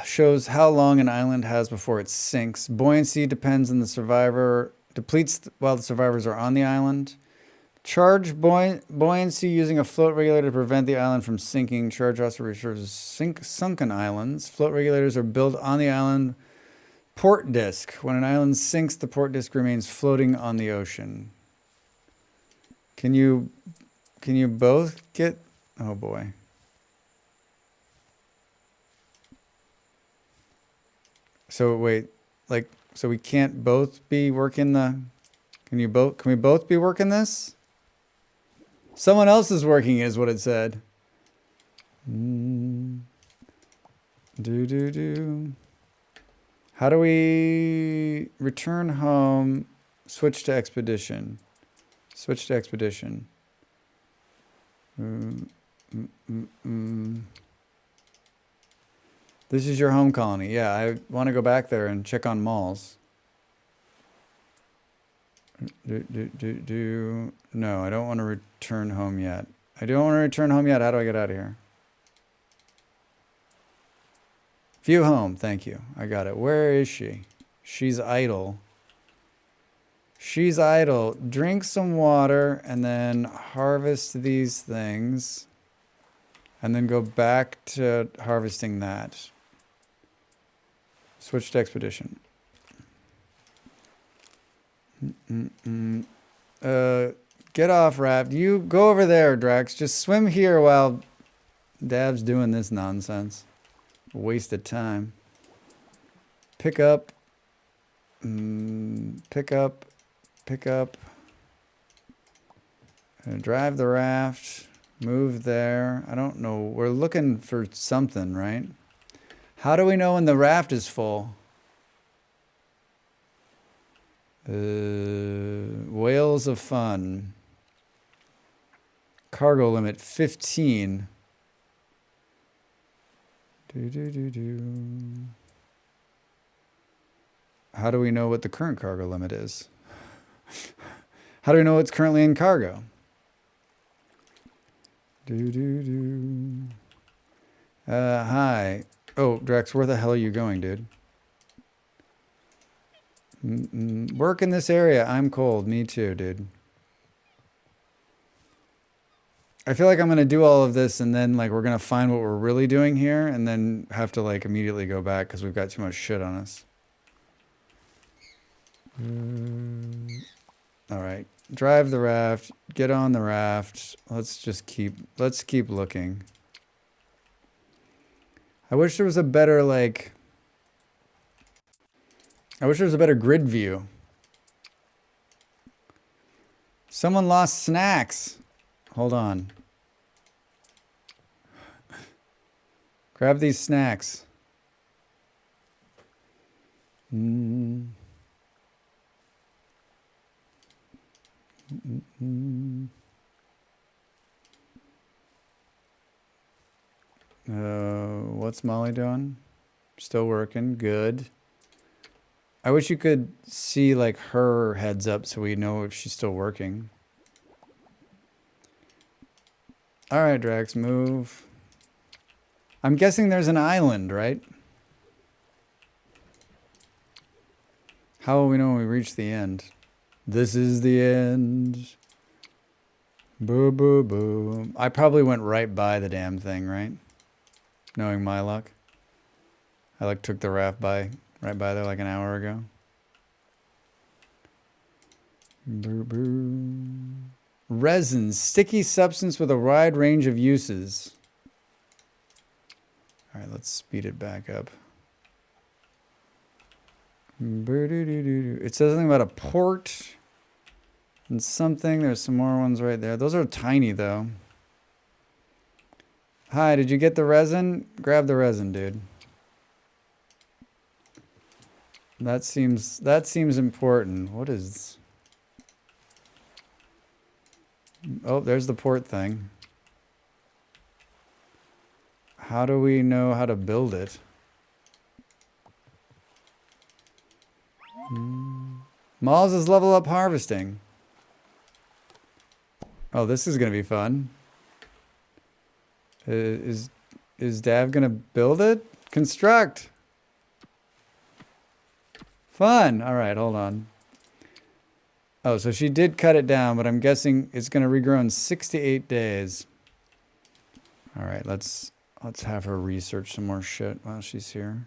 shows how long an island has before it sinks. Buoyancy depends on the survivor, depletes while the survivors are on the island. Charge buoyancy using a float regulator to prevent the island from sinking. Charge also refers to sunken islands. Float regulators are built on the island port disk. When an island sinks, the port disk remains floating on the ocean. Can you both get? Oh boy. So wait, like, so we can't both be working the, can we both be working this? Someone else is working is what it said. How do we return home, switch to expedition? Switch to expedition. This is your home colony. Yeah, I want to go back there and check on malls. No, I don't want to return home yet. I don't want to return home yet. How do I get out of here? View home. Thank you. I got it. Where is she? She's idle. She's idle. Drink some water and then harvest these things. And then go back to harvesting that. Switch to expedition. Get off, raft. You go over there, Drax. Just swim here while Dav's doing this nonsense. Wasted time. Pick up. Pick up. Pick up. Drive the raft. Move there. I don't know. We're looking for something, right? How do we know when the raft is full? Whales of fun. Cargo limit 15. How do we know what the current cargo limit is? How do we know what's currently in cargo? Hi. Oh, Drex, where the hell are you going, dude? Work in this area. I'm cold. Me too, dude. I feel like I'm going to do all of this and then like we're going to find what we're really doing here and then have to like immediately go back because we've got too much shit on us. All right. Drive the raft. Get on the raft. Let's keep looking. I wish there was a better like I wish there was a better grid view. Someone lost snacks. Hold on. Grab these snacks. What's Molly doing? Still working. Good. I wish you could see like her heads up so we know if she's still working. All right, Drax, move. I'm guessing there's an island, right? How will we know when we reach the end? This is the end. Boo, boo, boo. I probably went right by the damn thing, right? Knowing my luck. I like took the raft right by there like an hour ago. Boo, boo. Resin, sticky substance with a wide range of uses. All right, let's speed it back up. It says something about a port and something. There's some more ones right there. Those are tiny though. Hi, did you get the resin? Grab the resin, dude. That seems important. What is... Oh, there's the port thing. How do we know how to build it? Malls is level up harvesting. Oh, this is gonna be fun. Is Dav gonna build it? Construct. Fun. All right, hold on. Oh, so she did cut it down, but I'm guessing it's gonna regrow in 6 to 8 days. All right, let's have her research some more shit while she's here.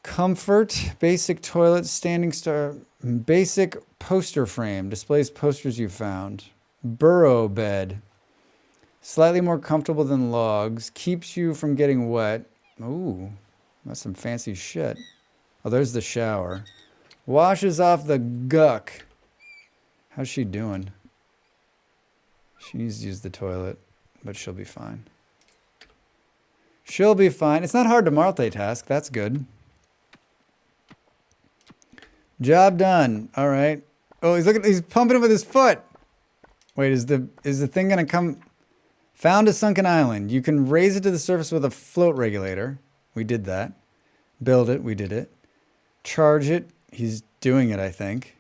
Comfort, basic toilet, standing star, basic poster frame, displays posters you found. Burrow bed, slightly more comfortable than logs, keeps you from getting wet. Ooh, that's some fancy shit. Oh, there's the shower. Washes off the guck. How's she doing? She needs to use the toilet, but she'll be fine. She'll be fine. It's not hard to multitask. That's good. Job done. All right. Oh, he's pumping it with his foot. Wait, is the thing gonna come? Found a sunken island. You can raise it to the surface with a float regulator. We did that. Build it. We did it. Charge it. He's doing it, I think.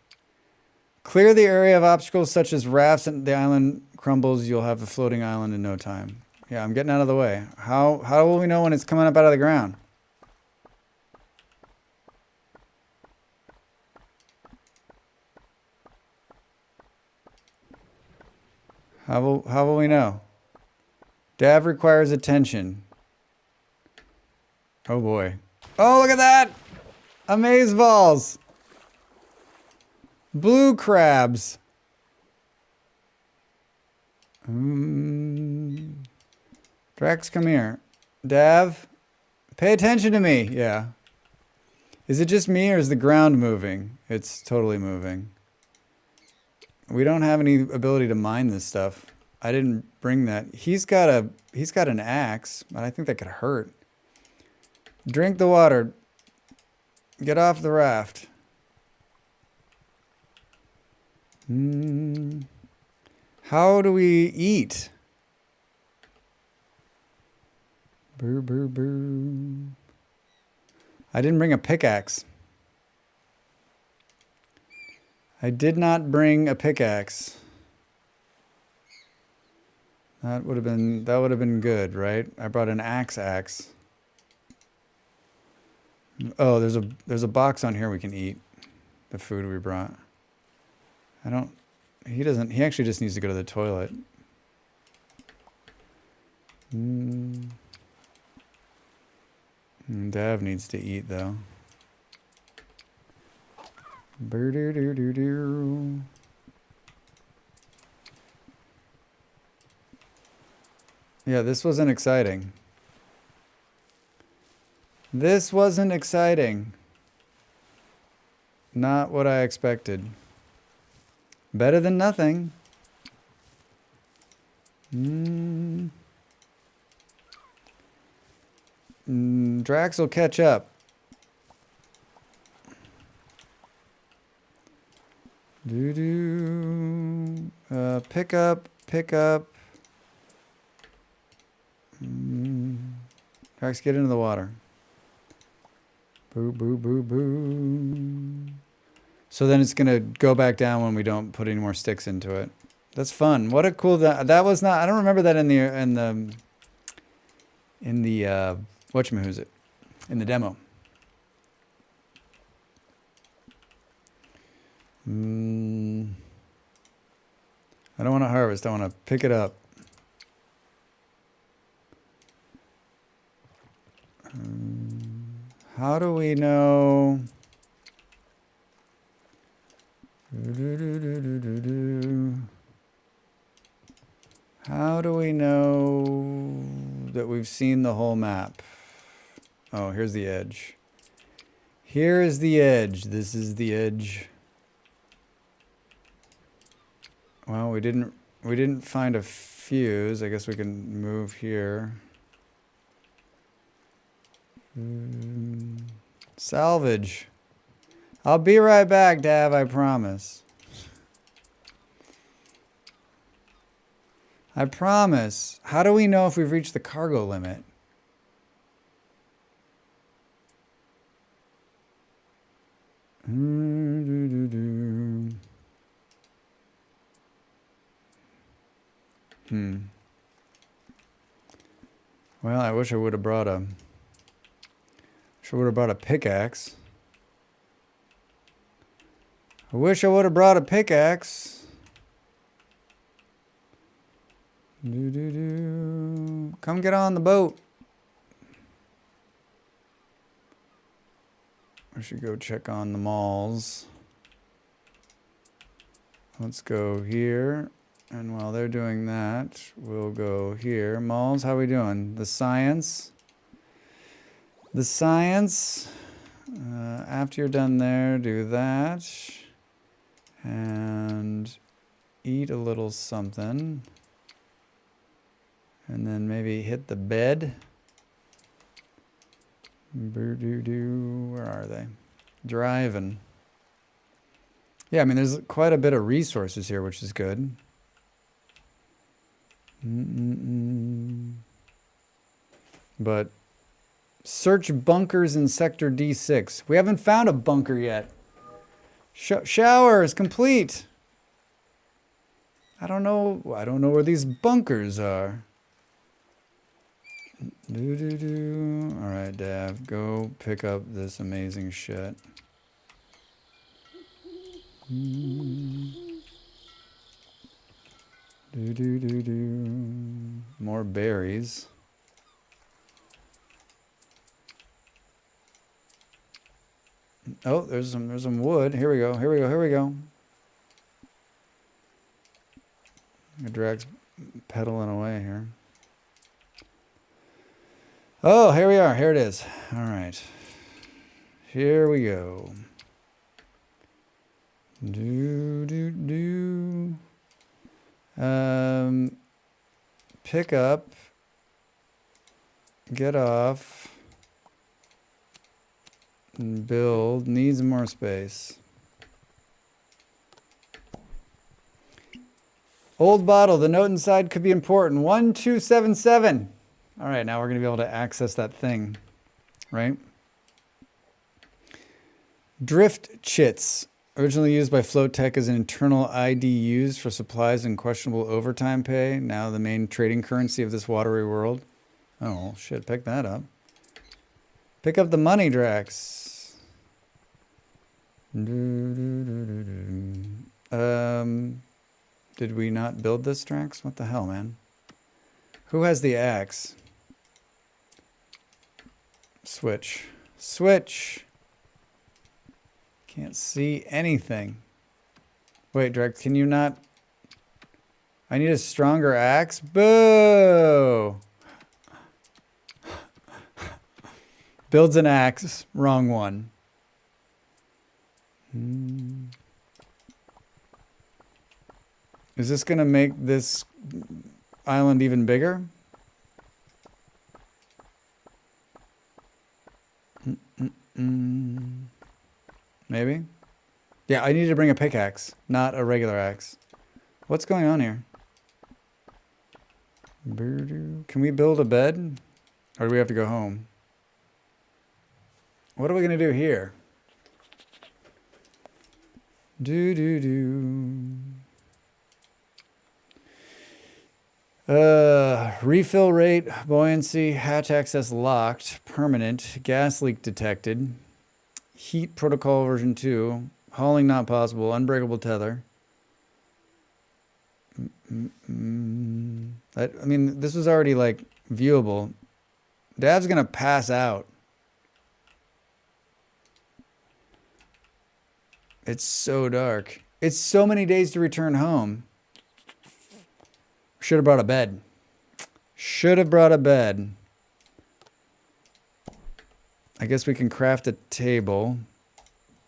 Clear the area of obstacles such as rafts and the island crumbles. You'll have a floating island in no time. Yeah, I'm getting out of the way. How will we know when it's coming up out of the ground? How will we know? Dav requires attention. Oh boy. Oh, look at that! Amazeballs! Blue crabs. Drax, come here. Dav, pay attention to me. Yeah. Is it just me or is the ground moving? It's totally moving. We don't have any ability to mine this stuff. I didn't bring that. He's got an axe, but I think that could hurt. Drink the water. Get off the raft. How do we eat? Boo, boo, boo. I didn't bring a pickaxe. I did not bring a pickaxe. That would have been good, right? I brought an axe. Oh, there's a box on here we can eat. The food we brought. He actually just needs to go to the toilet. Dav needs to eat though. Boo-doo-doo-doo-doo. Yeah, this wasn't exciting. This wasn't exciting. Not what I expected. Better than nothing. Drax will catch up. Pick up. Drax, get into the water. Boo, boo, boo, boo. So then it's gonna go back down when we don't put any more sticks into it. That's fun. What a cool that was not. I don't remember that in the whatchamahoo's in the demo. I don't want to harvest. I want to pick it up. How do we know? How do we know that we've seen the whole map? Oh, here's the edge. Here is the edge. This is the edge. Well, we didn't find a fuse. I guess we can move here. Salvage. I'll be right back, Dav, I promise. I promise. How do we know if we've reached the cargo limit? Well, I wish I would have brought a pickaxe. I wish I would have brought a pickaxe. Come get on the boat. I should go check on the malls. Let's go here. And while they're doing that, we'll go here. Malls, how we doing? The science. After you're done there, do that. And eat a little something. And then maybe hit the bed. Where are they? Driving. Yeah, I mean, there's quite a bit of resources here, which is good. But search bunkers in Sector D6. We haven't found a bunker yet. Shower is complete. I don't know where these bunkers are. All right, Dav, go pick up this amazing shit. More berries. Oh, there's some wood. Here we go. Drag's pedaling away here. Oh, here we are. Here it is. All right. Here we go. Pick up. Get off. And build. Needs more space. Old bottle. The note inside could be important. 1277. All right, now we're going to be able to access that thing, right? Drift chits. Originally used by Float Tech as an internal ID used for supplies and questionable overtime pay. Now the main trading currency of this watery world. Oh, shit, pick that up. Pick up the money, Drax. Did we not build this, Drax? What the hell, man? Who has the axe? Switch. Can't see anything. Wait, Drax, can you not? I need a stronger axe. Boo! Builds an axe. Wrong one. Is this going to make this island even bigger? Maybe? Yeah, I need to bring a pickaxe, not a regular axe. What's going on here? Can we build a bed? Or do we have to go home? What are we going to do here? Refill rate, buoyancy, hatch access locked, permanent, gas leak detected, heat protocol version 2, hauling not possible, unbreakable tether. I mean, this was already like viewable. Dav's gonna pass out. It's so dark. It's so many days to return home. Should have brought a bed. I guess we can craft a table.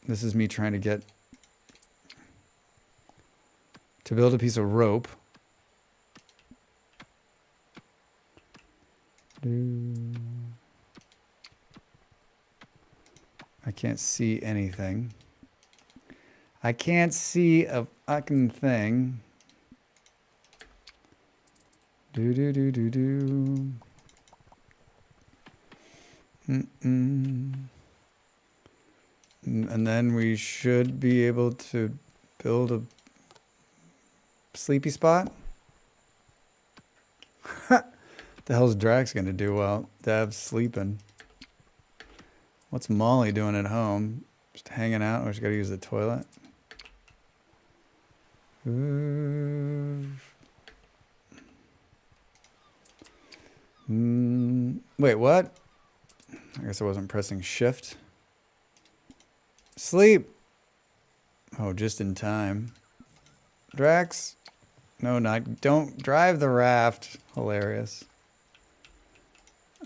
This is me trying to build a piece of rope. I can't see anything. I can't see a fucking thing. And then we should be able to build a sleepy spot. The hell's Drax gonna do while Dav's sleeping? What's Molly doing at home? Just hanging out, or she gotta use the toilet? Wait, what? I guess I wasn't pressing shift. Sleep. Oh, just in time. Drax. No, not. Don't drive the raft. Hilarious.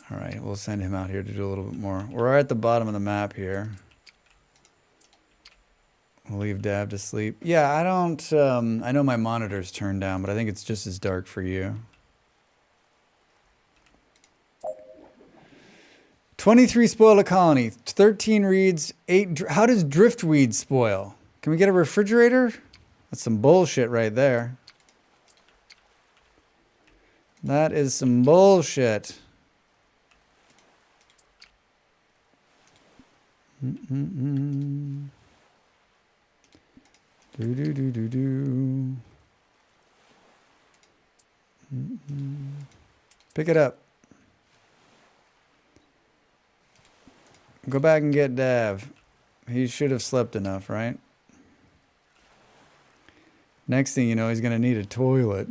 All right, we'll send him out here to do a little bit more. We're at the bottom of the map here. We'll leave Dab to sleep. Yeah, I don't. I know my monitor's turned down, but I think it's just as dark for you. 23 spoil a colony. 13 reeds. 8. How does driftweed spoil? Can we get a refrigerator? That's some bullshit right there. That is some bullshit. Do do do do do. Pick it up. Go back and get Dav. He should have slept enough, right? Next thing you know, he's gonna need a toilet.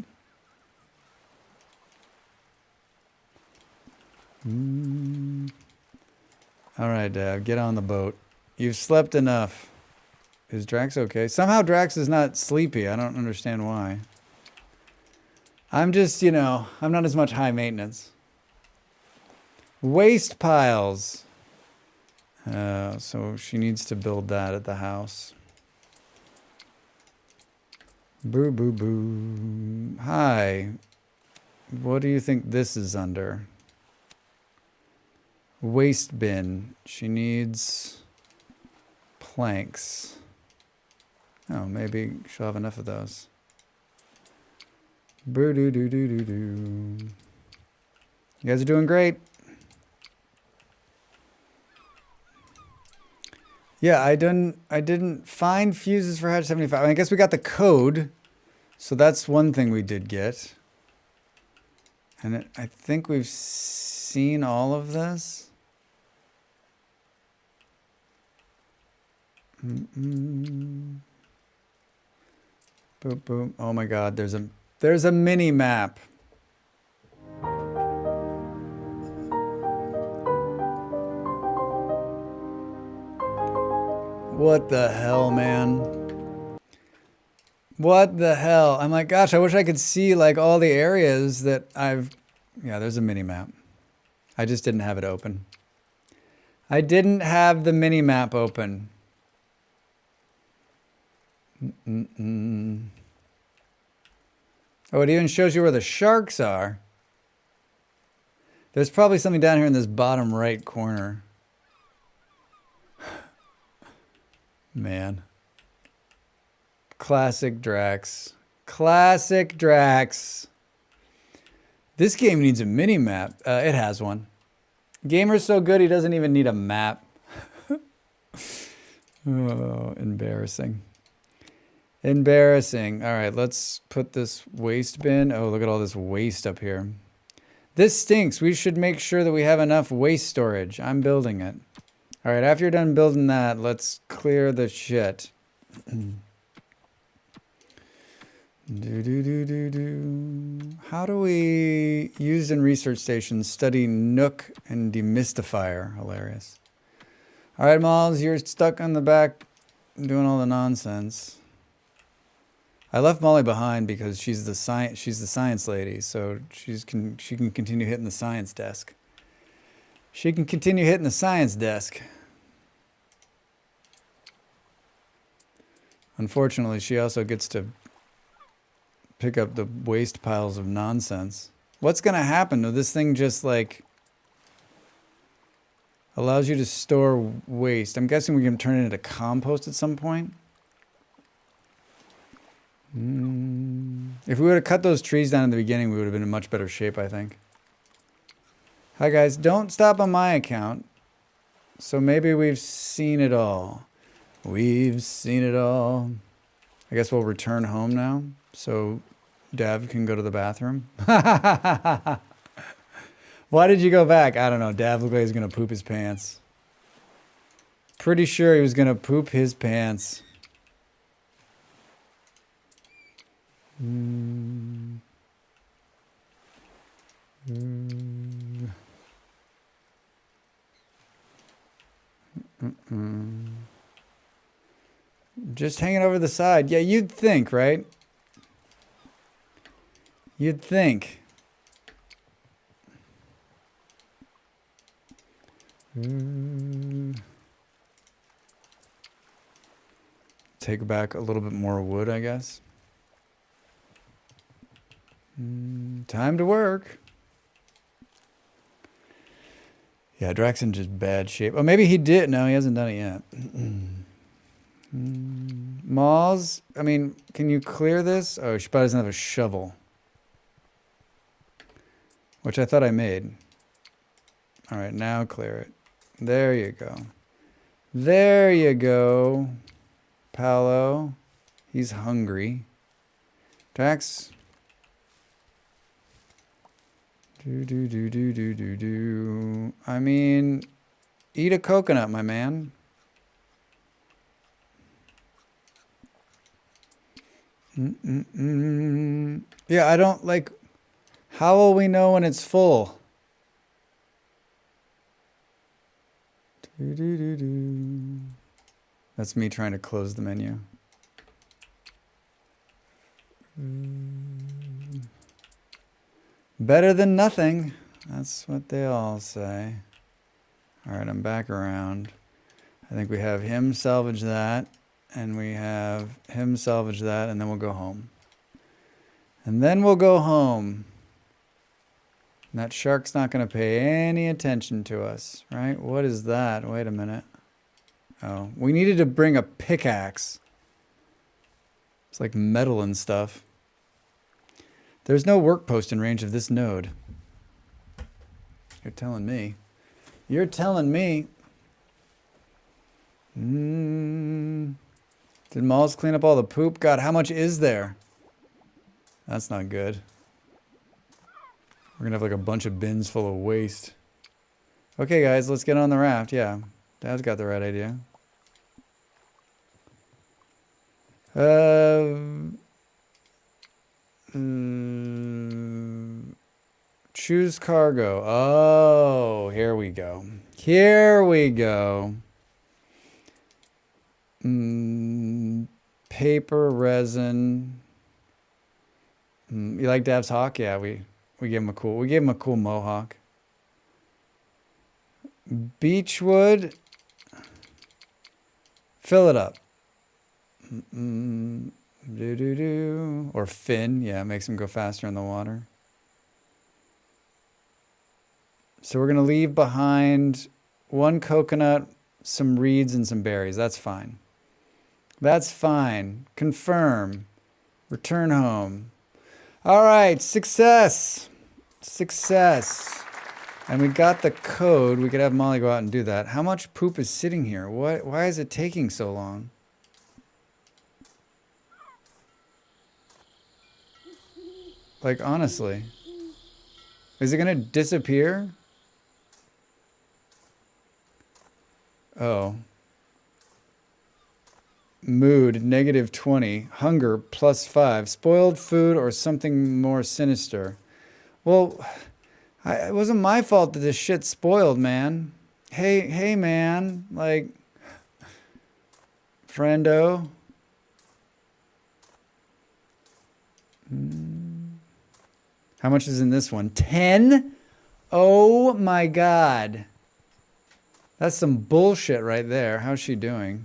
All right, Dav, get on the boat. You've slept enough. Is Drax okay? Somehow Drax is not sleepy. I don't understand why. I'm just, you know, I'm not as much high maintenance. Waste piles. So she needs to build that at the house. Boo, boo, boo. Hi. What do you think this is under? Waste bin. She needs planks. Oh, maybe she'll have enough of those. Boo doo doo doo doo doo. You guys are doing great. Yeah, I didn't find fuses for Hatch 75. I guess we got the code. So that's one thing we did get. And I think we've seen all of this. Boom, boom. Oh my God, there's a mini map. What the hell, man? What the hell? I'm like, gosh, I wish I could see like all the areas that yeah, there's a mini map. I just didn't have it open. I didn't have the mini map open. Oh, it even shows you where the sharks are. There's probably something down here in this bottom right corner. Man. Classic Drax. Classic Drax. This game needs a mini map. It has one. Gamer's so good he doesn't even need a map. Oh, embarrassing. Embarrassing. All right, let's put this waste bin. Oh, look at all this waste up here. This stinks. We should make sure that we have enough waste storage. I'm building it. All right, after you're done building that, let's clear the shit. How do we use in research stations study Nook and demystifier? Hilarious. All right, Malls, you're stuck on the back doing all the nonsense. I left Molly behind because she's the science lady, so she can continue hitting the science desk. She can continue hitting the science desk. Unfortunately, she also gets to pick up the waste piles of nonsense. What's going to happen? Will this thing just like allows you to store waste? I'm guessing we can turn it into compost at some point. If we would have cut those trees down in the beginning, we would have been in much better shape, I think. Hi guys, don't stop on my account. So maybe we've seen it all. We've seen it all. I guess we'll return home now, so Dev can go to the bathroom. Why did you go back? I don't know. Dad looked like he was going to poop his pants. Pretty sure he was going to poop his pants. Just hanging over the side. Yeah, you'd think, right? You'd think. Take back a little bit more wood, I guess. Time to work. Yeah, Drax in just bad shape. Oh, maybe he did. No, he hasn't done it yet. Moz, I mean, can you clear this? Oh, she probably doesn't have a shovel. Which I thought I made. All right, now clear it. There you go. There you go. Paolo. He's hungry. Drax. Do. I mean, eat a coconut, my man. Yeah, I don't like. How will we know when it's full? That's me trying to close the menu. Better than nothing. That's what they all say. All right, I'm back around. I think we have him salvage that, and we have him salvage that, and then we'll go home. And then we'll go home. And that shark's not going to pay any attention to us, right? What is that? Wait a minute. Oh, we needed to bring a pickaxe. It's like metal and stuff. There's no work post in range of this node. You're telling me. You're telling me. Did Malls clean up all the poop? God, how much is there? That's not good. We're going to have like a bunch of bins full of waste. Okay, guys, let's get on the raft. Yeah, Dad's got the right idea. Choose cargo. Oh, here we go. Here we go. Paper, resin. You like Dav's hawk? Yeah, we gave him a cool mohawk. Beechwood. Fill it up. Or fin. Yeah, it makes him go faster in the water. So we're going to leave behind one coconut, some reeds, and some berries. That's fine. That's fine. Confirm. Return home. All right. Success. Success. And we got the code. We could have Molly go out and do that. How much poop is sitting here? Why is it taking so long? Like, honestly. Is it going to disappear? Oh. Mood, -20. Hunger, +5. Spoiled food or something more sinister. Well, it wasn't my fault that this shit spoiled, man. Hey, man. Like, friendo. How much is in this one? 10? Oh, my God. That's some bullshit right there. How's she doing?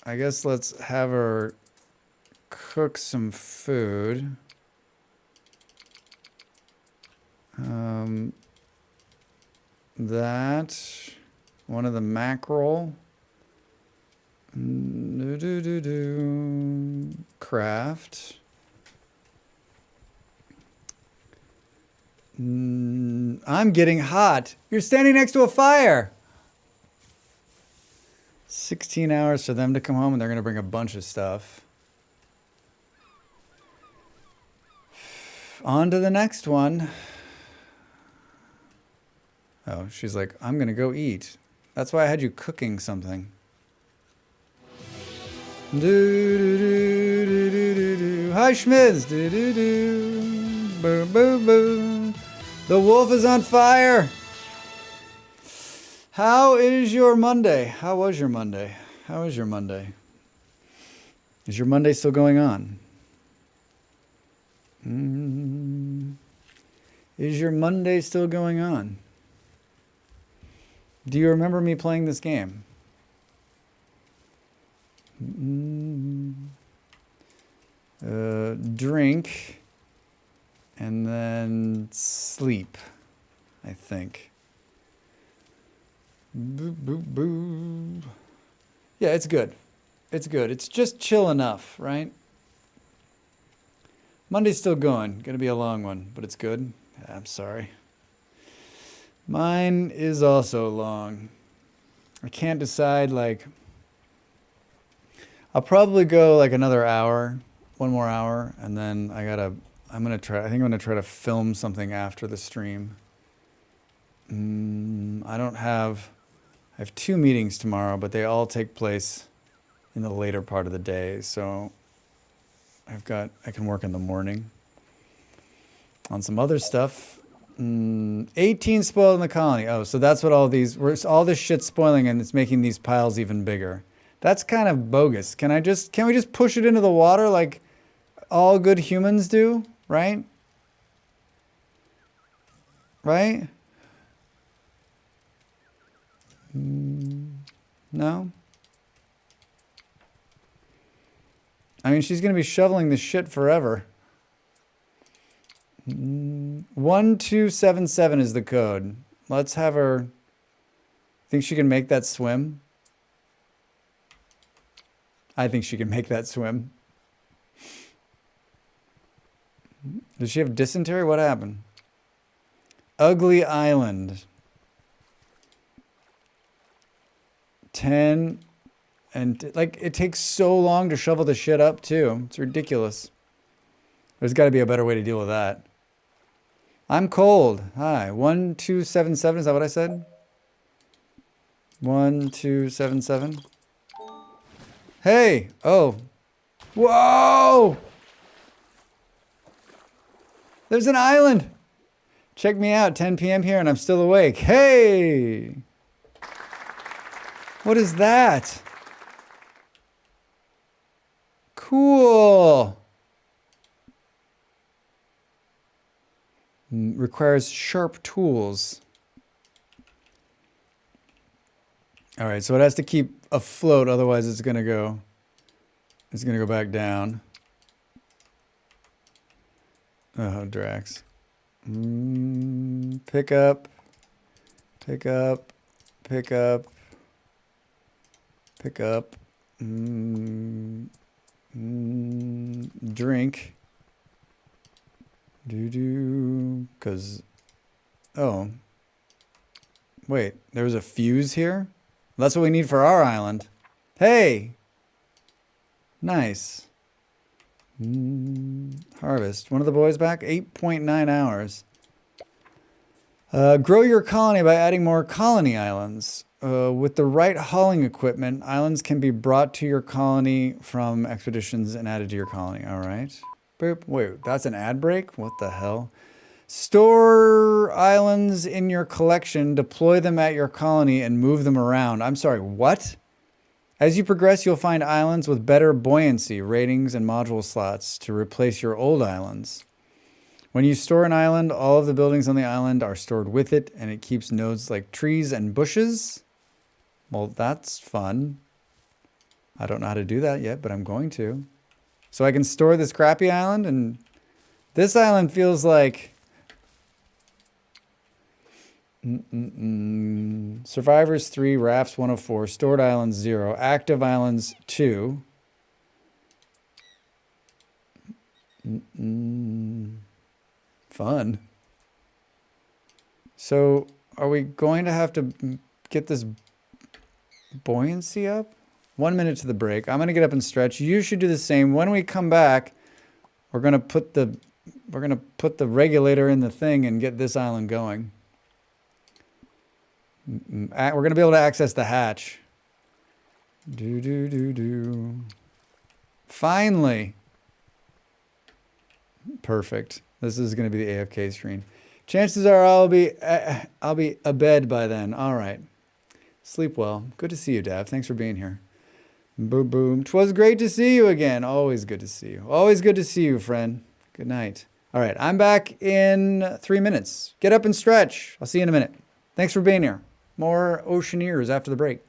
I guess let's have her cook some food. That. One of the mackerel. Craft. I'm getting hot. You're standing next to a fire. 16 hours for them to come home, and they're going to bring a bunch of stuff. On to the next one. Oh, she's like, I'm going to go eat. That's why I had you cooking something. Do, do, do, do, do, do, do. Hi, Schmids. Do, do, do. Boo, boo, boo. The wolf is on fire. How is your Monday? How was your Monday? How is your Monday? Is your Monday still going on? Is your Monday still going on? Do you remember me playing this game? Drink and then sleep, I think. Boo, boo, boo. Yeah, it's good. It's good. It's just chill enough, right? Monday's still going. Gonna be a long one, but it's good. I'm sorry. Mine is also long. I can't decide, like, I'll probably go like another hour, one more hour, and then I think I'm gonna try to film something after the stream. I have 2 meetings tomorrow, but they all take place in the later part of the day, so I can work in the morning on some other stuff. 18 spoiled in the colony. Oh, so that's what all this shit's spoiling, and it's making these piles even bigger. That's kind of bogus. Can't we just push it into the water like all good humans do, right? Right? No? I mean, she's going to be shoveling this shit forever. 1277 is the code. Let's have her... Think she can make that swim? I think she can make that swim. Does she have dysentery? What happened? Ugly Island. 10... And, like, it takes so long to shovel the shit up, too. It's ridiculous. There's got to be a better way to deal with that. I'm cold. Hi. 1277. Is that what I said? 1277. Hey. Oh. Whoa. There's an island. Check me out. 10 p.m. here and I'm still awake. Hey. What is that? Cool. Requires sharp tools. All right, so it has to keep afloat, otherwise it's gonna go back down. Oh, Drax. Pick up. Pick up. Pick up. Pick up. Drink. Because... Oh. Wait, there was a fuse here? That's what we need for our island. Hey! Nice. Harvest. One of the boys back? 8.9 hours. Grow your colony by adding more colony islands. With the right hauling equipment, islands can be brought to your colony from expeditions and added to your colony. All right. Boop. Wait, that's an ad break? What the hell? Store islands in your collection, deploy them at your colony, and move them around. I'm sorry, what? As you progress, you'll find islands with better buoyancy, ratings, and module slots to replace your old islands. When you store an island, all of the buildings on the island are stored with it, and it keeps nodes like trees and bushes. Well, that's fun. I don't know how to do that yet, but I'm going to. So I can store this crappy island, and this island feels like... Survivors 3, rafts 104, stored islands 0, active islands 2. Fun. So are we going to have to get this buoyancy up? 1 minute to the break. I'm going to get up and stretch. You should do the same. When we come back, we're going to put the we're gonna put the regulator in the thing and get this island going. We're gonna be able to access the hatch. Do do do do. Finally. Perfect. This is gonna be the AFK screen. Chances are I'll be abed by then. All right. Sleep well. Good to see you, Dav. Thanks for being here. Boom, boom. 'Twas great to see you again. Always good to see you. Always good to see you, friend. Good night. All right, I'm back in 3 minutes. Get up and stretch. I'll see you in a minute. Thanks for being here. More Oceaneers after the break.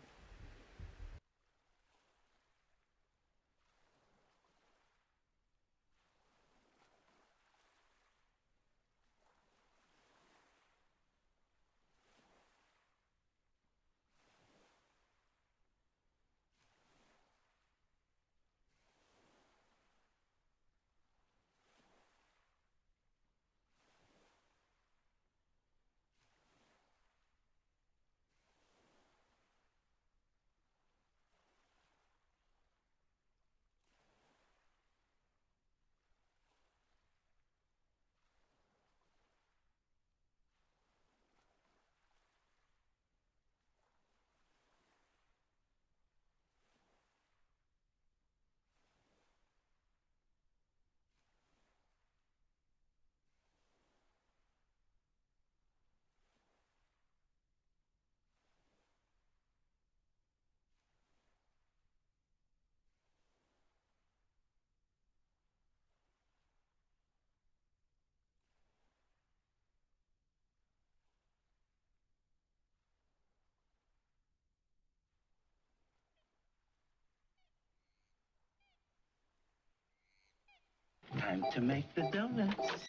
Time to make the donuts.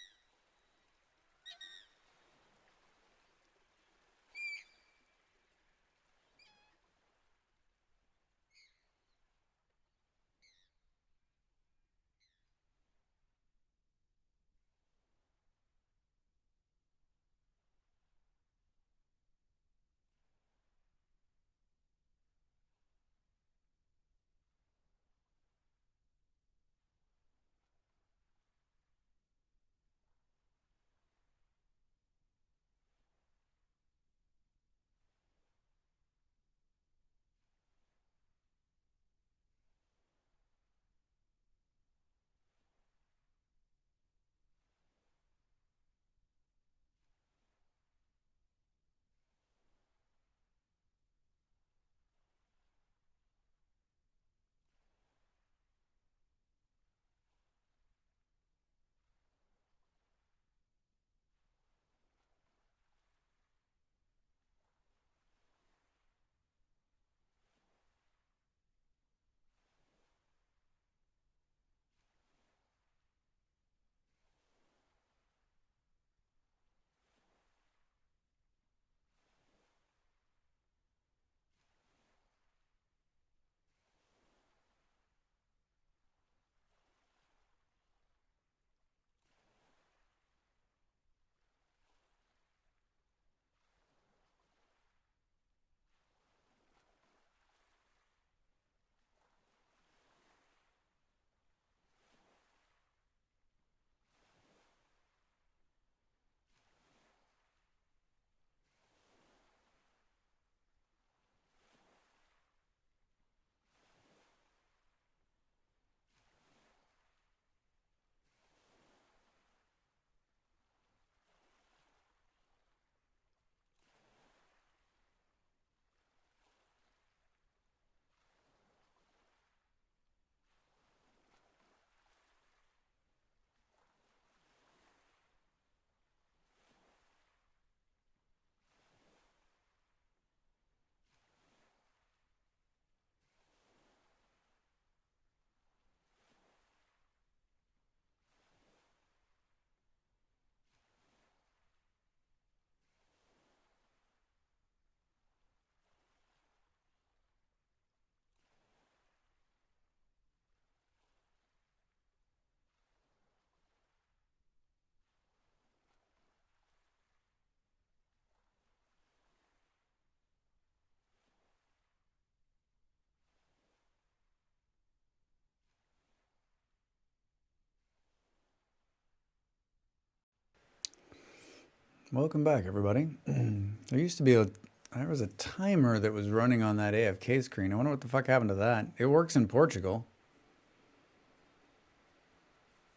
Welcome back, everybody. There used to be there was a timer that was running on that AFK screen. I wonder what the fuck happened to that. It works in Portugal.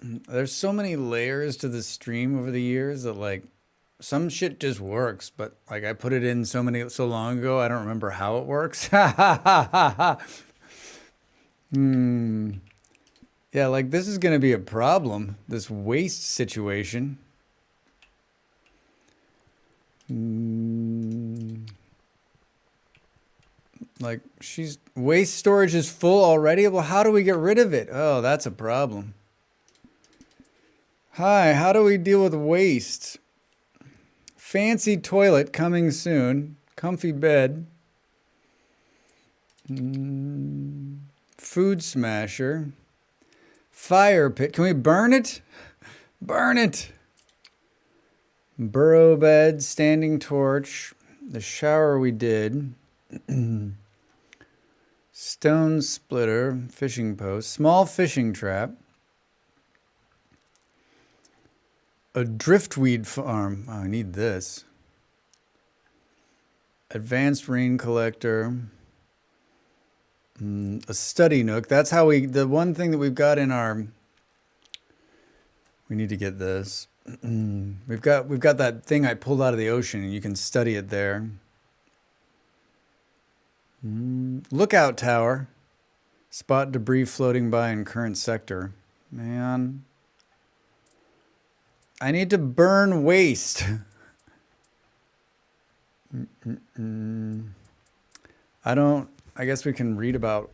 There's so many layers to the stream over the years that like some shit just works, but like I put it in so long ago, I don't remember how it works. Yeah, like this is gonna be a problem, this waste situation. Like waste storage is full already. Well, how do we get rid of it? Oh, that's a problem. Hi, how do we deal with waste? Fancy toilet coming soon. Comfy bed. Food smasher. Fire pit. Can we burn it? Burn it. Burrow bed, standing torch. The shower we did. Stone splitter, fishing post, small fishing trap. A driftweed farm. Oh, I need this. Advanced rain collector. A study nook. That's how the one thing that we've got in our, we need to get this. We've got that thing I pulled out of the ocean and you can study it there. Lookout tower. Spot debris floating by in current sector. Man. I need to burn waste. I guess we can read about,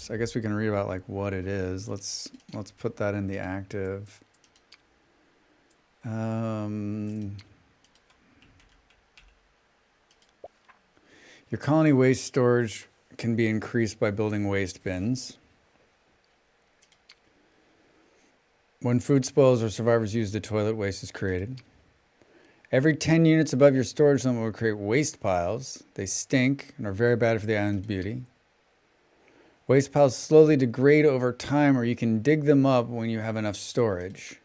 I guess we can read about like what it is. Let's put that in the active. Your colony waste storage can be increased by building waste bins. When food spoils or survivors use the toilet, waste is created. Every 10 units above your storage limit will create waste piles. They stink and are very bad for the island's beauty. Waste piles slowly degrade over time, or you can dig them up when you have enough storage.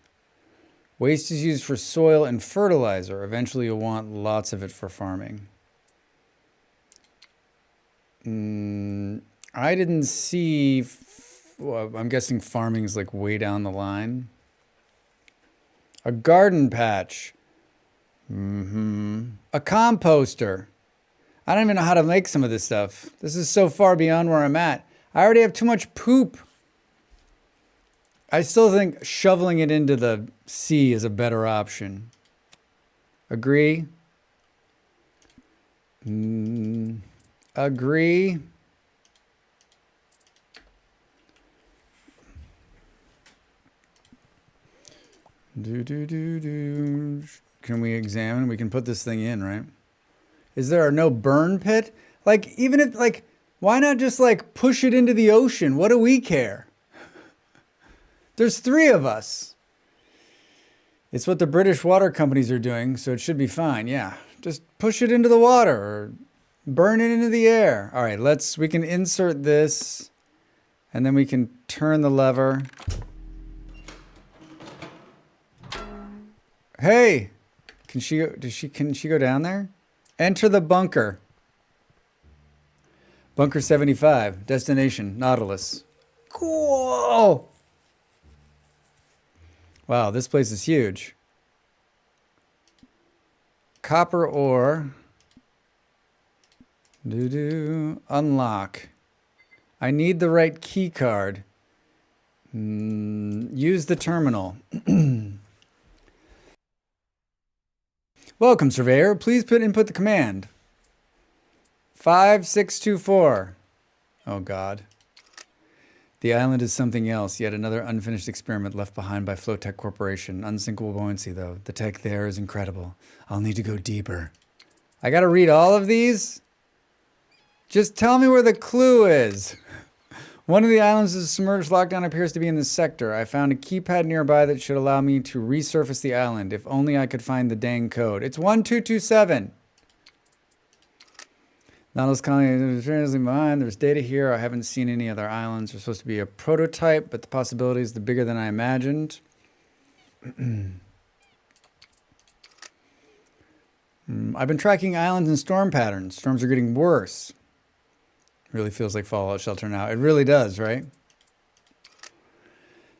Waste is used for soil and fertilizer. Eventually you'll want lots of it for farming. I didn't see, well, I'm guessing farming is like way down the line. A garden patch. A composter. I don't even know how to make some of this stuff. This is so far beyond where I'm at. I already have too much poop. I still think shoveling it into the sea is a better option. Agree? Agree? Can we examine? We can put this thing in, right? Is there no burn pit? Like, even if, like, why not just, like, push it into the ocean? What do we care? There's 3 of us. It's what the British water companies are doing, so it should be fine. Yeah, just push it into the water or burn it into the air. All right, we can insert this, and then we can turn the lever. Hey, can she go down there? Enter the bunker. Bunker 75, destination, Nautilus. Cool. Wow, this place is huge. Copper ore. Unlock. I need the right key card. Use the terminal. Welcome, surveyor. Please input the command. 5624. Oh, God. The island is something else, yet another unfinished experiment left behind by Flowtech Corporation. Unsinkable buoyancy, though. The tech there is incredible. I'll need to go deeper. I gotta read all of these? Just tell me where the clue is. One of the islands is submerged. Lockdown appears to be in this sector. I found a keypad nearby that should allow me to resurface the island. If only I could find the dang code. It's 1227. Nautilus colony is seriously behind. There's data here. I haven't seen any other islands. There's supposed to be a prototype, but the possibility is bigger than I imagined. I've been tracking islands and storm patterns. Storms are getting worse. Really feels like Fallout Shelter now. It really does, right?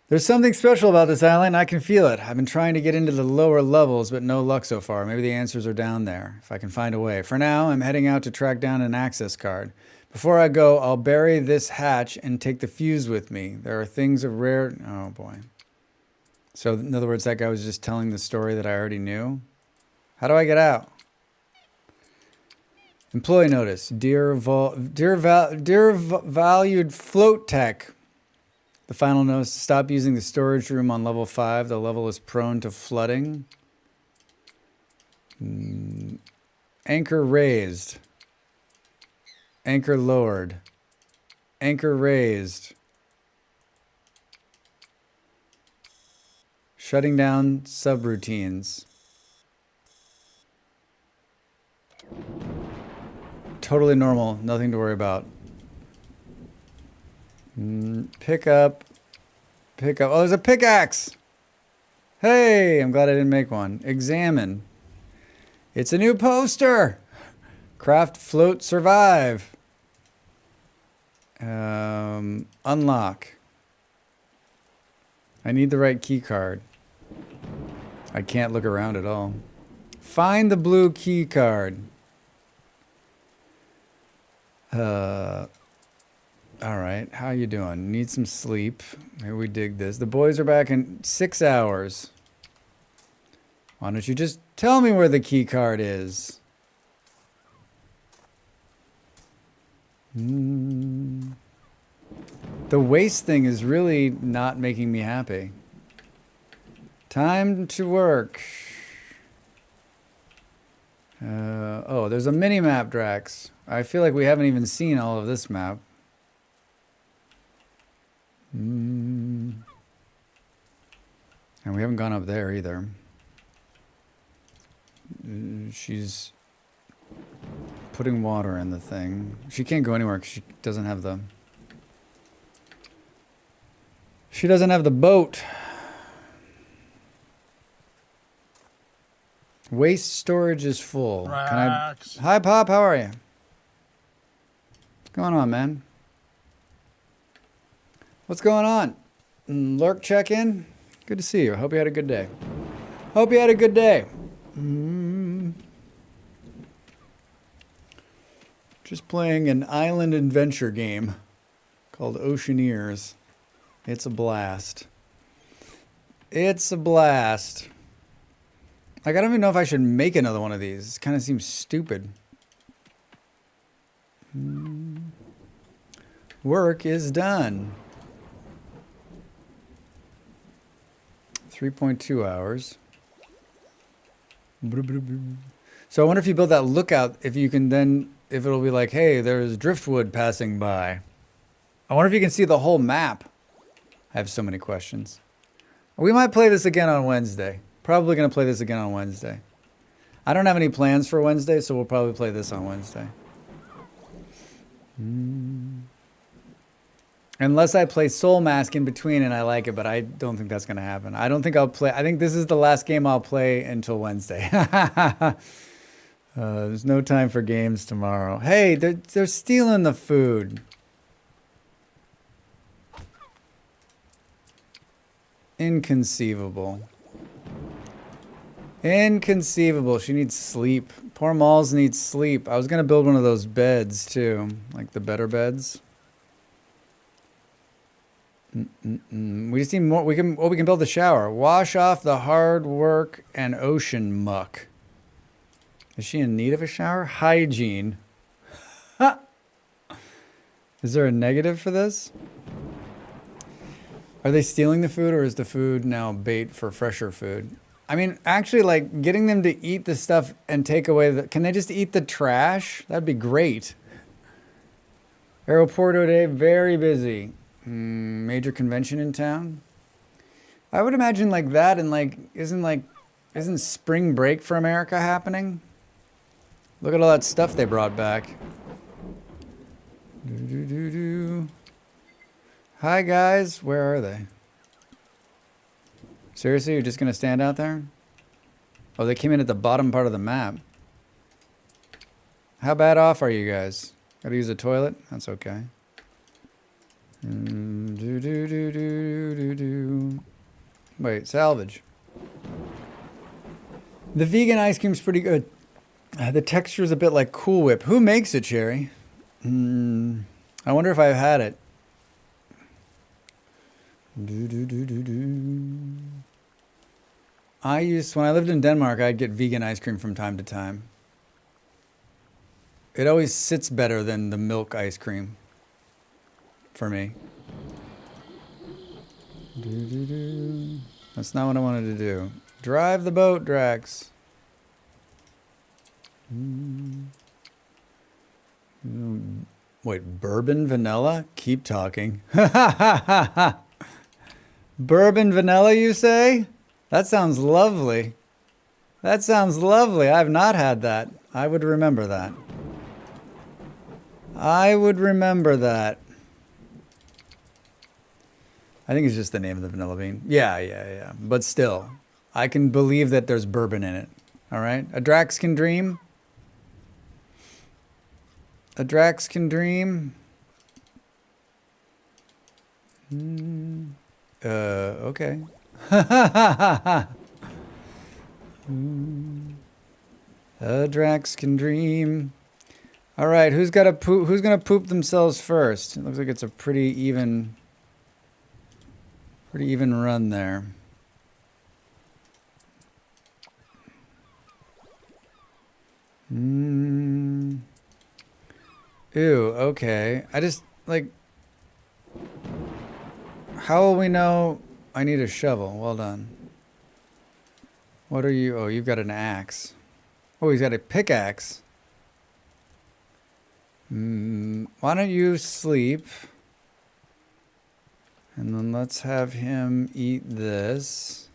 There's something special about this island. I can feel it. I've been trying to get into the lower levels, but no luck so far. Maybe the answers are down there, if I can find a way. For now, I'm heading out to track down an access card. Before I go, I'll bury this hatch and take the fuse with me. There are things of rare... Oh, boy. So, in other words, that guy was just telling the story that I already knew. How do I get out? Employee notice. Dear valued float tech. The final notice, stop using the storage room on level 5. The level is prone to flooding. Anchor raised. Anchor lowered. Anchor raised. Shutting down subroutines. Totally normal. Nothing to worry about. Pick up. Pick up. Oh, there's a pickaxe. Hey, I'm glad I didn't make one. Examine. It's a new poster. Craft, float, survive. Unlock. I need the right key card. I can't look around at all. Find the blue key card. All right, how you doing? Need some sleep. Maybe we dig this. The boys are back in 6 hours. Why don't you just tell me where the key card is? The waste thing is really not making me happy. Time to work. Oh, there's a mini-map, Drax. I feel like we haven't even seen all of this map. And we haven't gone up there either. She's putting water in the thing. She can't go anywhere because she doesn't have the... She doesn't have the boat. Waste storage is full. Can I... Hi, Pop. How are you? What's going on, man? What's going on? Lurk check-in? Good to see you. Hope you had a good day. Hope you had a good day. Just playing an island adventure game called Oceaneers. It's a blast. It's a blast. Like, I don't even know if I should make another one of these. It kind of seems stupid. Work is done. 3.2 hours. So I wonder if you build that lookout, if you can then, if it'll be like, hey, there's driftwood passing by. I wonder if you can see the whole map. I have so many questions. We might play this again on Wednesday. Probably going to play this again on Wednesday. I don't have any plans for Wednesday, so we'll probably play this on Wednesday. Unless I play Soul Mask in between and I like it, but I don't think that's going to happen. I don't think I'll play. I think this is the last game I'll play until Wednesday. There's no time for games tomorrow. Hey, they're stealing the food. Inconceivable. Inconceivable. She needs sleep. Poor Malls needs sleep. I was going to build one of those beds too, like the better beds. We just need more. We can build the shower. Wash off the hard work and ocean muck. Is she in need of a shower? Hygiene. Is there a negative for this? Are they stealing the food, or is the food now bait for fresher food? I mean, actually, like, getting them to eat the stuff and take away the... Can they just eat the trash? That'd be great. Aeroporto Day, very busy. Major convention in town. I would imagine like that, and like isn't spring break for America happening? Look at all that stuff they brought back. Hi guys, where are they? Seriously, you're just gonna stand out there? Oh, they came in at the bottom part of the map. How bad off are you guys? Gotta use a toilet? That's okay. Wait, salvage. The vegan ice cream's pretty good. The texture is a bit like Cool Whip. Who makes it, Cherry? I wonder if I've had it. When I lived in Denmark, I'd get vegan ice cream from time to time. It always sits better than the milk ice cream for me. That's not what I wanted to do. Drive the boat, Drax. Wait, bourbon vanilla? Keep talking. Bourbon vanilla, you say? That sounds lovely. That sounds lovely. I've not had that. I would remember that. I would remember that. I think it's just the name of the vanilla bean. Yeah. But still, I can believe that there's bourbon in it. All right? A Drax can dream. A Drax can dream. Okay. A Drax can dream. All right, who's got to poop? Who's gonna poop themselves first? It looks like it's a pretty even run there. Ew. Okay. I just like. How will we know I need a shovel? Well done. What are you? Oh, you've got an axe. Oh, he's got a pickaxe. Why don't you sleep? And then let's have him eat this.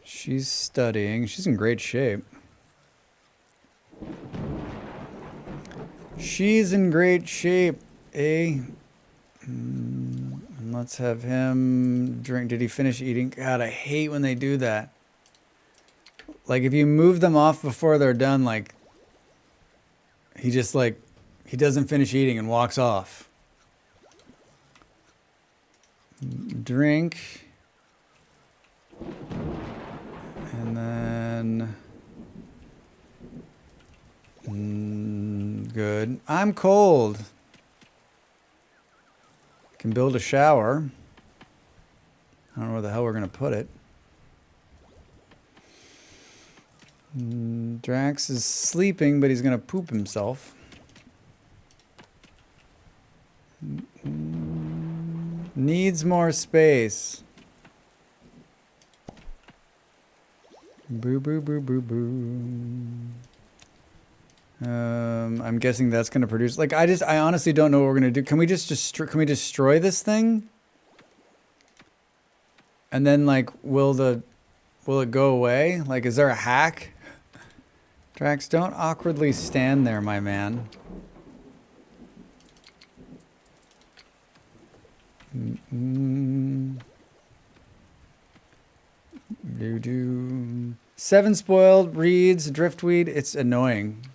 She's studying. She's in great shape. She's in great shape, eh? And let's have him drink. Did he finish eating? God, I hate when they do that. Like, if you move them off before they're done, like, he just, like, he doesn't finish eating and walks off. Drink. And then... good. I'm cold. Can build a shower. I don't know where the hell we're going to put it. Drax is sleeping, but he's going to poop himself. Needs more space. Boo, boo, boo, boo, boo. I'm guessing that's going to produce... Like, I honestly don't know what we're going to do. Can we just can we destroy this thing? And then, like, will it go away? Like, is there a hack? Drax, don't awkwardly stand there, my man. Doo-doo. 7 spoiled, reeds, driftweed. It's annoying.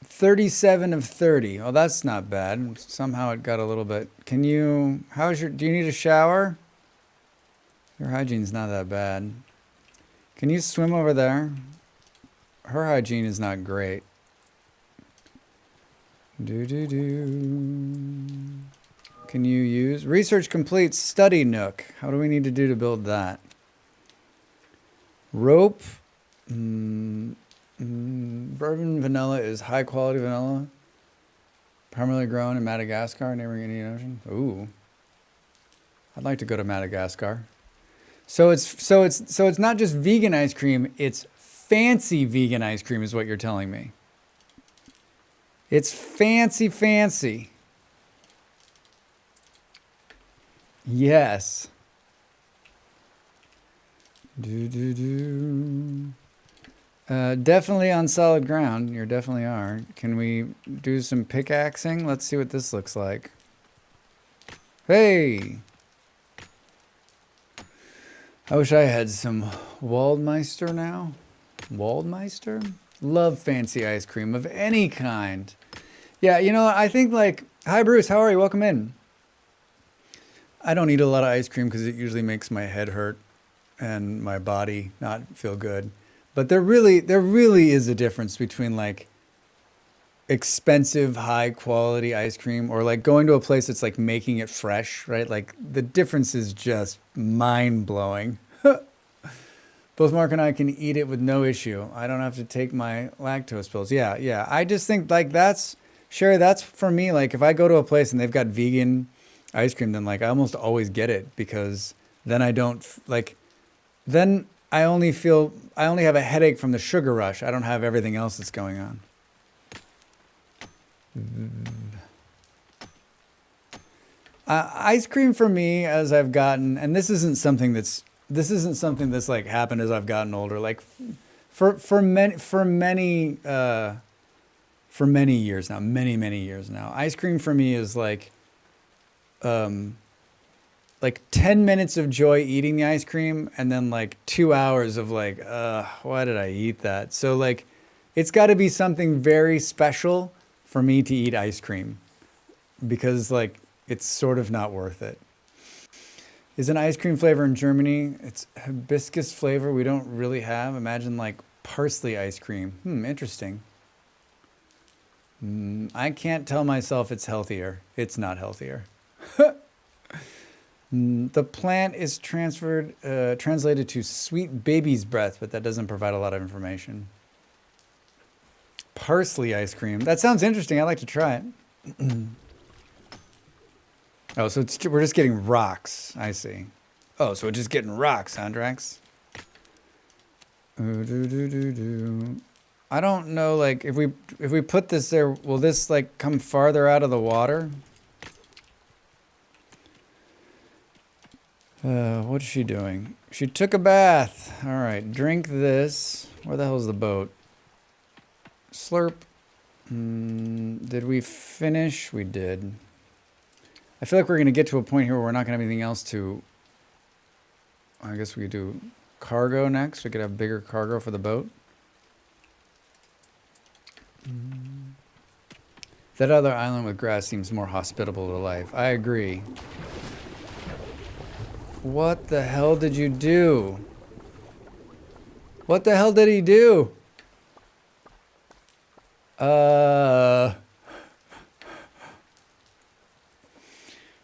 37 of 30. Oh, that's not bad. Somehow it got a little bit. Can you... do you need a shower? Your hygiene's not that bad. Can you swim over there? Her hygiene is not great. Can you use... Research complete. Study nook. How do we need to do to build that? Rope. Bourbon vanilla is high quality vanilla. Primarily grown in Madagascar, neighboring Indian Ocean. Ooh. I'd like to go to Madagascar. So it's not just vegan ice cream, it's fancy vegan ice cream is what you're telling me. It's fancy. Yes. Definitely on solid ground. You definitely are. Can we do some pickaxing? Let's see what this looks like. Hey! I wish I had some Waldmeister now. Waldmeister? Love fancy ice cream of any kind. Yeah, you know, I think like, hi Bruce, how are you? Welcome in. I don't eat a lot of ice cream because it usually makes my head hurt and my body not feel good. But there really is a difference between like expensive, high quality ice cream or like going to a place that's like making it fresh, right? Like the difference is just mind blowing. Both Mark and I can eat it with no issue. I don't have to take my lactose pills. Yeah, yeah. I just think like that's Sherry, that's for me. Like if I go to a place and they've got vegan ice cream, then like I almost always get it because then I don't like then I only have a headache from the sugar rush. I don't have everything else that's going on. Ice cream for me as I've gotten, and this isn't something that's like happened as I've gotten older. Like for many years now, many years now, ice cream for me is um, like 10 minutes of joy eating the ice cream, and then like 2 hours of like, why did I eat that? So like, it's got to be something very special for me to eat ice cream because like it's sort of not worth it. Is an ice cream flavor in Germany? It's hibiscus flavor. We don't really have. Imagine like parsley ice cream. Interesting. I can't tell myself it's healthier. It's not healthier. The plant is translated to sweet baby's breath, but that doesn't provide a lot of information. Parsley ice cream. That sounds interesting. I'd like to try it. Oh, so we're just getting rocks. I see. Oh, so we're just getting rocks, huh, Drax? I don't know, like, if we put this there, will this, like, come farther out of the water? What is she doing? She took a bath. All right, drink this. Where the hell's the boat? Slurp. Did we finish? We did. I feel like we're going to get to a point here where we're not going to have anything else to... I guess we could do cargo next. We could have bigger cargo for the boat. That other island with grass seems more hospitable to life. I agree. What the hell did you do? What the hell did he do?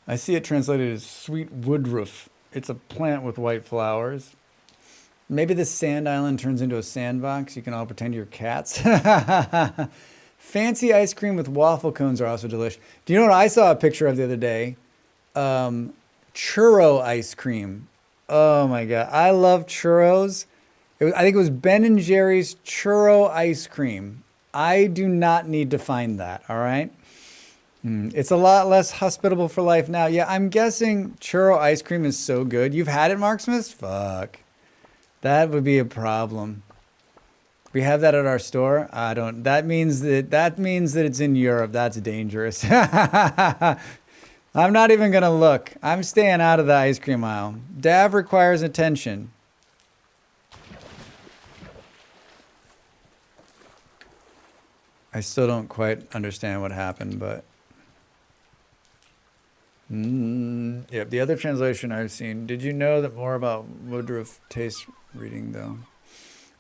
I see it translated as sweet woodruff. It's a plant with white flowers. Maybe the sand island turns into a sandbox. You can all pretend you're cats. Fancy ice cream with waffle cones are also delicious. Do you know what I saw a picture of the other day? Churro ice cream. Oh my God. I love churros. I think it was Ben and Jerry's churro ice cream. I do not need to find that. All right. It's a lot less hospitable for life now. Yeah, I'm guessing churro ice cream is so good. You've had it, Mark Smith? Fuck. That would be a problem. We have that at our store. I don't. That means that it's in Europe. That's dangerous. I'm not even gonna look. I'm staying out of the ice cream aisle. Dav requires attention. I still don't quite understand what happened, but yeah. The other translation I've seen. Did you know that more about Woodruff taste reading though?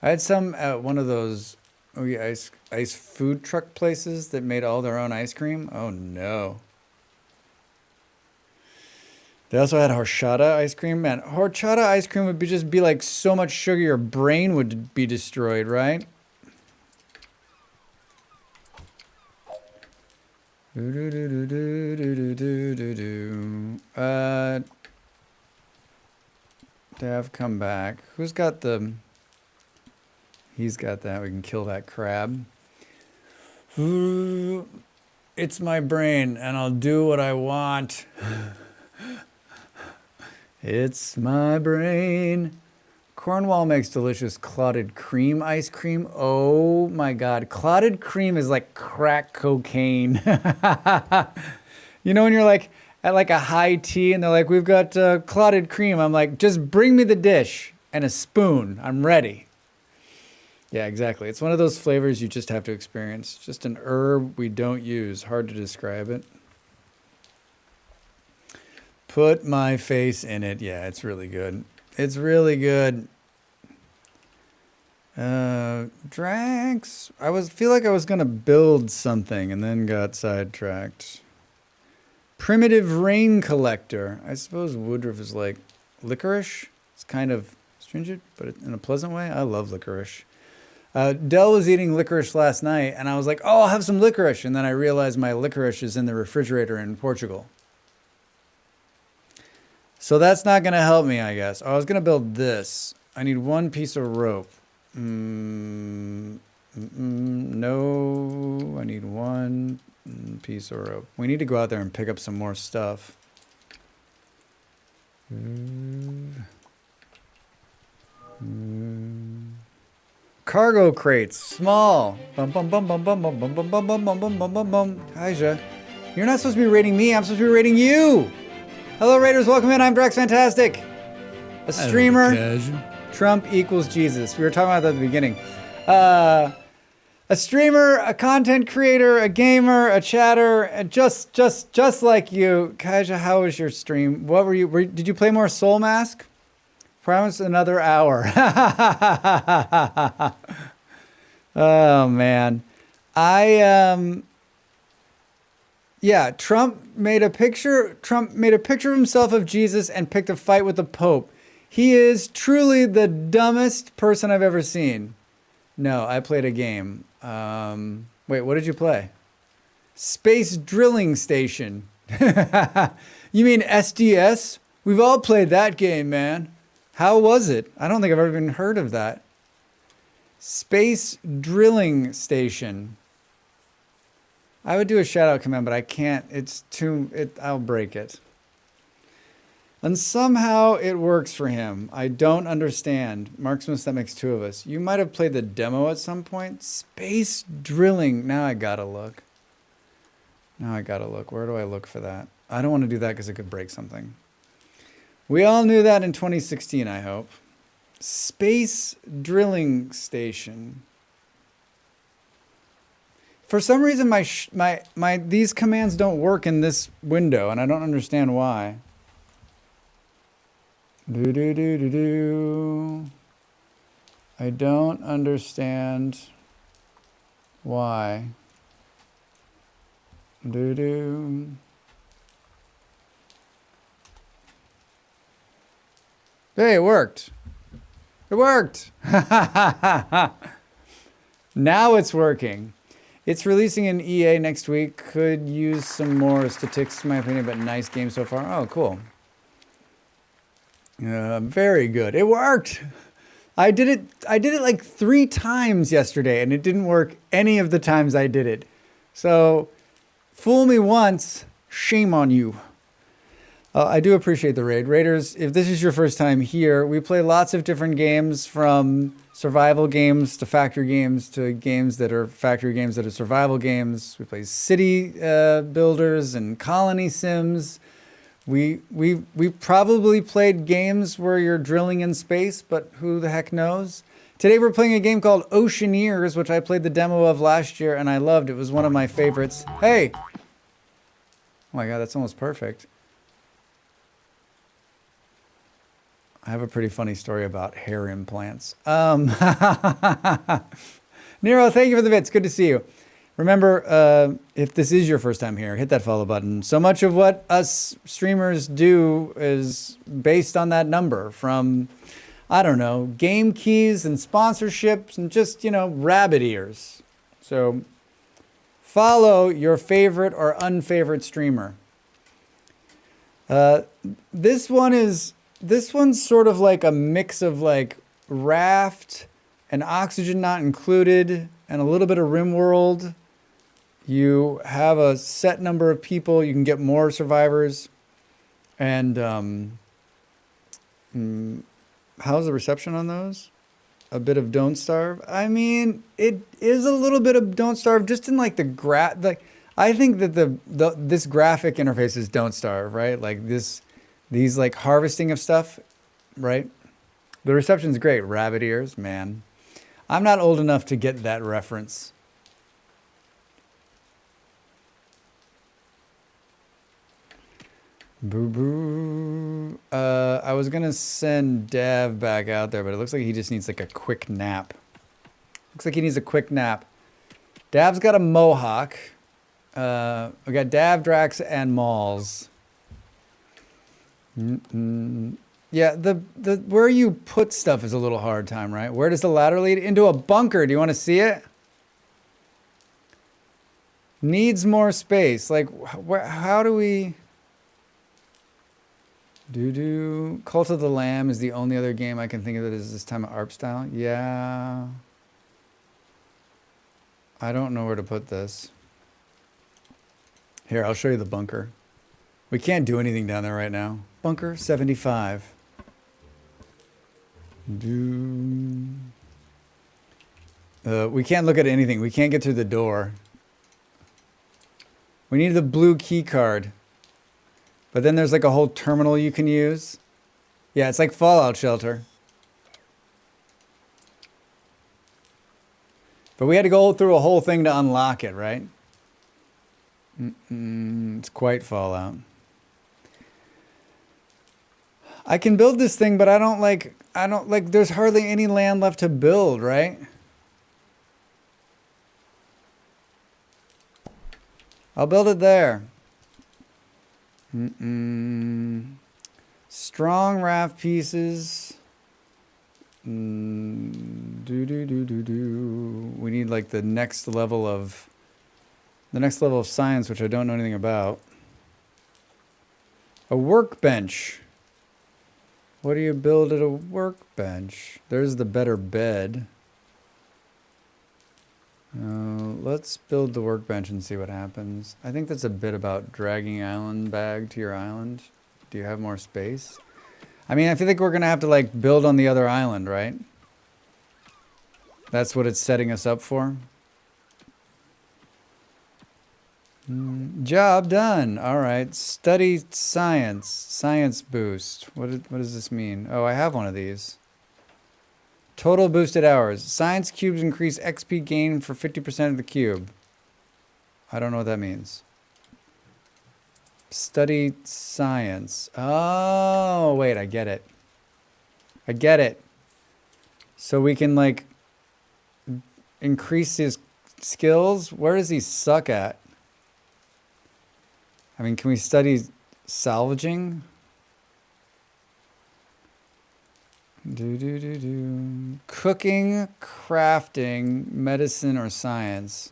I had some at one of those ice food truck places that made all their own ice cream. Oh no. They also had horchata ice cream. Man, horchata ice cream would just be like so much sugar your brain would be destroyed, right? Dav, come back. Who's got the... He's got that. We can kill that crab. It's my brain, and I'll do what I want. It's my brain. Cornwall makes delicious clotted cream ice cream. Oh my God. Clotted cream is like crack cocaine. You know, when you're like at like a high tea, and they're like, "We've got clotted cream." I'm like, "Just bring me the dish and a spoon. I'm ready." Yeah, exactly. It's one of those flavors you just have to experience. Just an herb we don't use. Hard to describe it. Put my face in it. Yeah, it's really good. It's really good. Drax. Feel like I was gonna build something and then got sidetracked. Primitive rain collector. I suppose Woodruff is like licorice. It's kind of stringent, but in a pleasant way. I love licorice. Dell was eating licorice last night, and I was like, "Oh, I'll have some licorice," and then I realized my licorice is in the refrigerator in Portugal. So that's not going to help me, I guess. Oh, I was going to build this. I need one piece of rope. No, I need one piece of rope. We need to go out there and pick up some more stuff. Cargo crates, small. Bum bum bum bum bum bum bum bum bum bum bum bum bum bum bum. Kaija, you're not supposed to be rating me. I'm supposed to be rating you. Hello, Raiders. Welcome in. I'm Drax Fantastic. A streamer. Trump equals Jesus. We were talking about that at the beginning. A streamer, a content creator, a gamer, a chatter, and just like you. Kaija, how was your stream? What were you? Did you play more Soul Mask? Promise another hour. Oh man, yeah, Trump made a picture of himself of Jesus and picked a fight with the Pope. He is truly the dumbest person I've ever seen. No, I played a game. Wait, what did you play? Space Drilling Station. You mean SDS? We've all played that game, man. How was it? I don't think I've ever even heard of that. Space Drilling Station. I would do a shout out command, but I can't. I'll break it. And somehow it works for him. I don't understand. Marksmith, that makes two of us. You might have played the demo at some point. Space Drilling. Now I gotta look. Where do I look for that? I don't want to do that because it could break something. We all knew that in 2016, I hope. Space Drilling Station. For some reason, these commands don't work in this window, and I don't understand why. I don't understand why. Hey, it worked. It worked. Now it's working. It's releasing in EA next week. Could use some more statistics, in my opinion, but nice game so far. Oh, cool. Very good. It worked. I did it like 3 times yesterday, and it didn't work any of the times I did it. So, fool me once, shame on you. I do appreciate the raid. Raiders, if this is your first time here, we play lots of different games, from survival games to factory games to games that are factory games that are survival games. We play city builders and colony sims. We probably played games where you're drilling in space, but who the heck knows? Today we're playing a game called Oceaneers, which I played the demo of last year and I loved. It was one of my favorites. Hey! Oh my god, that's almost perfect. I have a pretty funny story about hair implants. Nero, thank you for the bits. Good to see you. Remember, if this is your first time here, hit that follow button. So much of what us streamers do is based on that number, from, I don't know, game keys and sponsorships and just, rabbit ears. So follow your favorite or unfavorite streamer. This one's sort of like a mix of like raft and oxygen not included and a little bit of RimWorld. You have a set number of people. You can get more survivors. And how's the reception on those? A bit of Don't Starve. I mean, it is a little bit of Don't Starve, just in like the I think that this graphic interfaces don't starve, right? Like these like harvesting of stuff, right? The reception's great. Rabbit ears, man. I'm not old enough to get that reference. Boo boo. I was gonna send Dav back out there, but it looks like he just needs like a quick nap. Looks like he needs a quick nap. Dav's got a mohawk. We got Dav, Drax, and Malls. Yeah, the where you put stuff is a little hard time, right? Where does the ladder lead? Into a bunker. Do you want to see it? Needs more space. Like, how do we... Cult of the Lamb is the only other game I can think of that is this time of ARP style. Yeah. I don't know where to put this. Here, I'll show you the bunker. We can't do anything down there right now. Bunker 75. We can't look at anything. We can't get through the door. We need the blue key card. But then there's like a whole terminal you can use. Yeah, it's like Fallout Shelter. But we had to go through a whole thing to unlock it, right? It's quite Fallout. I can build this thing, but I don't like, there's hardly any land left to build, right? I'll build it there. Strong raft pieces. We need like the next level of science, which I don't know anything about. A workbench. What do you build at a workbench? There's the better bed. Let's build the workbench and see what happens. I think that's a bit about dragging island bag to your island. Do you have more space? I mean, I feel like we're going to have to like build on the other island, right? That's what it's setting us up for. Job done. All right. Study science. Science boost. What does this mean? Oh, I have one of these. Total boosted hours. Science cubes increase XP gain for 50% of the cube. I don't know what that means. Study science. Oh, wait, I get it. I get it. So we can like increase his skills. Where does he suck at? I mean, can we study salvaging? Cooking, crafting, medicine, or science.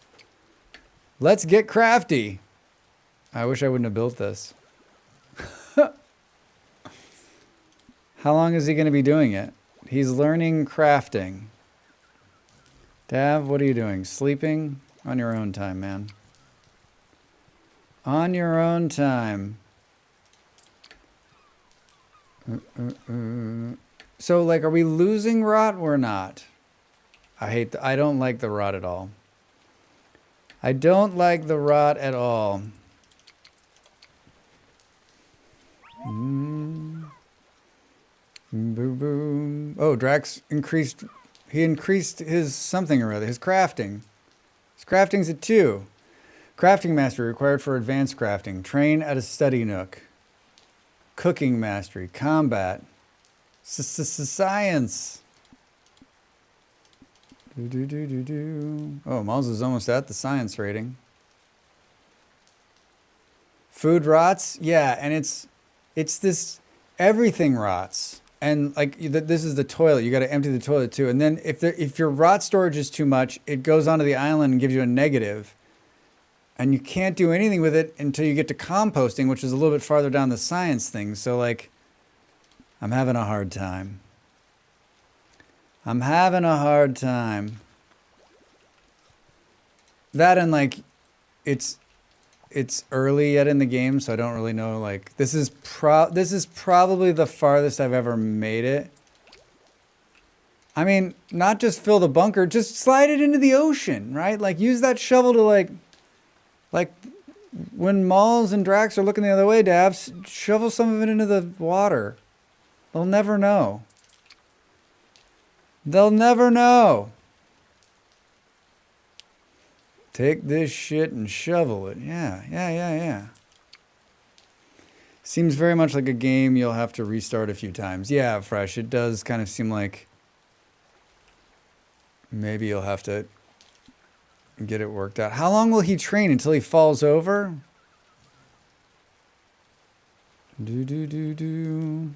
Let's get crafty. I wish I wouldn't have built this. How long is he going to be doing it? He's learning crafting. Dav, what are you doing? Sleeping? On your own time, man. On your own time. So, like, are we losing rot or not? I don't like the rot at all. I don't like the rot at all. Boom, boom. Oh, Drax increased his something or other, his crafting. His crafting's at 2. Crafting mastery required for advanced crafting. Train at a study nook. Cooking mastery. Combat. Science. Oh, Miles is almost at the science rating. Food rots? Yeah, and it's this, everything rots. And like this is the toilet. You got to empty the toilet too. And then if your rot storage is too much, it goes onto the island and gives you a negative. And you can't do anything with it until you get to composting, which is a little bit farther down the science thing. So like, I'm having a hard time. I'm having a hard time. That and like, it's early yet in the game, so I don't really know. Like, this is probably the farthest I've ever made it. I mean, not just fill the bunker, just slide it into the ocean, right? Like, use that shovel to like When Malls and Drax are looking the other way, Dabs, shovel some of it into the water. They'll never know. They'll never know. Take this shit and shovel it. Yeah. Seems very much like a game you'll have to restart a few times. Yeah, Fresh, it does kind of seem like maybe you'll have to get it worked out. How long will he train until he falls over? Do.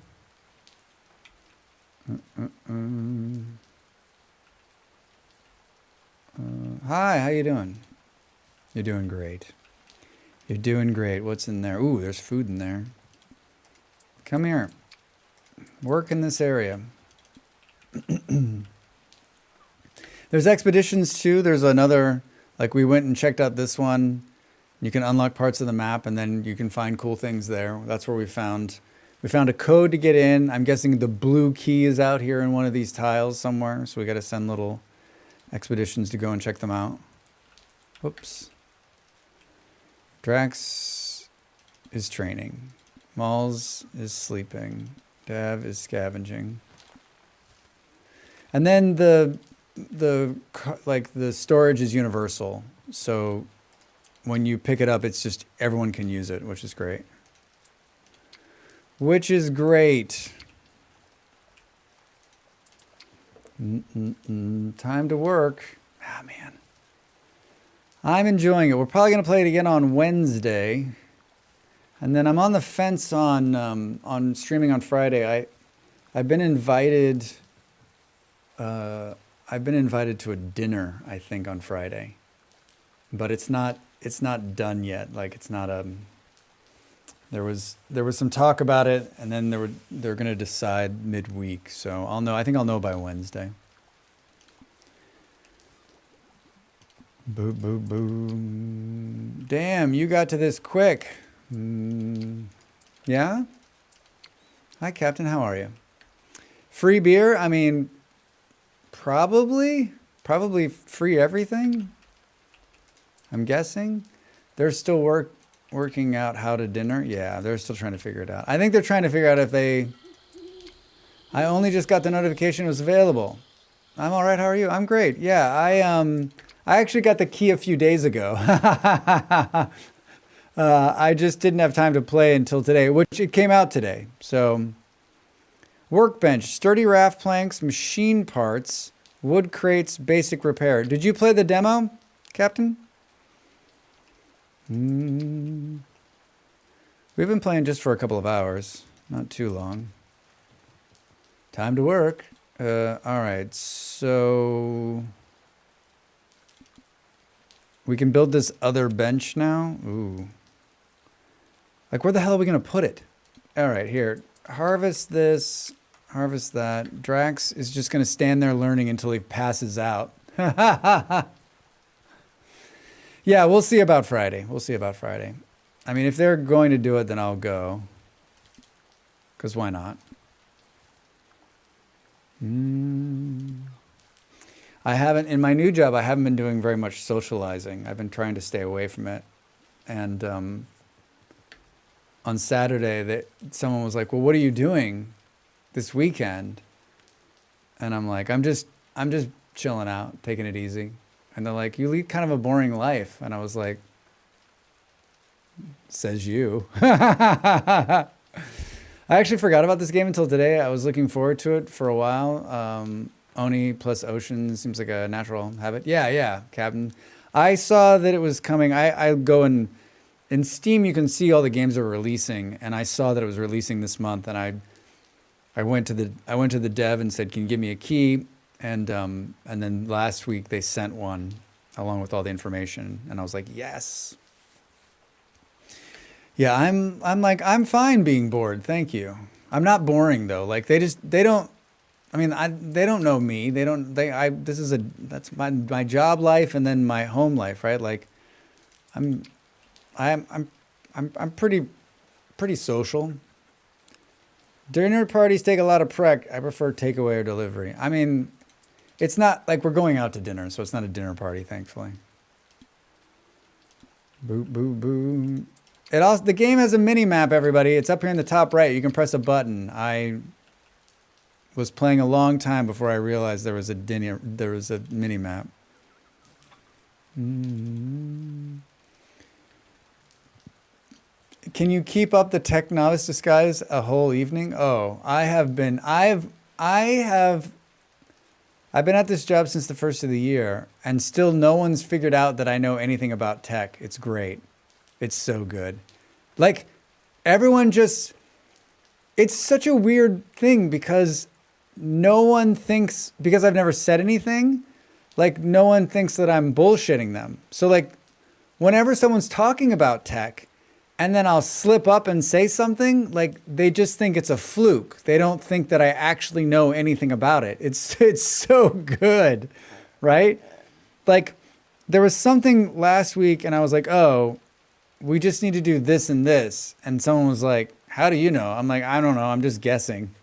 Hi, how you doing? You're doing great. You're doing great. What's in there? Ooh, there's food in there. Come here. Work in this area. There's expeditions too. There's another, like we went and checked out this one. You can unlock parts of the map and then you can find cool things there. That's where we found a code to get in. I'm guessing the blue key is out here in one of these tiles somewhere. So we got to send little expeditions to go and check them out. Whoops. Drax is training. Malls is sleeping. Dav is scavenging. And then the storage is universal. So when you pick it up, it's just everyone can use it, which is great. Which is great. Time to work. Ah, man. I'm enjoying it. We're probably going to play it again on Wednesday. And then I'm on the fence on streaming on Friday. I've been invited to a dinner, I think, on Friday. But it's not done yet. Like it's not there was some talk about it, and then they're going to decide midweek. So I'll know. I think I'll know by Wednesday. Boo, boo, boo. Damn, you got to this quick. Yeah? Hi, Captain. How are you? Free beer? I mean, probably free everything. I'm guessing. They're still working out how to dinner. Yeah, they're still trying to figure it out. I think they're trying to figure out if they... I only just got the notification it was available. I'm all right. How are you? I'm great. Yeah, I actually got the key a few days ago. I just didn't have time to play until today, which it came out today. So, workbench, sturdy raft planks, machine parts, wood crates, basic repair. Did you play the demo, Captain? We've been playing just for a couple of hours, not too long. Time to work. All right, so we can build this other bench now. Ooh. Like, where the hell are we going to put it? All right, here. Harvest this, harvest that. Drax is just going to stand there learning until he passes out. Yeah, we'll see about Friday. I mean, if they're going to do it, then I'll go. Because why not? I haven't, in my new job, I haven't been doing very much socializing. I've been trying to stay away from it. And on Saturday, someone was like, well, what are you doing this weekend? And I'm like, I'm just chilling out, taking it easy. And they're like, you lead kind of a boring life. And I was like, says you. I actually forgot about this game until today. I was looking forward to it for a while. Oni plus Ocean seems like a natural habit. Yeah, Captain. I saw that it was coming. I go in Steam, you can see all the games that are releasing. And I saw that it was releasing this month. And I went to the dev and said, can you give me a key? And then last week they sent one along with all the information, and I was like, yes. Yeah, I'm fine being bored. Thank you. I'm not boring though. Like they don't. I mean, they don't know me. That's my job life and then my home life, right? Like, I'm pretty social. Dinner parties take a lot of prep. I prefer takeaway or delivery. I mean, it's not like we're going out to dinner, so it's not a dinner party, thankfully. Boop, boop, boop. It also, the game has a mini map, everybody. It's up here in the top right. You can press a button. I was playing a long time before I realized there was a mini map. Can you keep up the tech novice disguise a whole evening? Oh, I've been at this job since the first of the year, and still no one's figured out that I know anything about tech. It's great. It's so good. Like, everyone just, it's such a weird thing because no one thinks, because I've never said anything, like, no one thinks that I'm bullshitting them. So, like, whenever someone's talking about tech, and then I'll slip up and say something, like, they just think it's a fluke. They don't think that I actually know anything about it. It's so good, right? Like, there was something last week, and I was like, oh, we just need to do this and this. And someone was like, how do you know? I'm like, I don't know. I'm just guessing.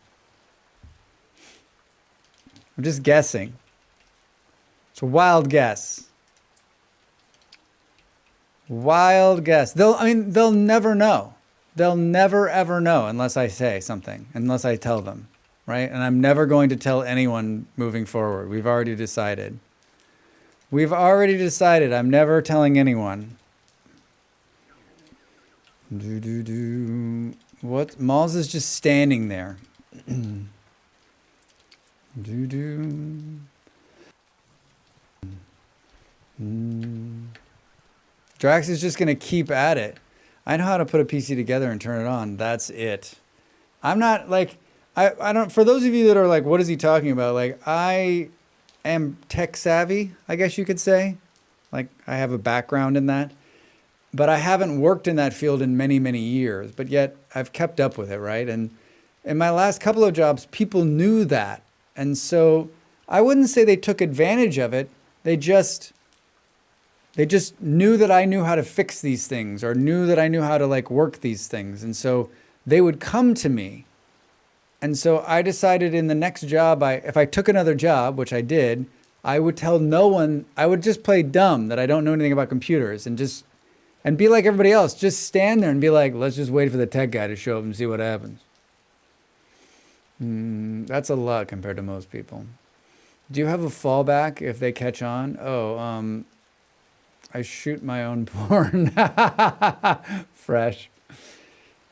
I'm just guessing. It's a wild guess. Wild guess. They'll never know. They'll never ever know unless I say something, unless I tell them, right? And I'm never going to tell anyone moving forward. We've already decided. I'm never telling anyone. What? Malls is just standing there. Drax is just going to keep at it. I know how to put a PC together and turn it on. That's it. I'm not like, I don't, for those of you that are like, what is he talking about? Like, I am tech savvy, I guess you could say. Like, I have a background in that. But I haven't worked in that field in many, many years. But yet, I've kept up with it, right? And in my last couple of jobs, people knew that. And so, I wouldn't say they took advantage of it. They just knew that I knew how to fix these things or knew that I knew how to like work these things. And so they would come to me. And so I decided in the next job, if I took another job, which I did, I would tell no one, I would just play dumb that I don't know anything about computers and be like everybody else. Just stand there and be like, let's just wait for the tech guy to show up and see what happens. That's a lot compared to most people. Do you have a fallback if they catch on? Oh, I shoot my own porn. Fresh.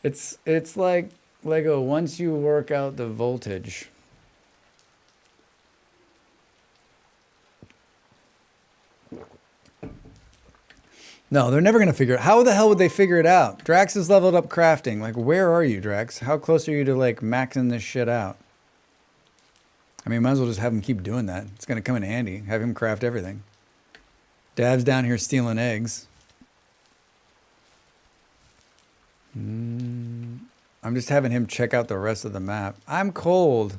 It's like Lego, once you work out the voltage. No, they're never going to figure it. How the hell would they figure it out? Drax has leveled up crafting. Like, where are you, Drax? How close are you to like maxing this shit out? I mean, might as well just have him keep doing that. It's going to come in handy. Have him craft everything. Dad's down here stealing eggs. I'm just having him check out the rest of the map. I'm cold.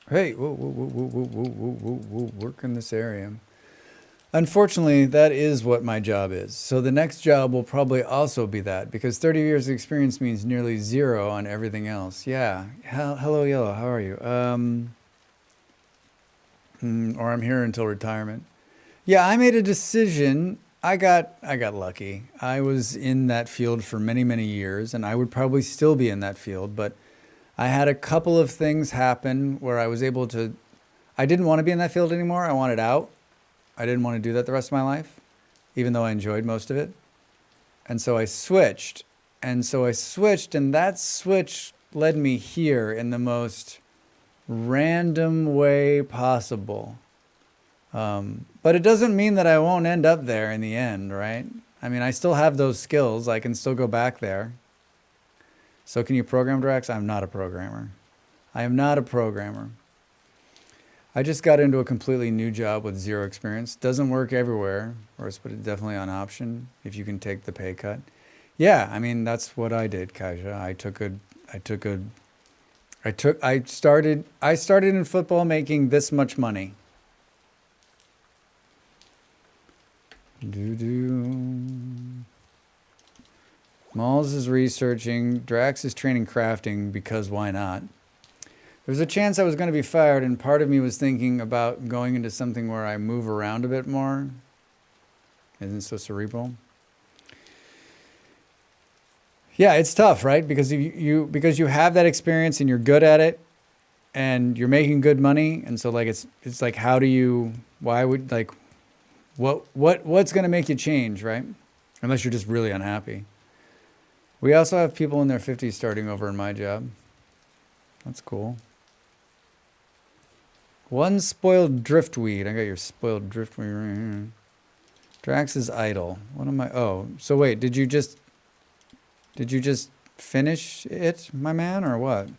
Hey, whoa, work in this area. Unfortunately, that is what my job is. So the next job will probably also be that because 30 years of experience means nearly 0 on everything else. Yeah. Hello, Yellow. How are you? Or I'm here until retirement. Yeah, I made a decision. I got lucky. I was in that field for many, many years, and I would probably still be in that field, but I had a couple of things happen where I was able to, I didn't want to be in that field anymore. I wanted out. I didn't want to do that the rest of my life, even though I enjoyed most of it. And so I switched. And that switch led me here in the most random way possible. But it doesn't mean that I won't end up there in the end, right? I mean, I still have those skills. I can still go back there. So can you program, Drax? I'm not a programmer. I am not a programmer. I just got into a completely new job with 0 experience. Doesn't work everywhere, or it's definitely an option if you can take the pay cut. Yeah, I mean that's what I did, Kaja. I started in football making this much money. Malls is researching. Drax is training crafting because why not? There was a chance I was going to be fired, and part of me was thinking about going into something where I move around a bit more. Isn't so cerebral? Yeah, it's tough, right? Because because you have that experience and you're good at it, and you're making good money, and so like it's like how do you? Why would like what's going to make you change, right? Unless you're just really unhappy. We also have people in their 50s starting over in my job. That's cool. One spoiled driftweed. I got your spoiled driftweed right here. Drax is idle. What am I? Oh, so wait, did you just finish it, my man, or what?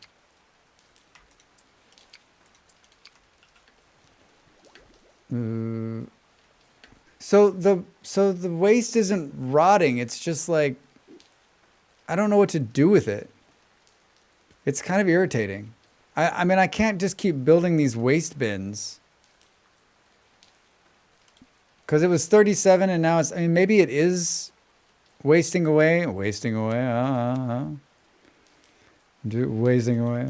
So the waste isn't rotting. It's just like I don't know what to do with it. It's kind of irritating. I mean, I can't just keep building these waste bins. Because it was 37 and now it's, I mean, maybe it is wasting away. Wasting away. Wasting away.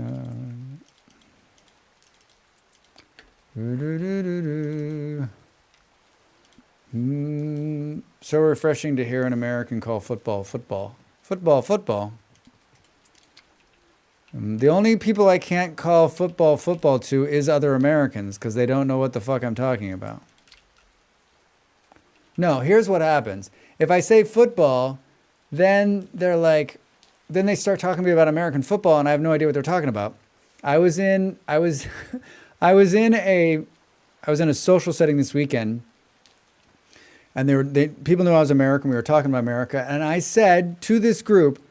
So refreshing to hear an American call football, football. Football, football. The only people I can't call football, football to is other Americans because they don't know what the fuck I'm talking about. No, here's what happens. If I say football, then they're like, then they start talking to me about American football and I have no idea what they're talking about. I was in a social setting this weekend and people knew I was American. We were talking about America. And I said to this group,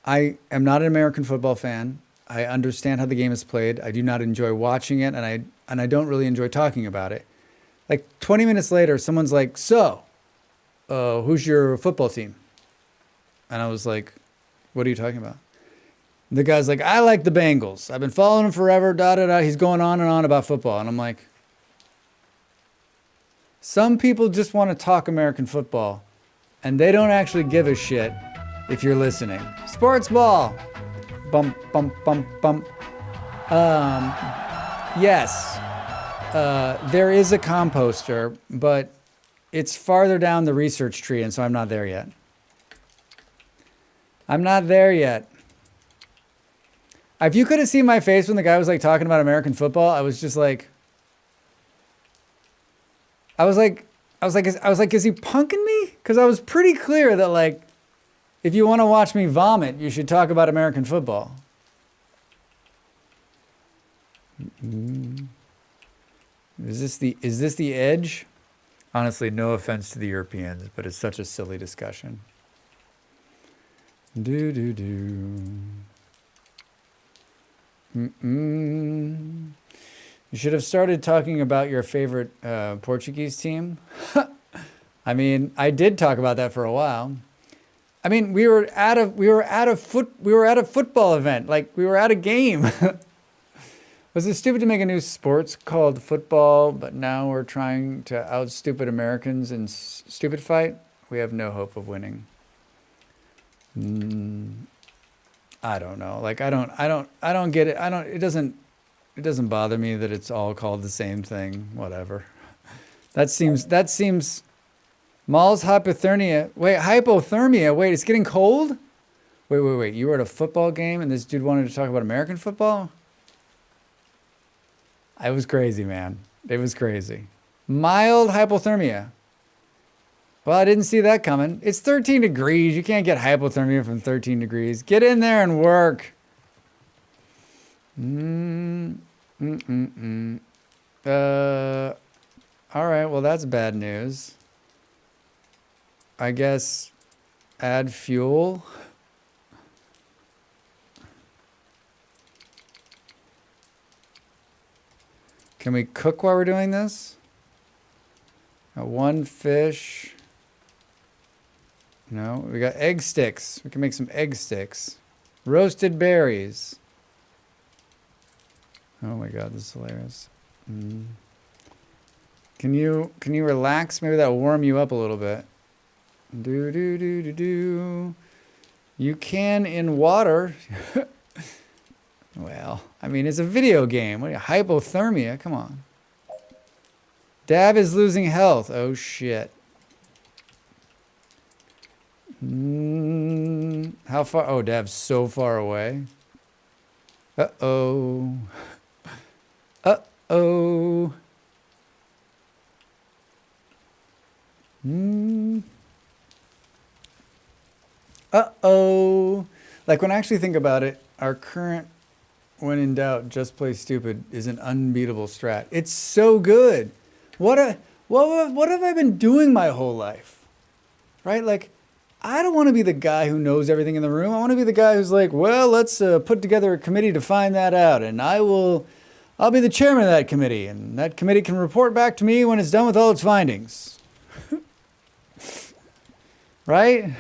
I am not an American football fan. I understand how the game is played. I do not enjoy watching it. And I don't really enjoy talking about it. Like 20 minutes later, someone's like, so, who's your football team? And I was like, what are you talking about? The guy's like, I like the Bengals. I've been following him forever, da, da, da. He's going on and on about football. And I'm like, some people just want to talk American football. And they don't actually give a shit if you're listening. Sports ball. Bump, bump, bump, bump. Yes. There is a composter, but it's farther down the research tree, and so I'm not there yet. I'm not there yet. If you could have seen my face when the guy was like talking about American football, I was just like, I was like, is he punking me? Because I was pretty clear that like, if you want to watch me vomit, you should talk about American football. Is this the edge? Honestly, no offense to the Europeans, but it's such a silly discussion. You should have started talking about your favorite Portuguese team. I mean, I did talk about that for a while. I mean, we were at a football event. Like we were at a game. Was it stupid to make a new sports called football, but now we're trying to out stupid Americans in stupid fight? We have no hope of winning. I don't know. Like I don't get it. It doesn't bother me that it's all called the same thing. Whatever. That seems Maul's hypothermia. Wait, it's getting cold? Wait. You were at a football game and this dude wanted to talk about American football? It was crazy, man. It was crazy. Mild hypothermia. Well, I didn't see that coming. It's 13 degrees. You can't get hypothermia from 13 degrees. Get in there and work. All right, well, that's bad news. I guess add fuel. Can we cook while we're doing this? One fish. No, we got egg sticks. We can make some egg sticks. Roasted berries. Oh my God, this is hilarious. Can you relax? Maybe that'll warm you up a little bit. You can in water. Well, I mean, it's a video game. What are you, hypothermia? Come on. Dav is losing health. Oh, shit. How far? Oh, Dav's so far away. Uh-oh. Uh-oh. Uh-oh. Like, when I actually think about it, our current when in doubt, just play stupid is an unbeatable strat. It's so good. What have I been doing my whole life? Right? Like, I don't want to be the guy who knows everything in the room. I want to be the guy who's like, well, let's put together a committee to find that out. And I'll be the chairman of that committee. And that committee can report back to me when it's done with all its findings. Right?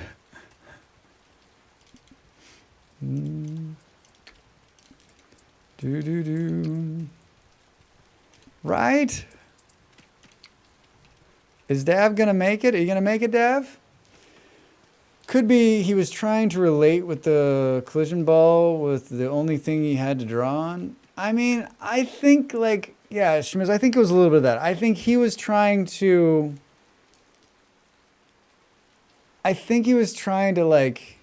Right? Is Dav gonna make it? Are you gonna make it, Dav? Could be he was trying to relate with the collision ball with the only thing he had to draw on. I mean, I think like, yeah, Shmiz, I think it was a little bit of that. I think he was trying to like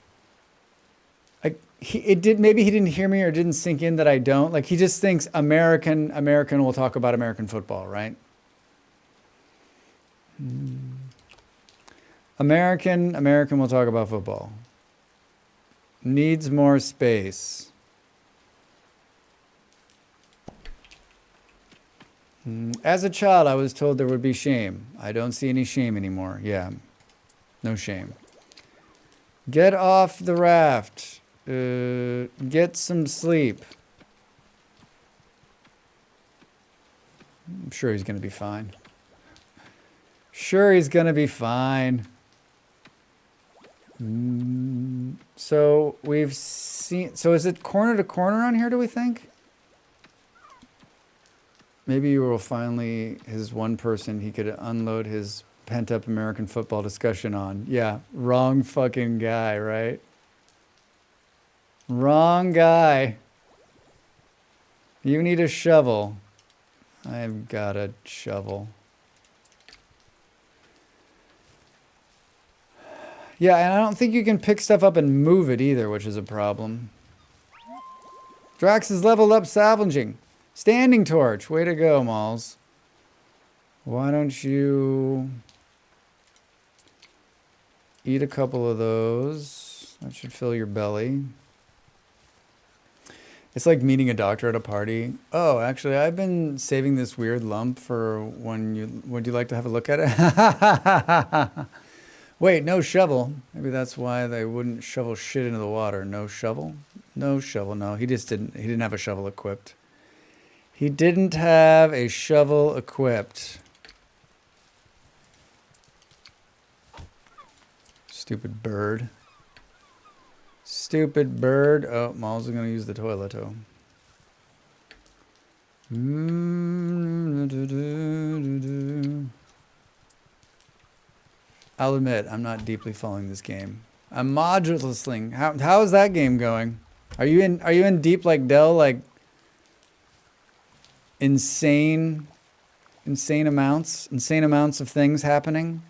maybe he didn't hear me or didn't sink in that I don't. Like he just thinks American will talk about American football, right? American will talk about football. Needs more space. As a child, I was told there would be shame. I don't see any shame anymore. Yeah, no shame. Get off the raft. Get some sleep. I'm sure he's going to be fine. Sure, he's going to be fine. So we've seen... So is it corner to corner on here, do we think? Maybe you will finally... His one person he could unload his pent-up American football discussion on. Yeah, wrong fucking guy, right? Wrong guy. You need a shovel. I've got a shovel. Yeah, and I don't think you can pick stuff up and move it either, which is a problem. Drax is leveled up salvaging. Standing torch. Way to go, Malls. Why don't you eat a couple of those? That should fill your belly. It's like meeting a doctor at a party. Oh, actually, I've been saving this weird lump for would you like to have a look at it? Wait, no shovel. Maybe that's why they wouldn't shovel shit into the water. No shovel? No shovel. No, he didn't have a shovel equipped. He didn't have a shovel equipped. Stupid bird. Stupid bird. Oh, Mal's going to use the toilet. Oh. I'll admit, I'm not deeply following this game. I'm modulously. How is that game going? Are you in deep like Dell, like insane amounts of things happening?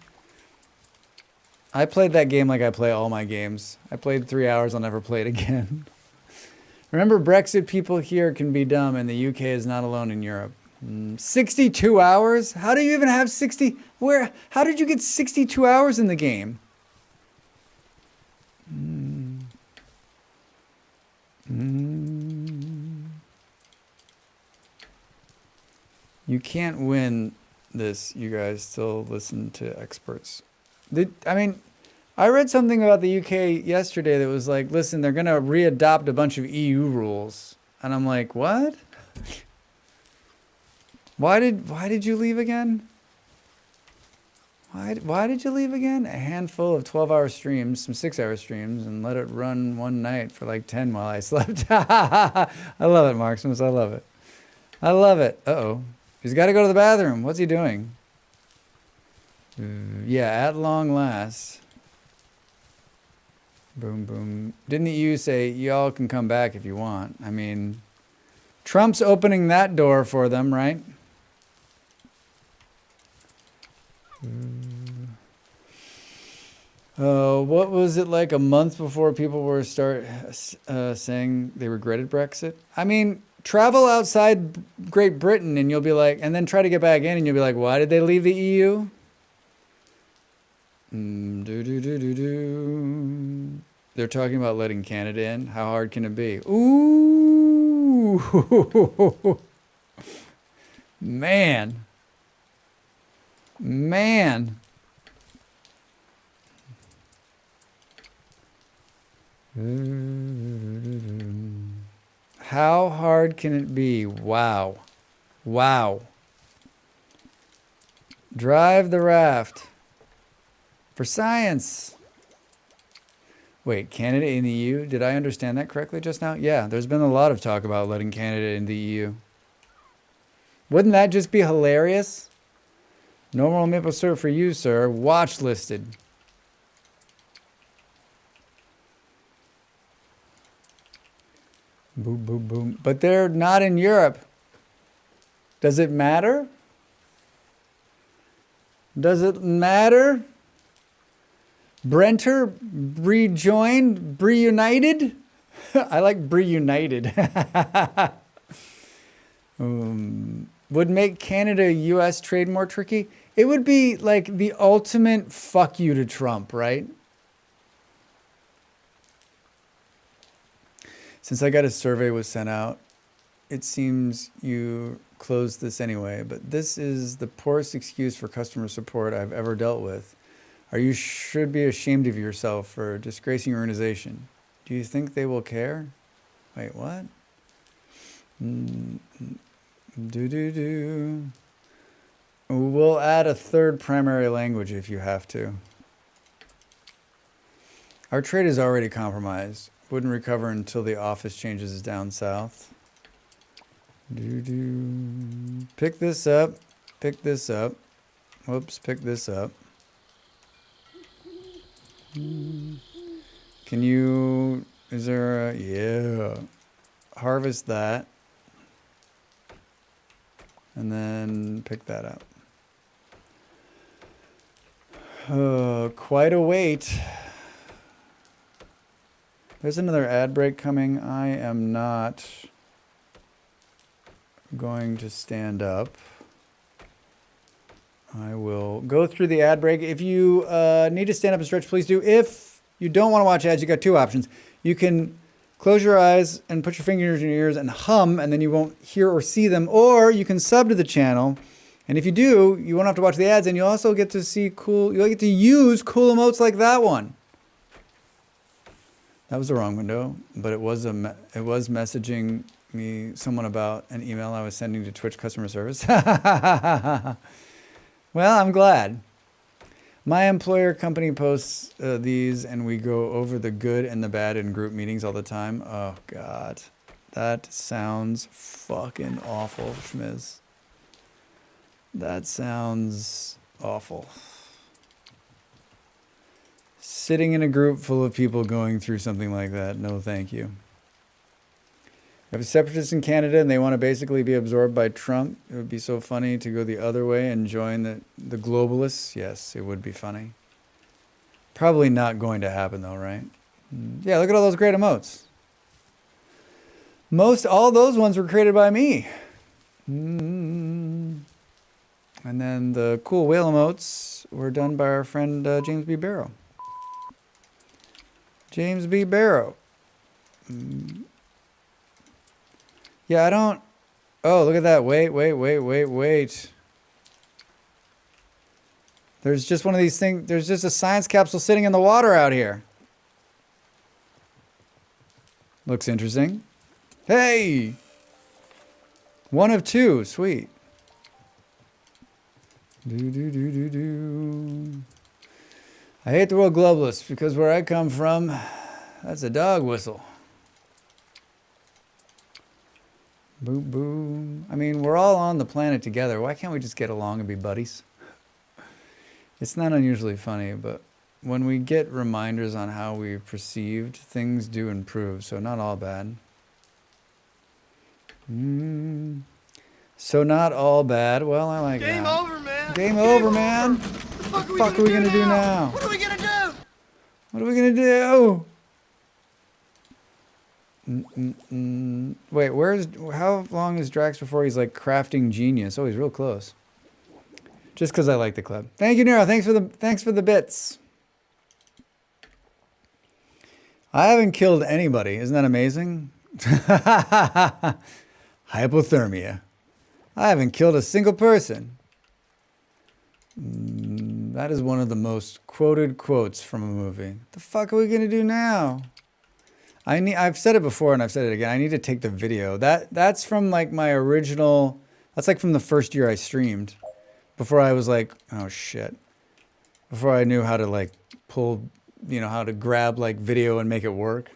I played that game like I play all my games. I played 3 hours, I'll never play it again. Remember, Brexit people here can be dumb and the UK is not alone in Europe. 62 hours? How do you even have 60? How did you get 62 hours in the game? You can't win this, you guys. Still listen to experts. I read something about the UK yesterday that was like, listen, they're going to readopt a bunch of EU rules. And I'm like, what? Why did you leave again? Why did you leave again? A handful of 12-hour streams, some 6-hour streams, and let it run one night for like 10 while I slept. I love it, Marksmus. I love it. I love it. Uh-oh. He's got to go to the bathroom. What's he doing? Yeah, at long last. Boom, boom. Didn't you say y'all can come back if you want? I mean, Trump's opening that door for them, right? What was it like a month before people were saying they regretted Brexit? I mean, travel outside Great Britain and you'll be like, and then try to get back in and you'll be like, why did they leave the EU? They're talking about letting Canada in. How hard can it be? Ooh, man. How hard can it be? Wow. Drive the raft. For science. Wait, Canada in the EU? Did I understand that correctly just now? Yeah, there's been a lot of talk about letting Canada in the EU. Wouldn't that just be hilarious? Normal maple syrup for you, sir. Watch listed. Boom, boom, boom. But they're not in Europe. Does it matter? Does it matter? Brenter, rejoined, reunited. I like reunited. Would make Canada-US trade more tricky. It would be like the ultimate fuck you to Trump, right? Since I got a survey was sent out, it seems you closed this anyway, but this is the poorest excuse for customer support I've ever dealt with. You should be ashamed of yourself for disgracing your organization. Do you think they will care? Wait, what? We'll add a third primary language if you have to. Our trade is already compromised. Wouldn't recover until the office changes down south. Pick this up. Pick this up. Whoops, pick this up. Can you, is there a, yeah. Harvest that. And then pick that up. Quite a wait. There's another ad break coming. I am not going to stand up. I will go through the ad break. If you need to stand up and stretch, please do. If you don't want to watch ads, you got two options. You can close your eyes and put your fingers in your ears and hum, and then you won't hear or see them. Or you can sub to the channel. And if you do, you won't have to watch the ads, and you'll also get to see cool, you'll get to use cool emotes like that one. That was the wrong window, but it was messaging me someone about an email I was sending to Twitch customer service. Well, I'm glad. My employer company posts these, and we go over the good and the bad in group meetings all the time. Oh, God. That sounds fucking awful, Schmiz. That sounds awful. Sitting in a group full of people going through something like that, no thank you. We have separatists in Canada and they want to basically be absorbed by Trump. It would be so funny to go the other way and join the globalists. Yes, it would be funny. Probably not going to happen though, right? Yeah, look at all those great emotes. All those ones were created by me. And then the cool whale emotes were done by our friend James B. Barrow. James B. Barrow. Yeah, I don't... Oh, look at that. Wait. There's just one of these things. There's just a science capsule sitting in the water out here. Looks interesting. Hey! One of two. Sweet. I hate the word globalist because where I come from, that's a dog whistle. Boom, boom. I mean, we're all on the planet together. Why can't we just get along and be buddies? It's not unusually funny, but when we get reminders on how we perceived, things do improve, so not all bad. So not all bad. Well, I like Game that. over, man. Game over, man. What the Fuck are we gonna do now? What are we gonna do? What are we gonna do? Wait, how long is Drax before he's like crafting genius? Oh, he's real close. Just because I like the club. Thank you, Nero. Thanks for the bits. I haven't killed anybody. Isn't that amazing? Hypothermia. I haven't killed a single person. That is one of the most quoted quotes from a movie. The fuck are we gonna do now? I've said it before and I've said it again. I need to take the video. That's from like my original. That's like from the first year I streamed. Before I was like, oh shit. Before I knew how to like pull, how to grab like video and make it work.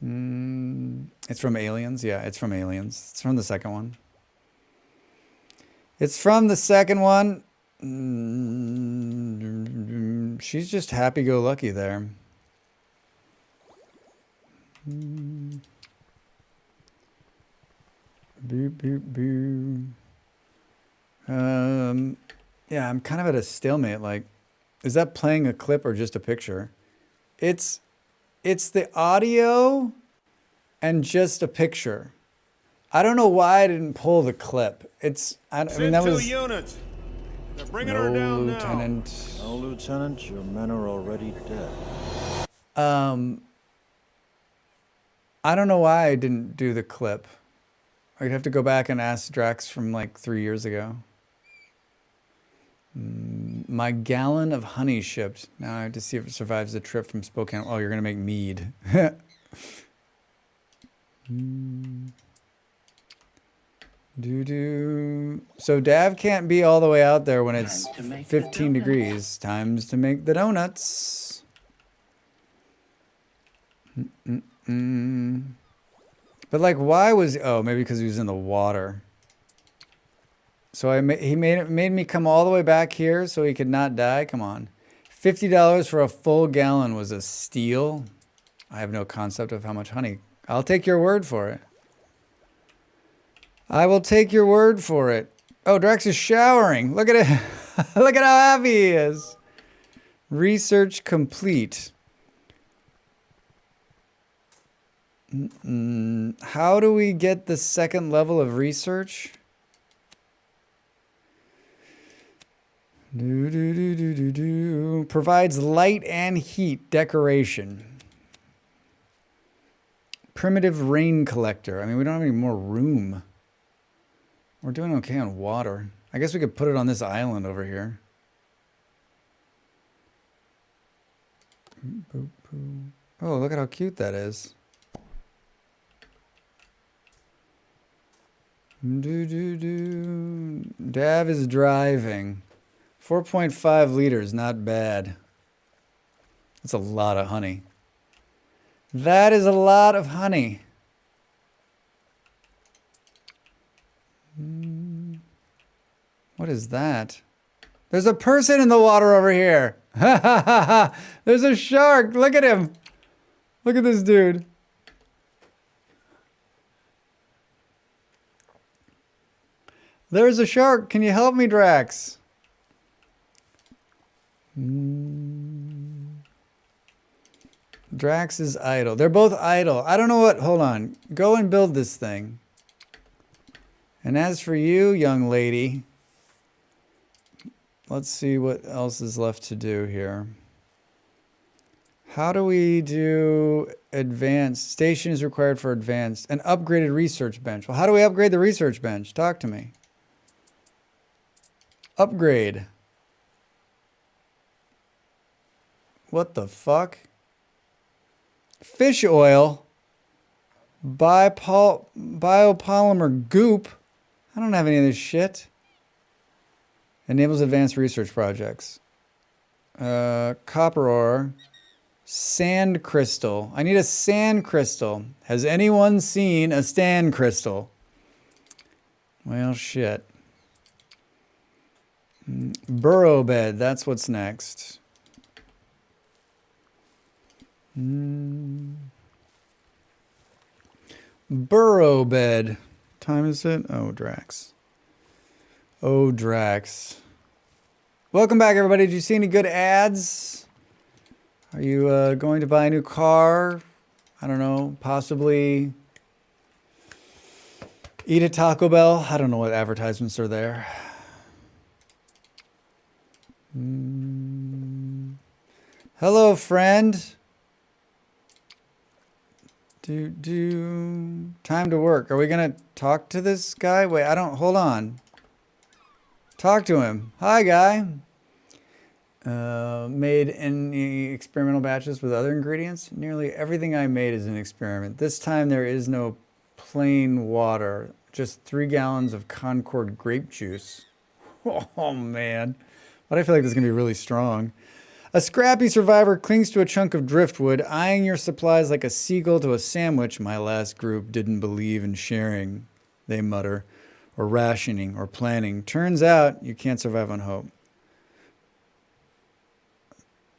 It's from Aliens. Yeah, it's from Aliens. It's from the second one. It's from the second one. She's just happy-go-lucky there. Boop, boop, boop. Yeah, I'm kind of at a stalemate. Like, is that playing a clip or just a picture? It's the audio and just a picture. I don't know why I didn't pull the clip. I mean, that was... units. They're bringing No, her down Lieutenant. now. No, Lieutenant. Your men are already dead. I don't know why I didn't do the clip. I'd have to go back and ask Drax from like 3 years ago. My gallon of honey shipped. Now I have to see if it survives the trip from Spokane. Oh, you're going to make mead. So Dav can't be all the way out there when it's 15 degrees. Times to make the donuts. But like, why was... Oh, maybe because he was in the water. So he made me come all the way back here so he could not die. Come on. $50 for a full gallon was a steal. I have no concept of how much honey. I'll take your word for it. I will take your word for it. Oh, Drax is showering. Look at it. Look at how happy he is. Research complete. How do we get the second level of research? Provides light and heat decoration. Primitive rain collector. I mean, we don't have any more room. We're doing okay on water. I guess we could put it on this island over here. Oh, look at how cute that is. Dav is driving. 4.5 liters, not bad. That's a lot of honey. That is a lot of honey. What is that? There's a person in the water over here. There's a shark. Look at him. Look at this dude. There's a shark. Can you help me, Drax? Drax is idle. They're both idle. I don't know what. Hold on. Go and build this thing. And as for you, young lady, let's see what else is left to do here. How do we do advanced? Station is required for advanced. An upgraded research bench. Well, how do we upgrade the research bench? Talk to me. Upgrade. What the fuck? Fish oil. Biopolymer goop. I don't have any of this shit. Enables advanced research projects. Copper ore. Sand crystal. I need a sand crystal. Has anyone seen a sand crystal? Well, shit. Burrow bed. That's what's next. Burrow bed. Time is it? Oh, Drax. Oh, Drax. Welcome back, everybody. Did you see any good ads? Are you going to buy a new car? I don't know. Possibly eat at Taco Bell. I don't know what advertisements are there. Hello, friend. Time to work. Are we gonna talk to this guy? Wait, hold on. Talk to him. Hi, guy. Made any experimental batches with other ingredients? Nearly everything I made is an experiment. This time there is no plain water, just 3 gallons of Concord grape juice. Oh, man. But I feel like this is gonna be really strong. A scrappy survivor clings to a chunk of driftwood, eyeing your supplies like a seagull to a sandwich. My last group didn't believe in sharing, they mutter, or rationing, or planning. Turns out you can't survive on hope.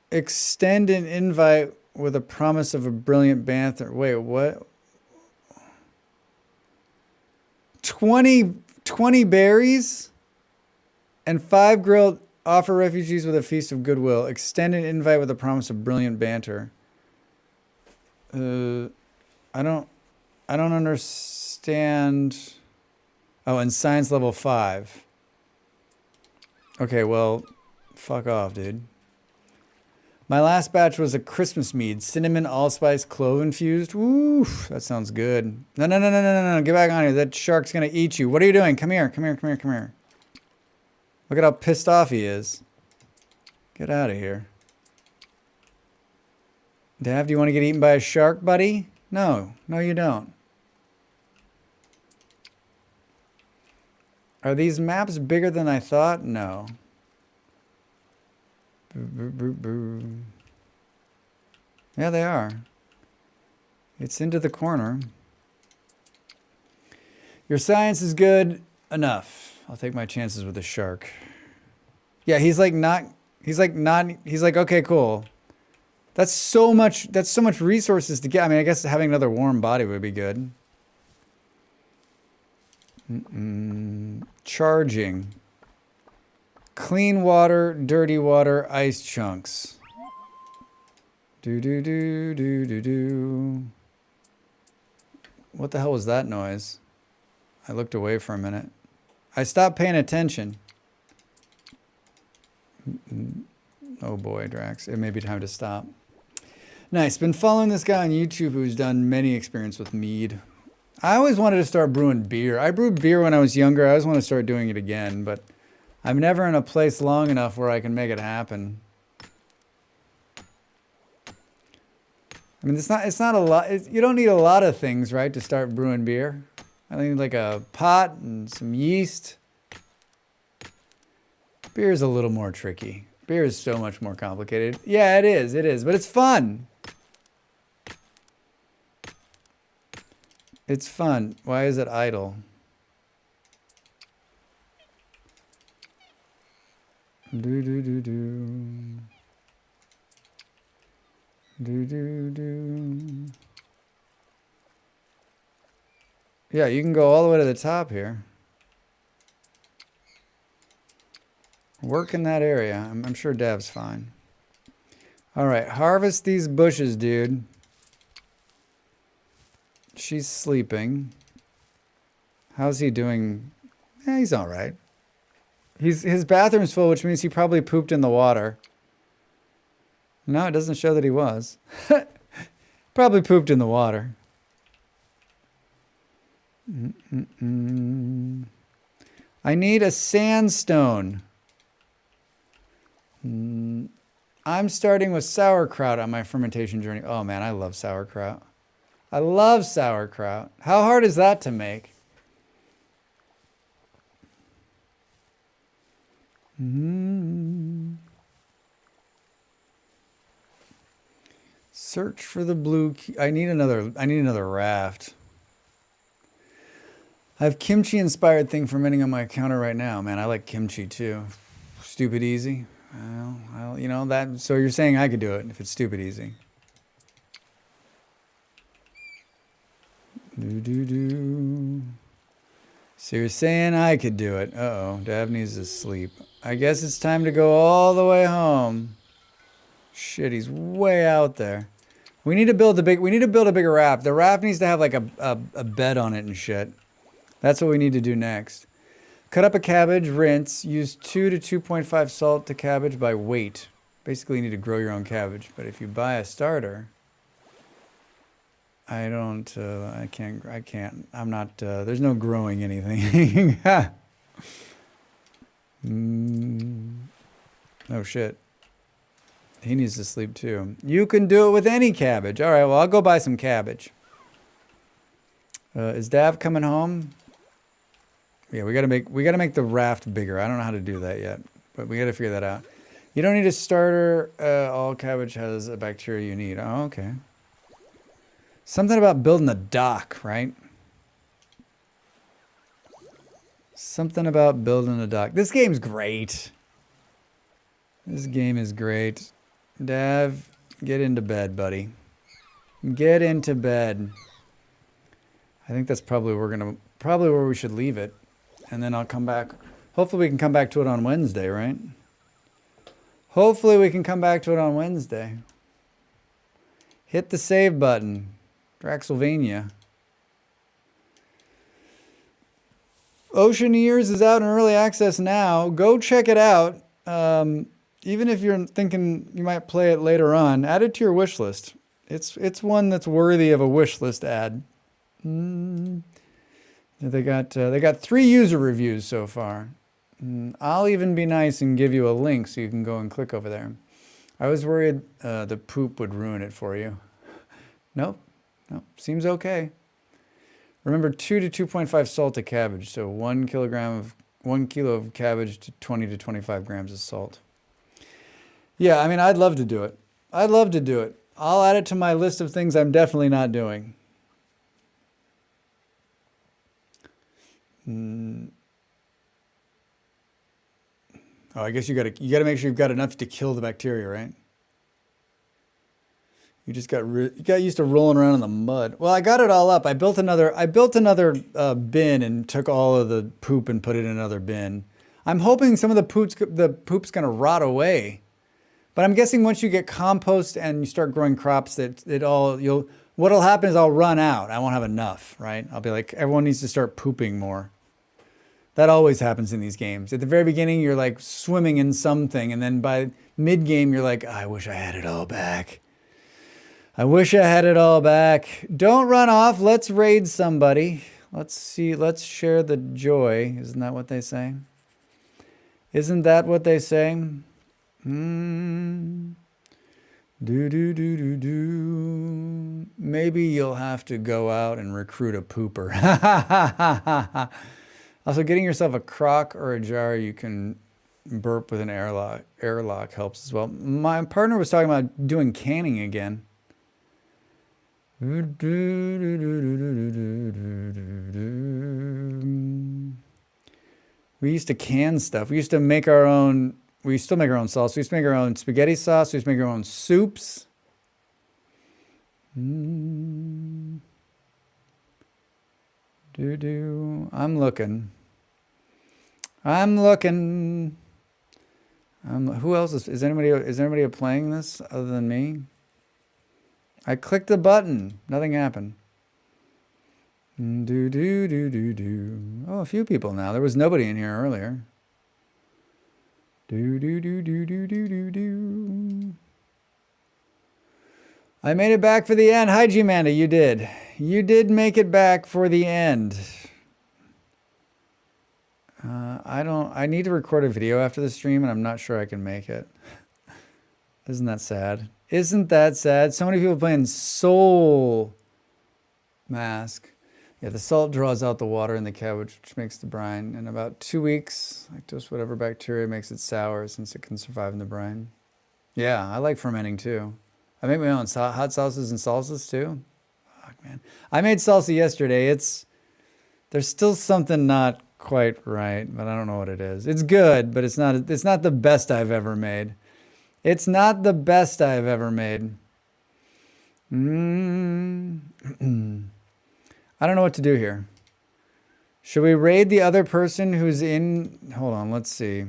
Extend an invite with a promise of a brilliant banter. Wait, what? 20 berries and 5 grilled. Offer refugees with a feast of goodwill. Extend an invite with a promise of brilliant banter. I don't understand. Oh, and science level 5. Okay, well, fuck off, dude. My last batch was a Christmas mead, cinnamon, allspice, clove infused. Oof, that sounds good. No, get back on here. That shark's gonna eat you. What are you doing? Come here. Look at how pissed off he is. Get out of here. Dav, do you want to get eaten by a shark, buddy? No, you don't. Are these maps bigger than I thought? No. Yeah, they are. It's into the corner. Your science is good enough. I'll take my chances with the shark. Yeah, he's like, okay, cool. That's so much resources to get. I mean, I guess having another warm body would be good. Charging. Clean water, dirty water, ice chunks. Do. What the hell was that noise? I looked away for a minute. I stopped paying attention. Oh boy, Drax. It may be time to stop. Nice. Been following this guy on YouTube who's done many experiments with mead. I always wanted to start brewing beer. I brewed beer when I was younger. I always want to start doing it again, but I'm never in a place long enough where I can make it happen. I mean, it's not a lot. You don't need a lot of things, right, to start brewing beer. I need like a pot and some yeast. Beer is a little more tricky. Beer is so much more complicated. Yeah, it is, but it's fun. It's fun. Why is it idle? Do. Yeah, you can go all the way to the top here. Work in that area. I'm sure Dev's fine. All right, harvest these bushes, dude. She's sleeping. How's he doing? He's all right. His bathroom's full, which means he probably pooped in the water. No, it doesn't show that he was. Probably pooped in the water. I need a sandstone. I'm starting with sauerkraut on my fermentation journey. Oh man, I love sauerkraut. I love sauerkraut. How hard is that to make? Search for the blue key. I need another raft. I have kimchi inspired thing fermenting on my counter right now. Man, I like kimchi too. Stupid easy. Well, you know that. So you're saying I could do it if it's stupid easy. Do. So you're saying I could do it. Uh-oh, Dabney's asleep. I guess it's time to go all the way home. Shit, he's way out there. We need to build a bigger raft. The raft needs to have like a bed on it and shit. That's what we need to do next. Cut up a cabbage, rinse, use 2 to 2.5 salt to cabbage by weight. Basically, you need to grow your own cabbage. But if you buy a starter, I can't, I'm not, there's no growing anything. Oh shit. He needs to sleep too. You can do it with any cabbage. All right, well, I'll go buy some cabbage. Is Dav coming home? Yeah, we gotta make the raft bigger. I don't know how to do that yet, but we gotta figure that out. You don't need a starter. All cabbage has a bacteria you need. Oh, okay. Something about building a dock, right? Something about building a dock. This game's great. This game is great. Dav, get into bed, buddy. Get into bed. I think that's probably where we should leave it. And then I'll come back. Hopefully we can come back to it on Wednesday, right? Hopefully we can come back to it on Wednesday. Hit the save button. Draxylvania. Oceaneers is out in early access now. Go check it out. Even if you're thinking you might play it later on, add it to your wish list. It's one that's worthy of a wish list ad. They got 3 user reviews so far. I'll even be nice and give you a link so you can go and click over there. I was worried the poop would ruin it for you. Nope. Seems okay. Remember 2 to 2.5 salt to cabbage. So 1 kilo of cabbage to 20 to 25 grams of salt. Yeah, I mean, I'd love to do it. I'll add it to my list of things I'm definitely not doing. Oh, I guess you gotta make sure you've got enough to kill the bacteria, right? You just got used to rolling around in the mud. Well, I got it all up. I built another bin and took all of the poop and put it in another bin. I'm hoping some of the poop's gonna rot away. But I'm guessing once you get compost and you start growing crops, what'll happen is I'll run out. I won't have enough, right? I'll be like, everyone needs to start pooping more. That always happens in these games. At the very beginning, you're like swimming in something, and then by mid-game, you're like, I wish I had it all back. I wish I had it all back. Don't run off. Let's raid somebody. Let's see. Let's share the joy. Isn't that what they say? Isn't that what they say? Maybe you'll have to go out and recruit a pooper. Also, getting yourself a crock or a jar you can burp with an airlock helps as well. My partner was talking about doing canning again. We used to can stuff. We used to make our own. We still make our own sauce. We used to make our own spaghetti sauce. We used to make our own soups. I'm looking. Who else is anybody playing this other than me? I clicked the button. Nothing happened. Oh, a few people now. There was nobody in here earlier. I made it back for the end. Hi, G-Manda, you did. You did make it back for the end. I need to record a video after the stream, and I'm not sure I can make it. Isn't that sad? Isn't that sad? So many people playing Soul Mask. Yeah, the salt draws out the water in the cabbage, which makes the brine. In about 2 weeks, lactose, whatever bacteria makes it sour since it can survive in the brine. Yeah, I like fermenting too. I make my own hot sauces and salsas too. Fuck, man. I made salsa yesterday. There's still something not quite right, but I don't know what it is. It's good, but it's not the best I've ever made. It's not the best I've ever made. I don't know what to do here. Should we raid the other person who's in? Hold on, let's see.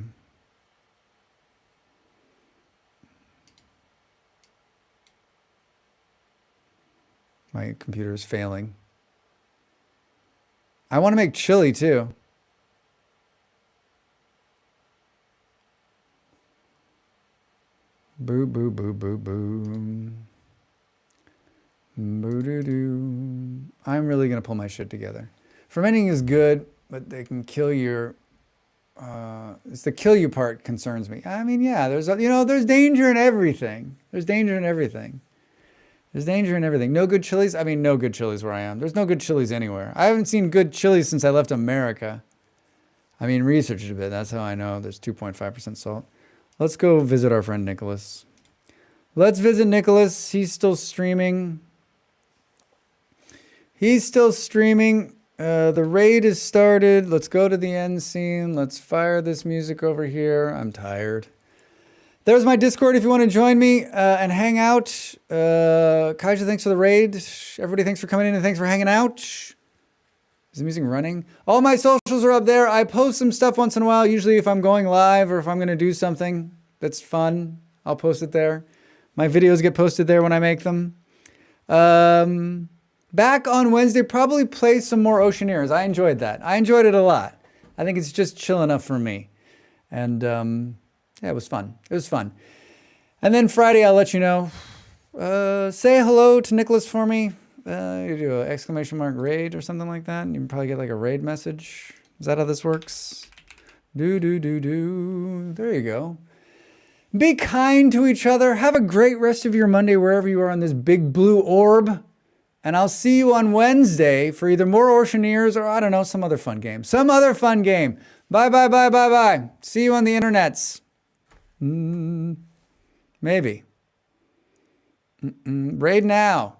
My computer is failing. I want to make chili too. Boo, boo, boo, boo, boo. Boo, doo, doo. I'm really going to pull my shit together. Fermenting is good, but they can kill your... it's the kill you part concerns me. I mean, yeah, there's danger in everything. There's danger in everything. There's danger in everything. No good chilies? I mean, no good chilies where I am. There's no good chilies anywhere. I haven't seen good chilies since I left America. I mean, researched a bit. That's how I know there's 2.5% salt. Let's go visit our friend Nicholas. Let's visit Nicholas. He's still streaming. He's still streaming. The raid is started. Let's go to the end scene. Let's fire this music over here. I'm tired. There's my Discord if you want to join me and hang out. Kaija, thanks for the raid. Everybody, thanks for coming in and thanks for hanging out. Is the music running? All my socials are up there. I post some stuff once in a while. Usually if I'm going live or if I'm going to do something that's fun, I'll post it there. My videos get posted there when I make them. Back on Wednesday, probably play some more Oceaneers. I enjoyed that. I enjoyed it a lot. I think it's just chill enough for me. And yeah, it was fun. It was fun. And then Friday, I'll let you know. Say hello to Nicholas for me. You do an exclamation mark raid or something like that. And you can probably get like a raid message. Is that how this works? There you go. Be kind to each other. Have a great rest of your Monday wherever you are on this big blue orb. And I'll see you on Wednesday for either more Oceaneers or, I don't know, some other fun game. Some other fun game. Bye, bye, bye, bye, bye. See you on the internets. Maybe. Raid now.